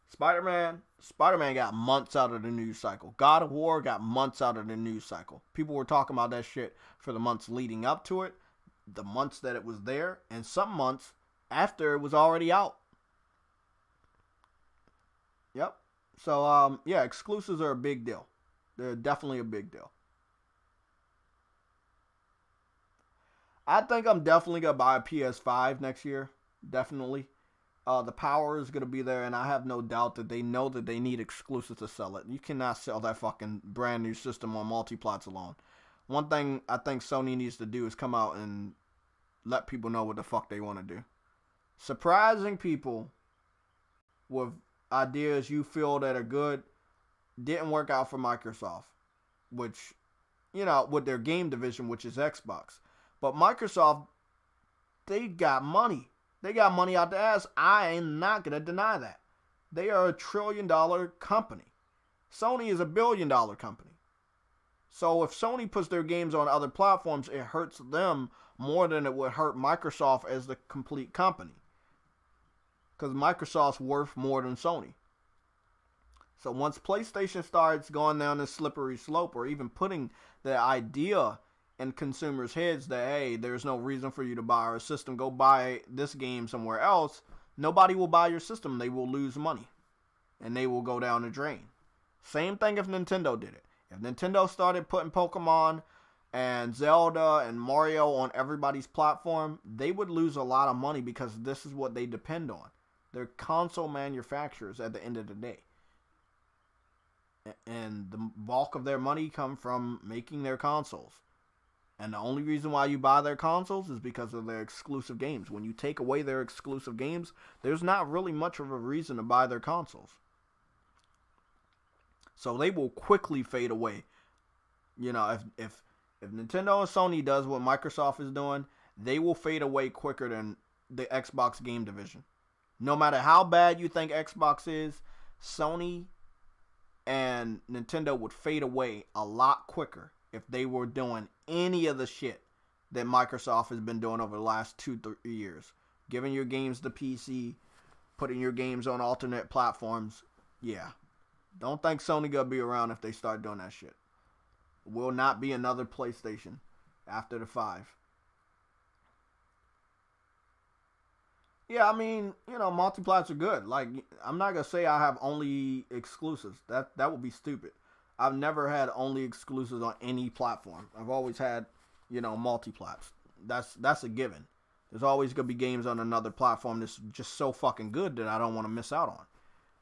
Spider-Man got months out of the news cycle. God of War got months out of the news cycle. People were talking about that shit for the months leading up to it, the months that it was there, and some months after it was already out. Yep. So, yeah, exclusives are a big deal. They're definitely a big deal. I think I'm definitely going to buy a PS5 next year. Definitely. The power is going to be there, and I have no doubt that they know that they need exclusives to sell it. You cannot sell that fucking brand new system on multi-plats alone. One thing I think Sony needs to do is come out and let people know what the fuck they want to do. Surprising people with ideas you feel that are good didn't work out for Microsoft, which, you know, with their game division, which is Xbox. But Microsoft, they got money. They got money out the ass. I am not going to deny that. They are $1 trillion company. Sony is $1 billion company. So if Sony puts their games on other platforms, it hurts them more than it would hurt Microsoft as the complete company. Because Microsoft's worth more than Sony. So once PlayStation starts going down this slippery slope, or even putting the idea in consumers' heads that, hey, there's no reason for you to buy our system, go buy this game somewhere else, nobody will buy your system. They will lose money. And they will go down the drain. Same thing if Nintendo did it. If Nintendo started putting Pokemon and Zelda and Mario on everybody's platform, they would lose a lot of money because this is what they depend on. They're console manufacturers at the end of the day. And the bulk of their money come from making their consoles. And the only reason why you buy their consoles is because of their exclusive games. When you take away their exclusive games, there's not really much of a reason to buy their consoles. So they will quickly fade away. You know, if Nintendo and Sony does what Microsoft is doing, they will fade away quicker than the Xbox game division. No matter how bad you think Xbox is, Sony and Nintendo would fade away a lot quicker if they were doing any of the shit that Microsoft has been doing over the last 2-3 years. Giving your games to PC, putting your games on alternate platforms. Yeah. Don't think Sony gonna be around if they start doing that shit. Will not be another PlayStation after the 5. Yeah, I mean, you know, multiplats are good. Like, I'm not gonna say I have only exclusives. That would be stupid. I've never had only exclusives on any platform. I've always had, you know, multiplats. That's a given. There's always gonna be games on another platform that's just so fucking good that I don't want to miss out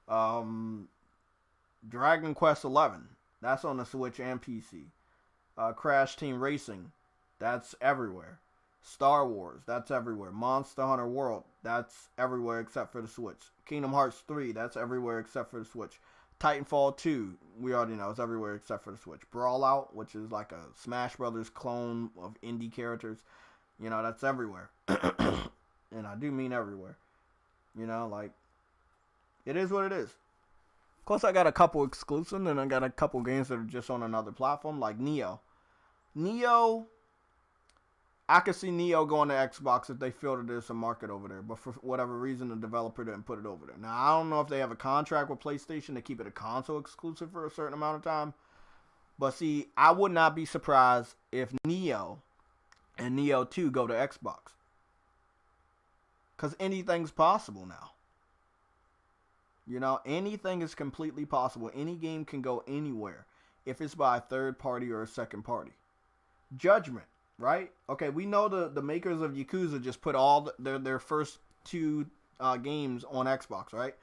on. Dragon Quest XI, that's on the Switch and PC. Crash Team Racing, that's everywhere. Star Wars, that's everywhere. Monster Hunter World, that's everywhere except for the Switch. Kingdom Hearts 3, that's everywhere except for the Switch. Titanfall 2, we already know, it's everywhere except for the Switch. Brawlout, which is like a Smash Brothers clone of indie characters, you know, that's everywhere. And I do mean everywhere. You know, like, it is what it is. Of course, I got a couple exclusives, and I got a couple games that are just on another platform, like Neo. I could see Neo going to Xbox if they feel that there's a market over there, but for whatever reason, the developer didn't put it over there. Now, I don't know if they have a contract with PlayStation to keep it a console exclusive for a certain amount of time, but see, I would not be surprised if Neo and Neo 2 go to Xbox. Because anything's possible now. You know, anything is completely possible. Any game can go anywhere if it's by a third party or a second party. Judgment, right? Okay, we know the makers of Yakuza just put all their first 2 games on Xbox, right?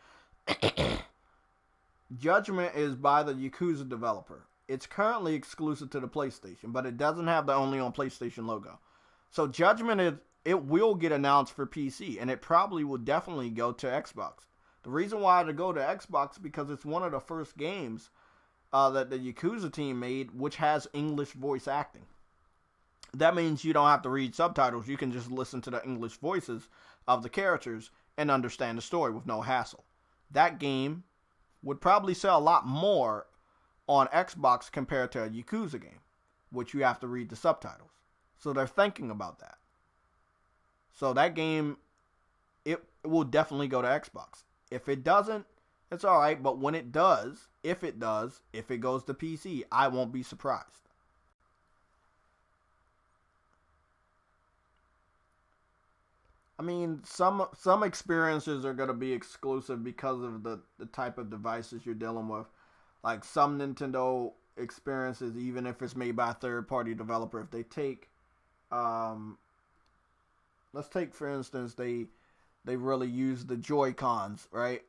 Judgment is by the Yakuza developer. It's currently exclusive to the PlayStation, but it doesn't have the only on PlayStation logo. So Judgment, it will get announced for PC, and it probably will definitely go to Xbox. The reason why to go to Xbox is because it's one of the first games that the Yakuza team made, which has English voice acting. That means you don't have to read subtitles. You can just listen to the English voices of the characters and understand the story with no hassle. That game would probably sell a lot more on Xbox compared to a Yakuza game, which you have to read the subtitles. So they're thinking about that. So that game, it will definitely go to Xbox. If it doesn't, it's alright, but when it does, if it goes to PC, I won't be surprised. I mean, some experiences are going to be exclusive because of the type of devices you're dealing with. Like some Nintendo experiences, even if it's made by a third-party developer, if they take, let's take, for instance, they really use the Joy-Cons, right?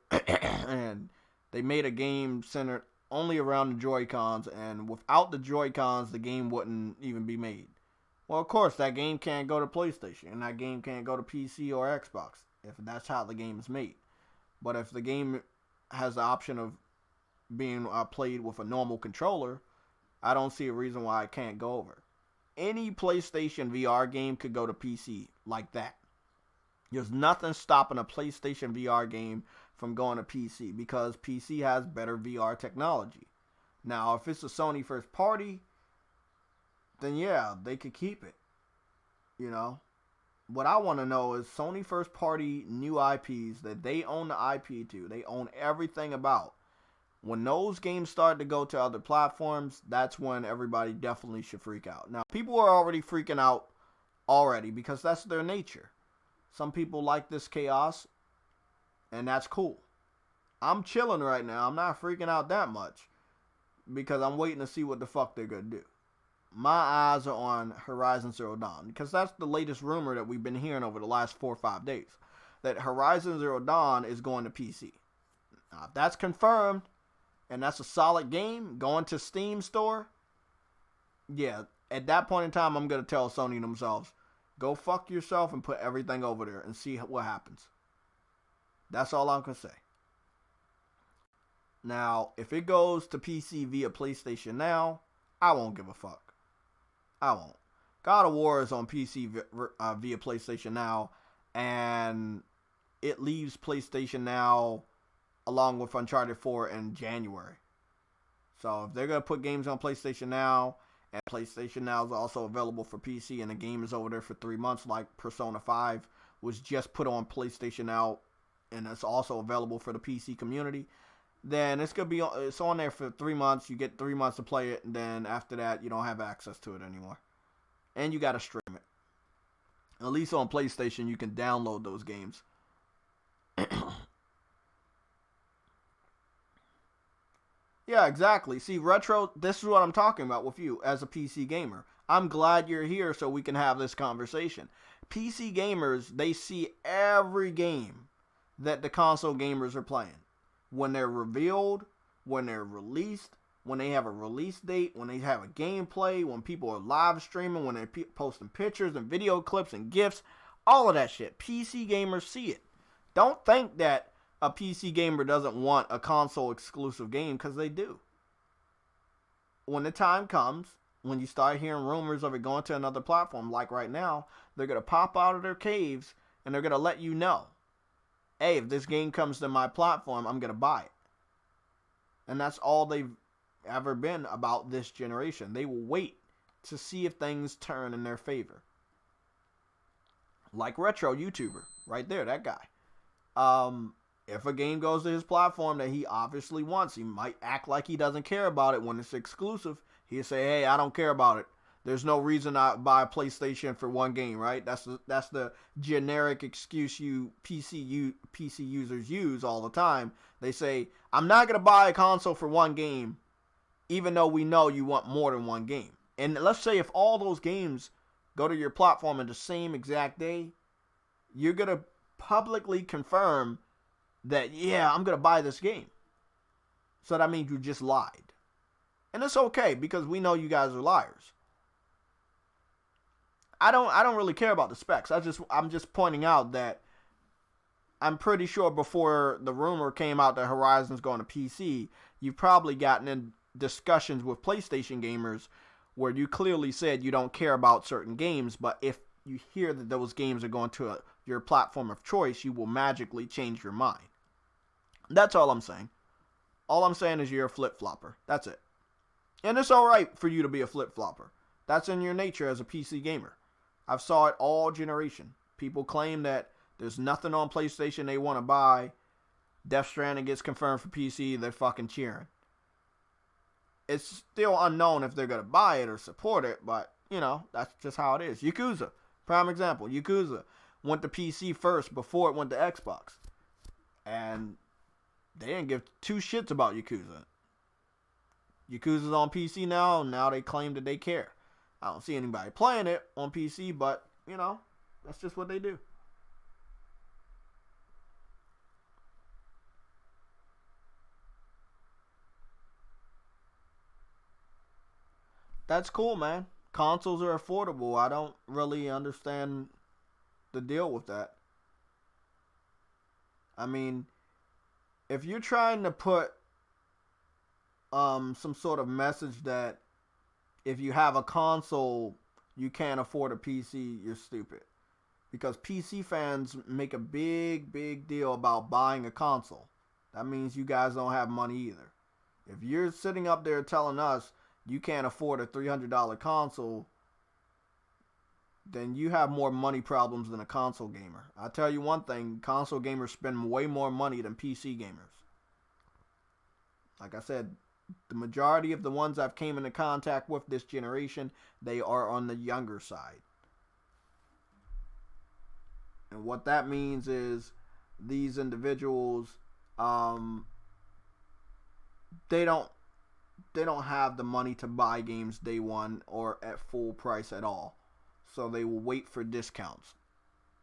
And they made a game centered only around the Joy-Cons, and without the Joy-Cons, the game wouldn't even be made. Well, of course, that game can't go to PlayStation, and that game can't go to PC or Xbox, if that's how the game is made. But if the game has the option of being played with a normal controller, I don't see a reason why it can't go over. Any PlayStation VR game could go to PC like that. There's nothing stopping a PlayStation VR game from going to PC because PC has better VR technology. Now, if it's a Sony first party, then yeah, they could keep it. You know? What I want to know is Sony first party new IPs that they own the IP to, they own everything about. When those games start to go to other platforms, that's when everybody definitely should freak out. Now, people are already freaking out already because that's their nature. Some people like this chaos, and that's cool. I'm chilling right now. I'm not freaking out that much because I'm waiting to see what the fuck they're going to do. My eyes are on Horizon Zero Dawn because that's the latest rumor that we've been hearing over the last 4 or 5 days, that Horizon Zero Dawn is going to PC. Now, if that's confirmed and that's a solid game going to Steam store, yeah, at that point in time, I'm going to tell Sony themselves, go fuck yourself and put everything over there and see what happens. That's all I'm going to say. Now, if it goes to PC via PlayStation Now, I won't give a fuck. I won't. God of War is on PC via PlayStation Now, and it leaves PlayStation Now along with Uncharted 4 in January. So if they're going to put games on PlayStation Now, and PlayStation Now is also available for PC, and the game is over there for 3 months, like Persona 5 was just put on PlayStation Now, and it's also available for the PC community, then it's on there for 3 months. You get 3 months to play it, and then after that, you don't have access to it anymore. And you got to stream it. At least on PlayStation, you can download those games. Yeah, exactly. See, Retro, this is what I'm talking about with you as a PC gamer. I'm glad you're here so we can have this conversation. PC gamers, they see every game that the console gamers are playing. When they're revealed, when they're released, when they have a release date, when they have a gameplay, when people are live streaming, when they're posting pictures and video clips and GIFs, all of that shit. PC gamers see it. Don't think that a PC gamer doesn't want a console exclusive game, because they do. When the time comes, when you start hearing rumors of it going to another platform, like right now, they're going to pop out of their caves and they're going to let you know, hey, if this game comes to my platform, I'm going to buy it. And that's all they've ever been about this generation. They will wait to see if things turn in their favor. Like Retro YouTuber, right there, that guy. If a game goes to his platform that he obviously wants, he might act like he doesn't care about it when it's exclusive. He'll say, hey, I don't care about it. There's no reason I buy a PlayStation for one game, right? That's the generic excuse PC users use all the time. They say, I'm not going to buy a console for one game, even though we know you want more than one game. And let's say if all those games go to your platform in the same exact day, you're going to publicly confirm that, yeah, I'm going to buy this game. So that means you just lied. And it's okay, because we know you guys are liars. I don't really care about the specs. I'm just pointing out that I'm pretty sure before the rumor came out that Horizon's going to PC, you've probably gotten in discussions with PlayStation gamers where you clearly said you don't care about certain games, but if you hear that those games are going to your platform of choice, you will magically change your mind. That's all I'm saying. All I'm saying is you're a flip-flopper. That's it. And it's alright for you to be a flip-flopper. That's in your nature as a PC gamer. I've saw it all generation. People claim that there's nothing on PlayStation they want to buy. Death Stranding gets confirmed for PC, they're fucking cheering. It's still unknown if they're going to buy it or support it, but, you know, that's just how it is. Yakuza, prime example. Yakuza went to PC first before it went to Xbox. And they didn't give two shits about Yakuza. Yakuza's on PC now, and now they claim that they care. I don't see anybody playing it on PC, but, you know, that's just what they do. That's cool, man. Consoles are affordable. I don't really understand the deal with that. I mean, if you're trying to put some sort of message that if you have a console, you can't afford a PC, you're stupid. Because PC fans make a big deal about buying a console. That means you guys don't have money either. If you're sitting up there telling us you can't afford a $300 console then you have more money problems than a console gamer. I'll tell you one thing, console gamers spend way more money than PC gamers. Like I said, the majority of the ones I've came into contact with this generation, they are on the younger side. And what that means is these individuals, they don't have the money to buy games day one or at full price at all. So they will wait for discounts.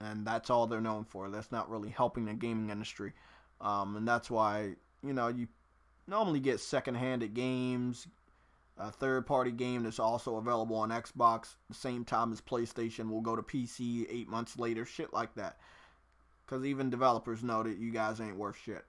And that's all they're known for. That's not really helping the gaming industry. And that's why, you normally get second-handed games, a third-party game that's also available on Xbox the same time as PlayStation will go to PC 8 months later, shit like that. Because even developers know that you guys ain't worth shit.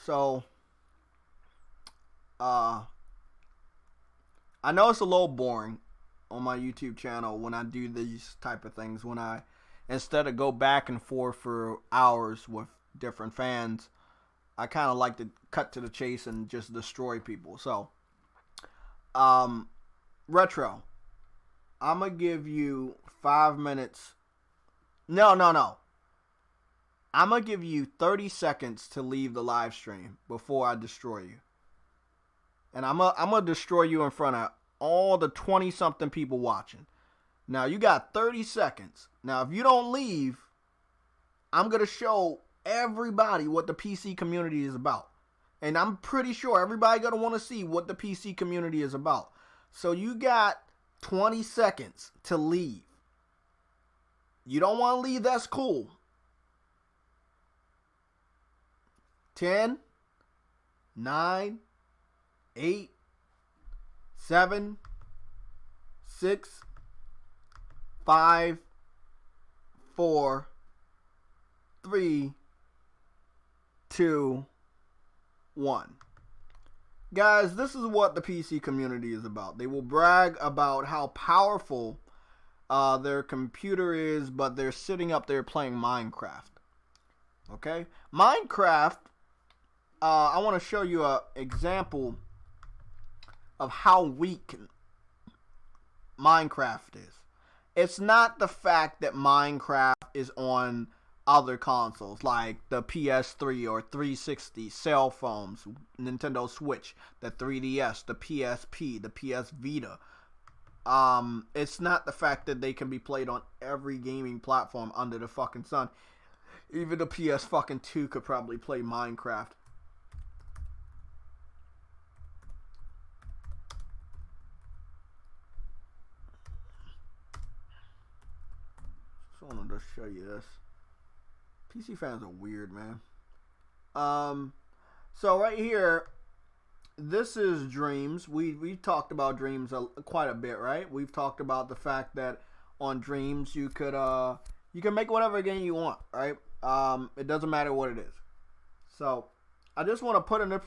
So, I know it's a little boring on my YouTube channel when I do these type of things. When I, instead of go back and forth for hours with different fans, I kind of like to cut to the chase and just destroy people. So, Retro, I'm going to give you 5 minutes. No. I'm going to give you 30 seconds to leave the live stream before I destroy you. And I'm going to destroy you in front of all the 20-something people watching. Now, you got 30 seconds. Now, if you don't leave, I'm going to show everybody what the PC community is about. And I'm pretty sure everybody going to want to see what the PC community is about. So you got 20 seconds to leave. You don't want to leave, that's cool. 10, 9, 8, 7, 6, 5, 4, 3, 2, 1. Guys, this is what the PC community is about. They will brag about how powerful their computer is, but they're sitting up there playing Minecraft. Okay? Minecraft, I want to show you an example of how weak Minecraft is. It's not the fact that Minecraft is on other consoles like the PS3 or 360, cell phones, Nintendo Switch, the 3DS, the PSP, the PS Vita. It's not the fact that they can be played on every gaming platform under the fucking sun. Even the PS fucking 2 could probably play Minecraft. I wanted to show you this. PC fans are weird, man. So right here, this is Dreams. We talked about Dreams quite a bit, right? We've talked about the fact that on Dreams you can make whatever game you want, right? It doesn't matter what it is. So I just want to put in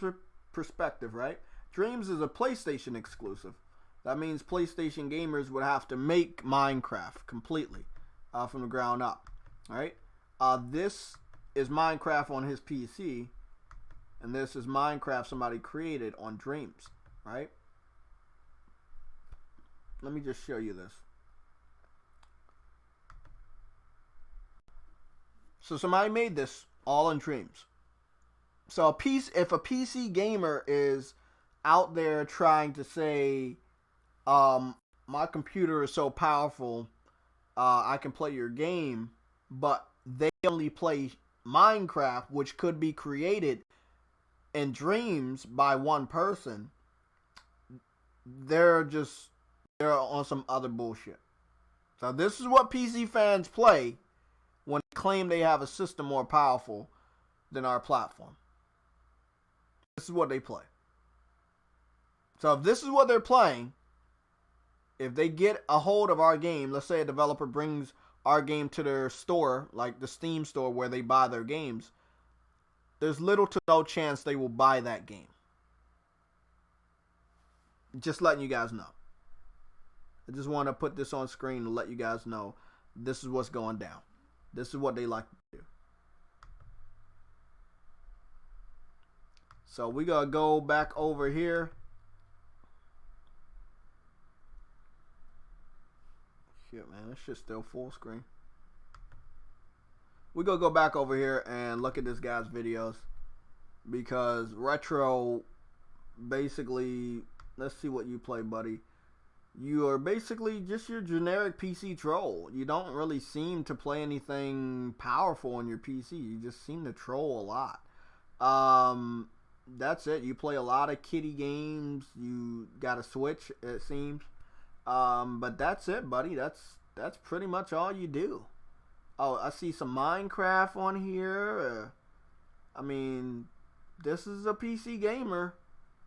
perspective, right? Dreams is a PlayStation exclusive. That means PlayStation gamers would have to make Minecraft completely. From the ground up, right? This is Minecraft on his PC, and this is Minecraft somebody created on Dreams, right? Let me just show you this. So somebody made this all in Dreams. So if a PC gamer is out there trying to say, my computer is so powerful, I can play your game, but they only play Minecraft, which could be created in Dreams by one person, they're on some other bullshit. So this is what PC fans play when they claim they have a system more powerful than our platform. This is what they play. So if this is what they're playing, if they get a hold of our game, let's say a developer brings our game to their store, like the Steam store where they buy their games, there's little to no chance they will buy that game. Just letting you guys know. I just want to put this on screen to let you guys know this is what's going down. This is what they like to do. So we gotta go back over here. Shit, man, this shit's still full screen. We gonna go back over here and look at this guy's videos, because Retro basically, let's see what you play, buddy. You are basically just your generic PC troll. You don't really seem to play anything powerful on your PC. You just seem to troll a lot. That's it. You play a lot of kiddie games. You got a Switch, it seems. But that's it, buddy. That's pretty much all you do. Oh, I see some Minecraft on here. I mean, this is a PC gamer.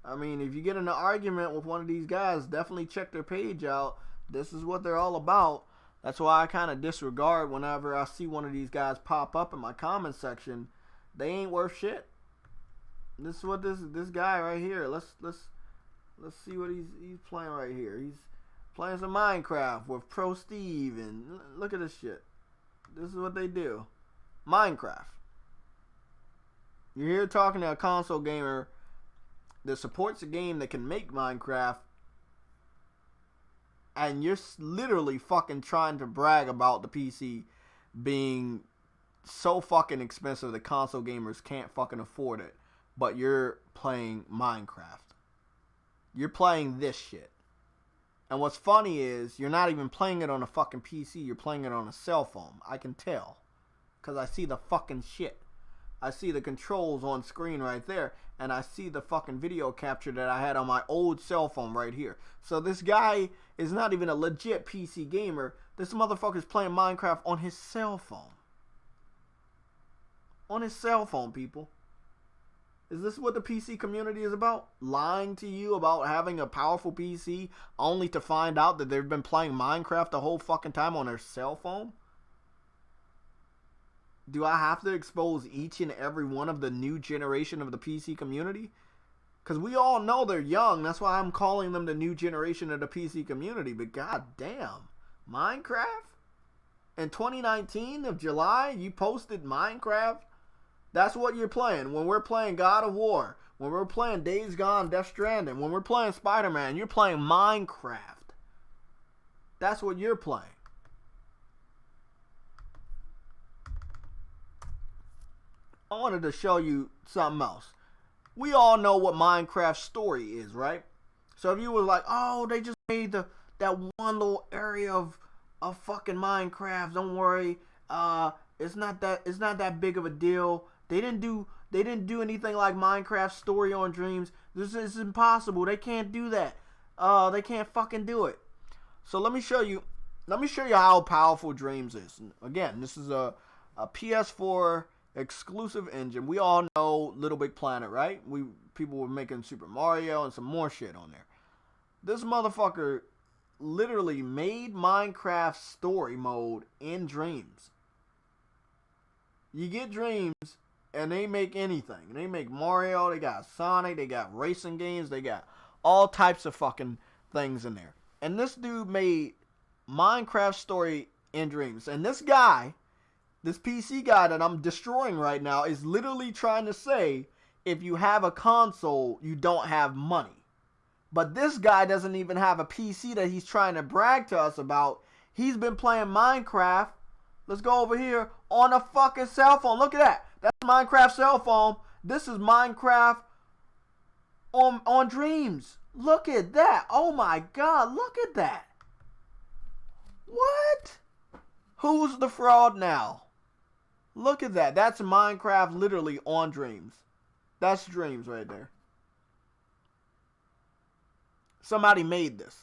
I mean, if you get in an argument with one of these guys, definitely check their page out. This is what they're all about. That's why I kind of disregard whenever I see one of these guys pop up in my comment section. They ain't worth shit. This is what this guy right here. Let's see what he's playing right here. He's playing some Minecraft with Pro Steve, and look at this shit. This is what they do. Minecraft. You're here talking to a console gamer that supports a game that can make Minecraft, and you're literally fucking trying to brag about the PC being so fucking expensive that console gamers can't fucking afford it. But you're playing Minecraft. You're playing this shit. And what's funny is you're not even playing it on a fucking PC. You're playing it on a cell phone. I can tell. Because I see the fucking shit. I see the controls on screen right there. And I see the fucking video capture that I had on my old cell phone right here. So this guy is not even a legit PC gamer. This motherfucker's playing Minecraft on his cell phone. On his cell phone, people. Is this what the PC community is about? Lying to you about having a powerful PC only to find out that they've been playing Minecraft the whole fucking time on their cell phone? Do I have to expose each and every one of the new generation of the PC community? Because we all know they're young. That's why I'm calling them the new generation of the PC community. But goddamn, Minecraft? In 2019 of July, you posted Minecraft? That's what you're playing. When we're playing God of War, when we're playing Days Gone, Death Stranding, when we're playing Spider-Man, you're playing Minecraft. That's what you're playing. I wanted to show you something else. We all know what Minecraft's story is, right? So if you were like, oh, they just made that one little area of fucking Minecraft, don't worry, it's not that big of a deal. They didn't do anything like Minecraft's story on Dreams. This is impossible. They can't do that. They can't fucking do it. So let me show you how powerful Dreams is. Again, this is a PS4 exclusive engine. We all know Little Big Planet, right? People were making Super Mario and some more shit on there. This motherfucker literally made Minecraft story mode in Dreams. You get Dreams, and they make anything. They make Mario, they got Sonic, they got racing games, they got all types of fucking things in there. And this dude made Minecraft story in Dreams. And this guy, this PC guy that I'm destroying right now, is literally trying to say, if you have a console, you don't have money. But this guy doesn't even have a PC that he's trying to brag to us about. He's been playing Minecraft. Let's go over here on a fucking cell phone. Look at that. That's Minecraft cell phone. This is Minecraft on Dreams. Look at that. Oh my God. Look at that. What? Who's the fraud now? Look at that. That's Minecraft literally on Dreams. That's Dreams right there. Somebody made this.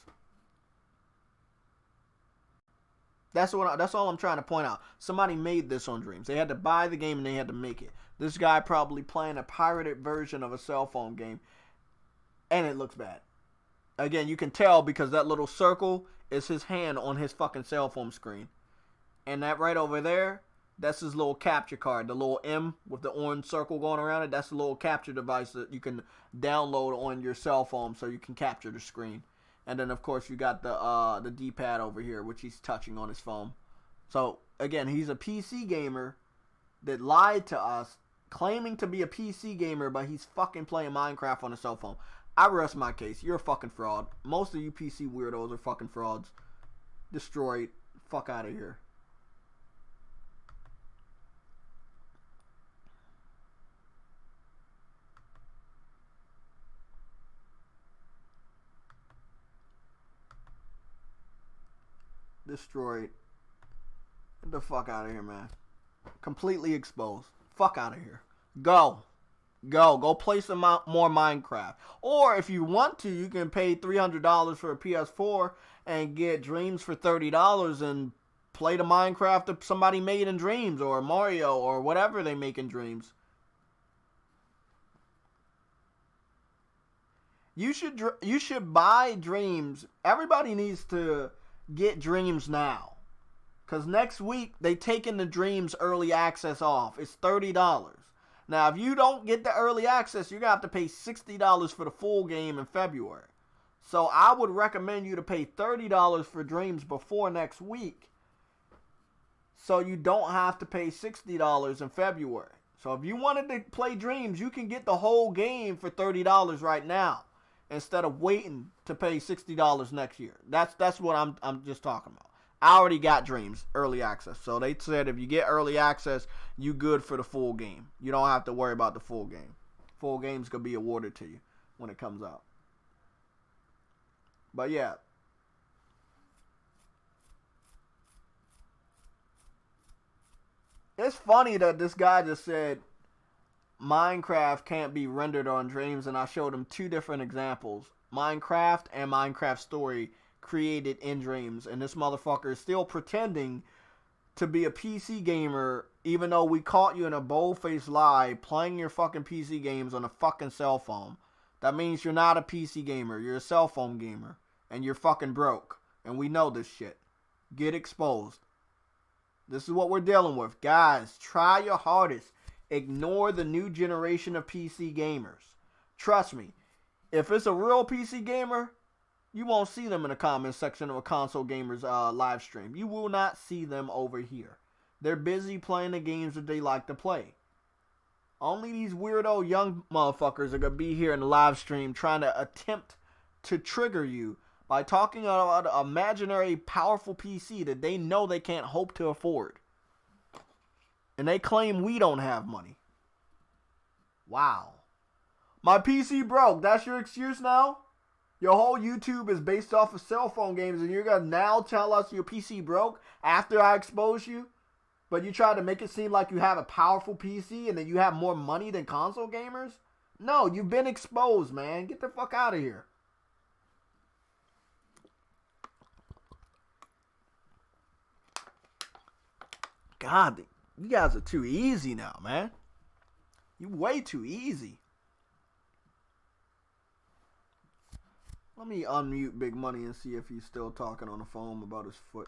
That's all I'm trying to point out. Somebody made this on Dreams. They had to buy the game and they had to make it. This guy probably playing a pirated version of a cell phone game. And it looks bad. Again, you can tell because that little circle is his hand on his fucking cell phone screen. And that right over there, That's his little capture card. The little M with the orange circle going around it. That's the little capture device that you can download on your cell phone so you can capture the screen. And then, of course, you got the D-pad over here, which he's touching on his phone. So, again, he's a PC gamer that lied to us, claiming to be a PC gamer, but he's fucking playing Minecraft on a cell phone. I rest my case. You're a fucking fraud. Most of you PC weirdos are fucking frauds. Destroyed. Fuck out of here. Destroyed. Get the fuck out of here, man. Completely exposed. Fuck out of here. Go. Go play some more Minecraft. Or if you want to, you can pay $300 for a PS4 and get Dreams for $30 and play the Minecraft that somebody made in Dreams, or Mario, or whatever they make in Dreams. You should buy Dreams. Everybody needs to get Dreams now. Because next week, they taking the Dreams early access off. It's $30. Now, if you don't get the early access, you're going to have to pay $60 for the full game in February. So I would recommend you to pay $30 for Dreams before next week, so you don't have to pay $60 in February. So if you wanted to play Dreams, you can get the whole game for $30 right now, instead of waiting to pay $60 next year. That's what I'm just talking about. I already got Dreams early access. So they said if you get early access, you good for the full game. You don't have to worry about the full game. Full game's going to be awarded to you when it comes out. But yeah. It's funny that this guy just said Minecraft can't be rendered on Dreams, and I showed him two different examples. Minecraft and Minecraft Story created in Dreams, and this motherfucker is still pretending to be a PC gamer, even though we caught you in a bold-faced lie playing your fucking PC games on a fucking cell phone. That means you're not a PC gamer, you're a cell phone gamer, and you're fucking broke, and we know this shit. Get exposed. This is what we're dealing with. Guys, try your hardest. Ignore the new generation of PC gamers. Trust me, if it's a real PC gamer, you won't see them in the comments section of a console gamer's live stream. You will not see them over here. They're busy playing the games that they like to play. Only these weirdo young motherfuckers are going to be here in the live stream trying to attempt to trigger you by talking about an imaginary powerful PC that they know they can't hope to afford. And they claim we don't have money. Wow. My PC broke. That's your excuse now? Your whole YouTube is based off of cell phone games, and you're going to now tell us your PC broke after I expose you? But you try to make it seem like you have a powerful PC and that you have more money than console gamers? No, you've been exposed, man. Get the fuck out of here. God, you guys are too easy now, man. You way too easy. Let me unmute Big Money and see if he's still talking on the phone about his foot.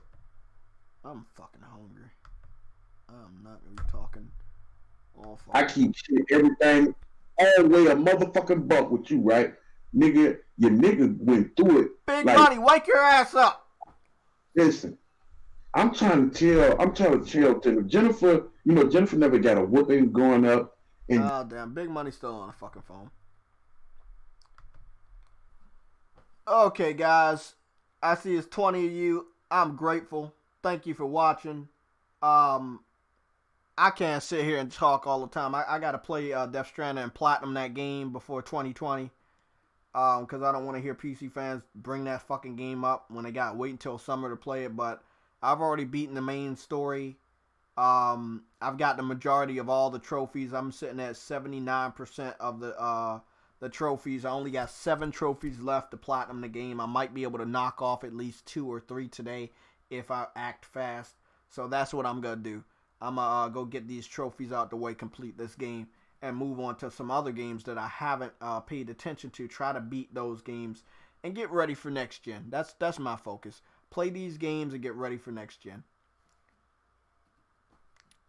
I'm fucking hungry. I'm not gonna be talking all phone. I keep shit everything all the way a motherfucking buck with you, right? Nigga, your nigga went through it. Big Money, wake your ass up. Listen, I'm trying to tell to Jennifer, Jennifer never got a whooping growing up. And oh, damn. Big Money's still on the fucking phone. Okay, guys. I see it's 20 of you. I'm grateful. Thank you for watching. I can't sit here and talk all the time. I got to play Death Stranding and platinum that game before 2020. Because I don't want to hear PC fans bring that fucking game up when they got to wait until summer to play it. But I've already beaten the main story. I've got the majority of all the trophies. I'm sitting at 79% of the trophies. I only got 7 trophies left to platinum the game. I might be able to knock off at least 2 or 3 today if I act fast. So that's what I'm going to do. I'm going to go get these trophies out the way, complete this game, and move on to some other games that I haven't paid attention to. Try to beat those games and get ready for next gen. That's my focus. Play these games and get ready for next gen.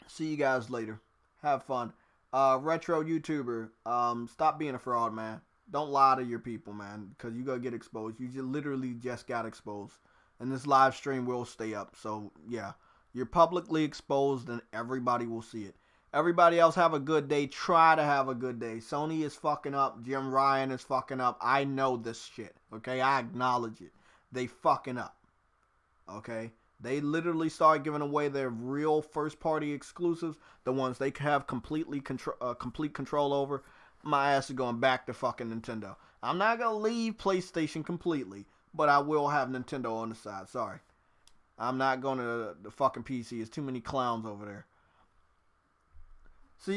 See you guys later. Have fun. Retro YouTuber, stop being a fraud, man. Don't lie to your people, man, because you gonna get exposed. You just literally just got exposed. And this live stream will stay up. So, yeah. You're publicly exposed and everybody will see it. Everybody else have a good day. Try to have a good day. Sony is fucking up. Jim Ryan is fucking up. I know this shit. Okay? I acknowledge it. They fucking up. Okay? They literally started giving away their real first-party exclusives, the ones they have complete control over. My ass is going back to fucking Nintendo. I'm not going to leave PlayStation completely, but I will have Nintendo on the side. Sorry. I'm not going to the fucking PC. There's too many clowns over there.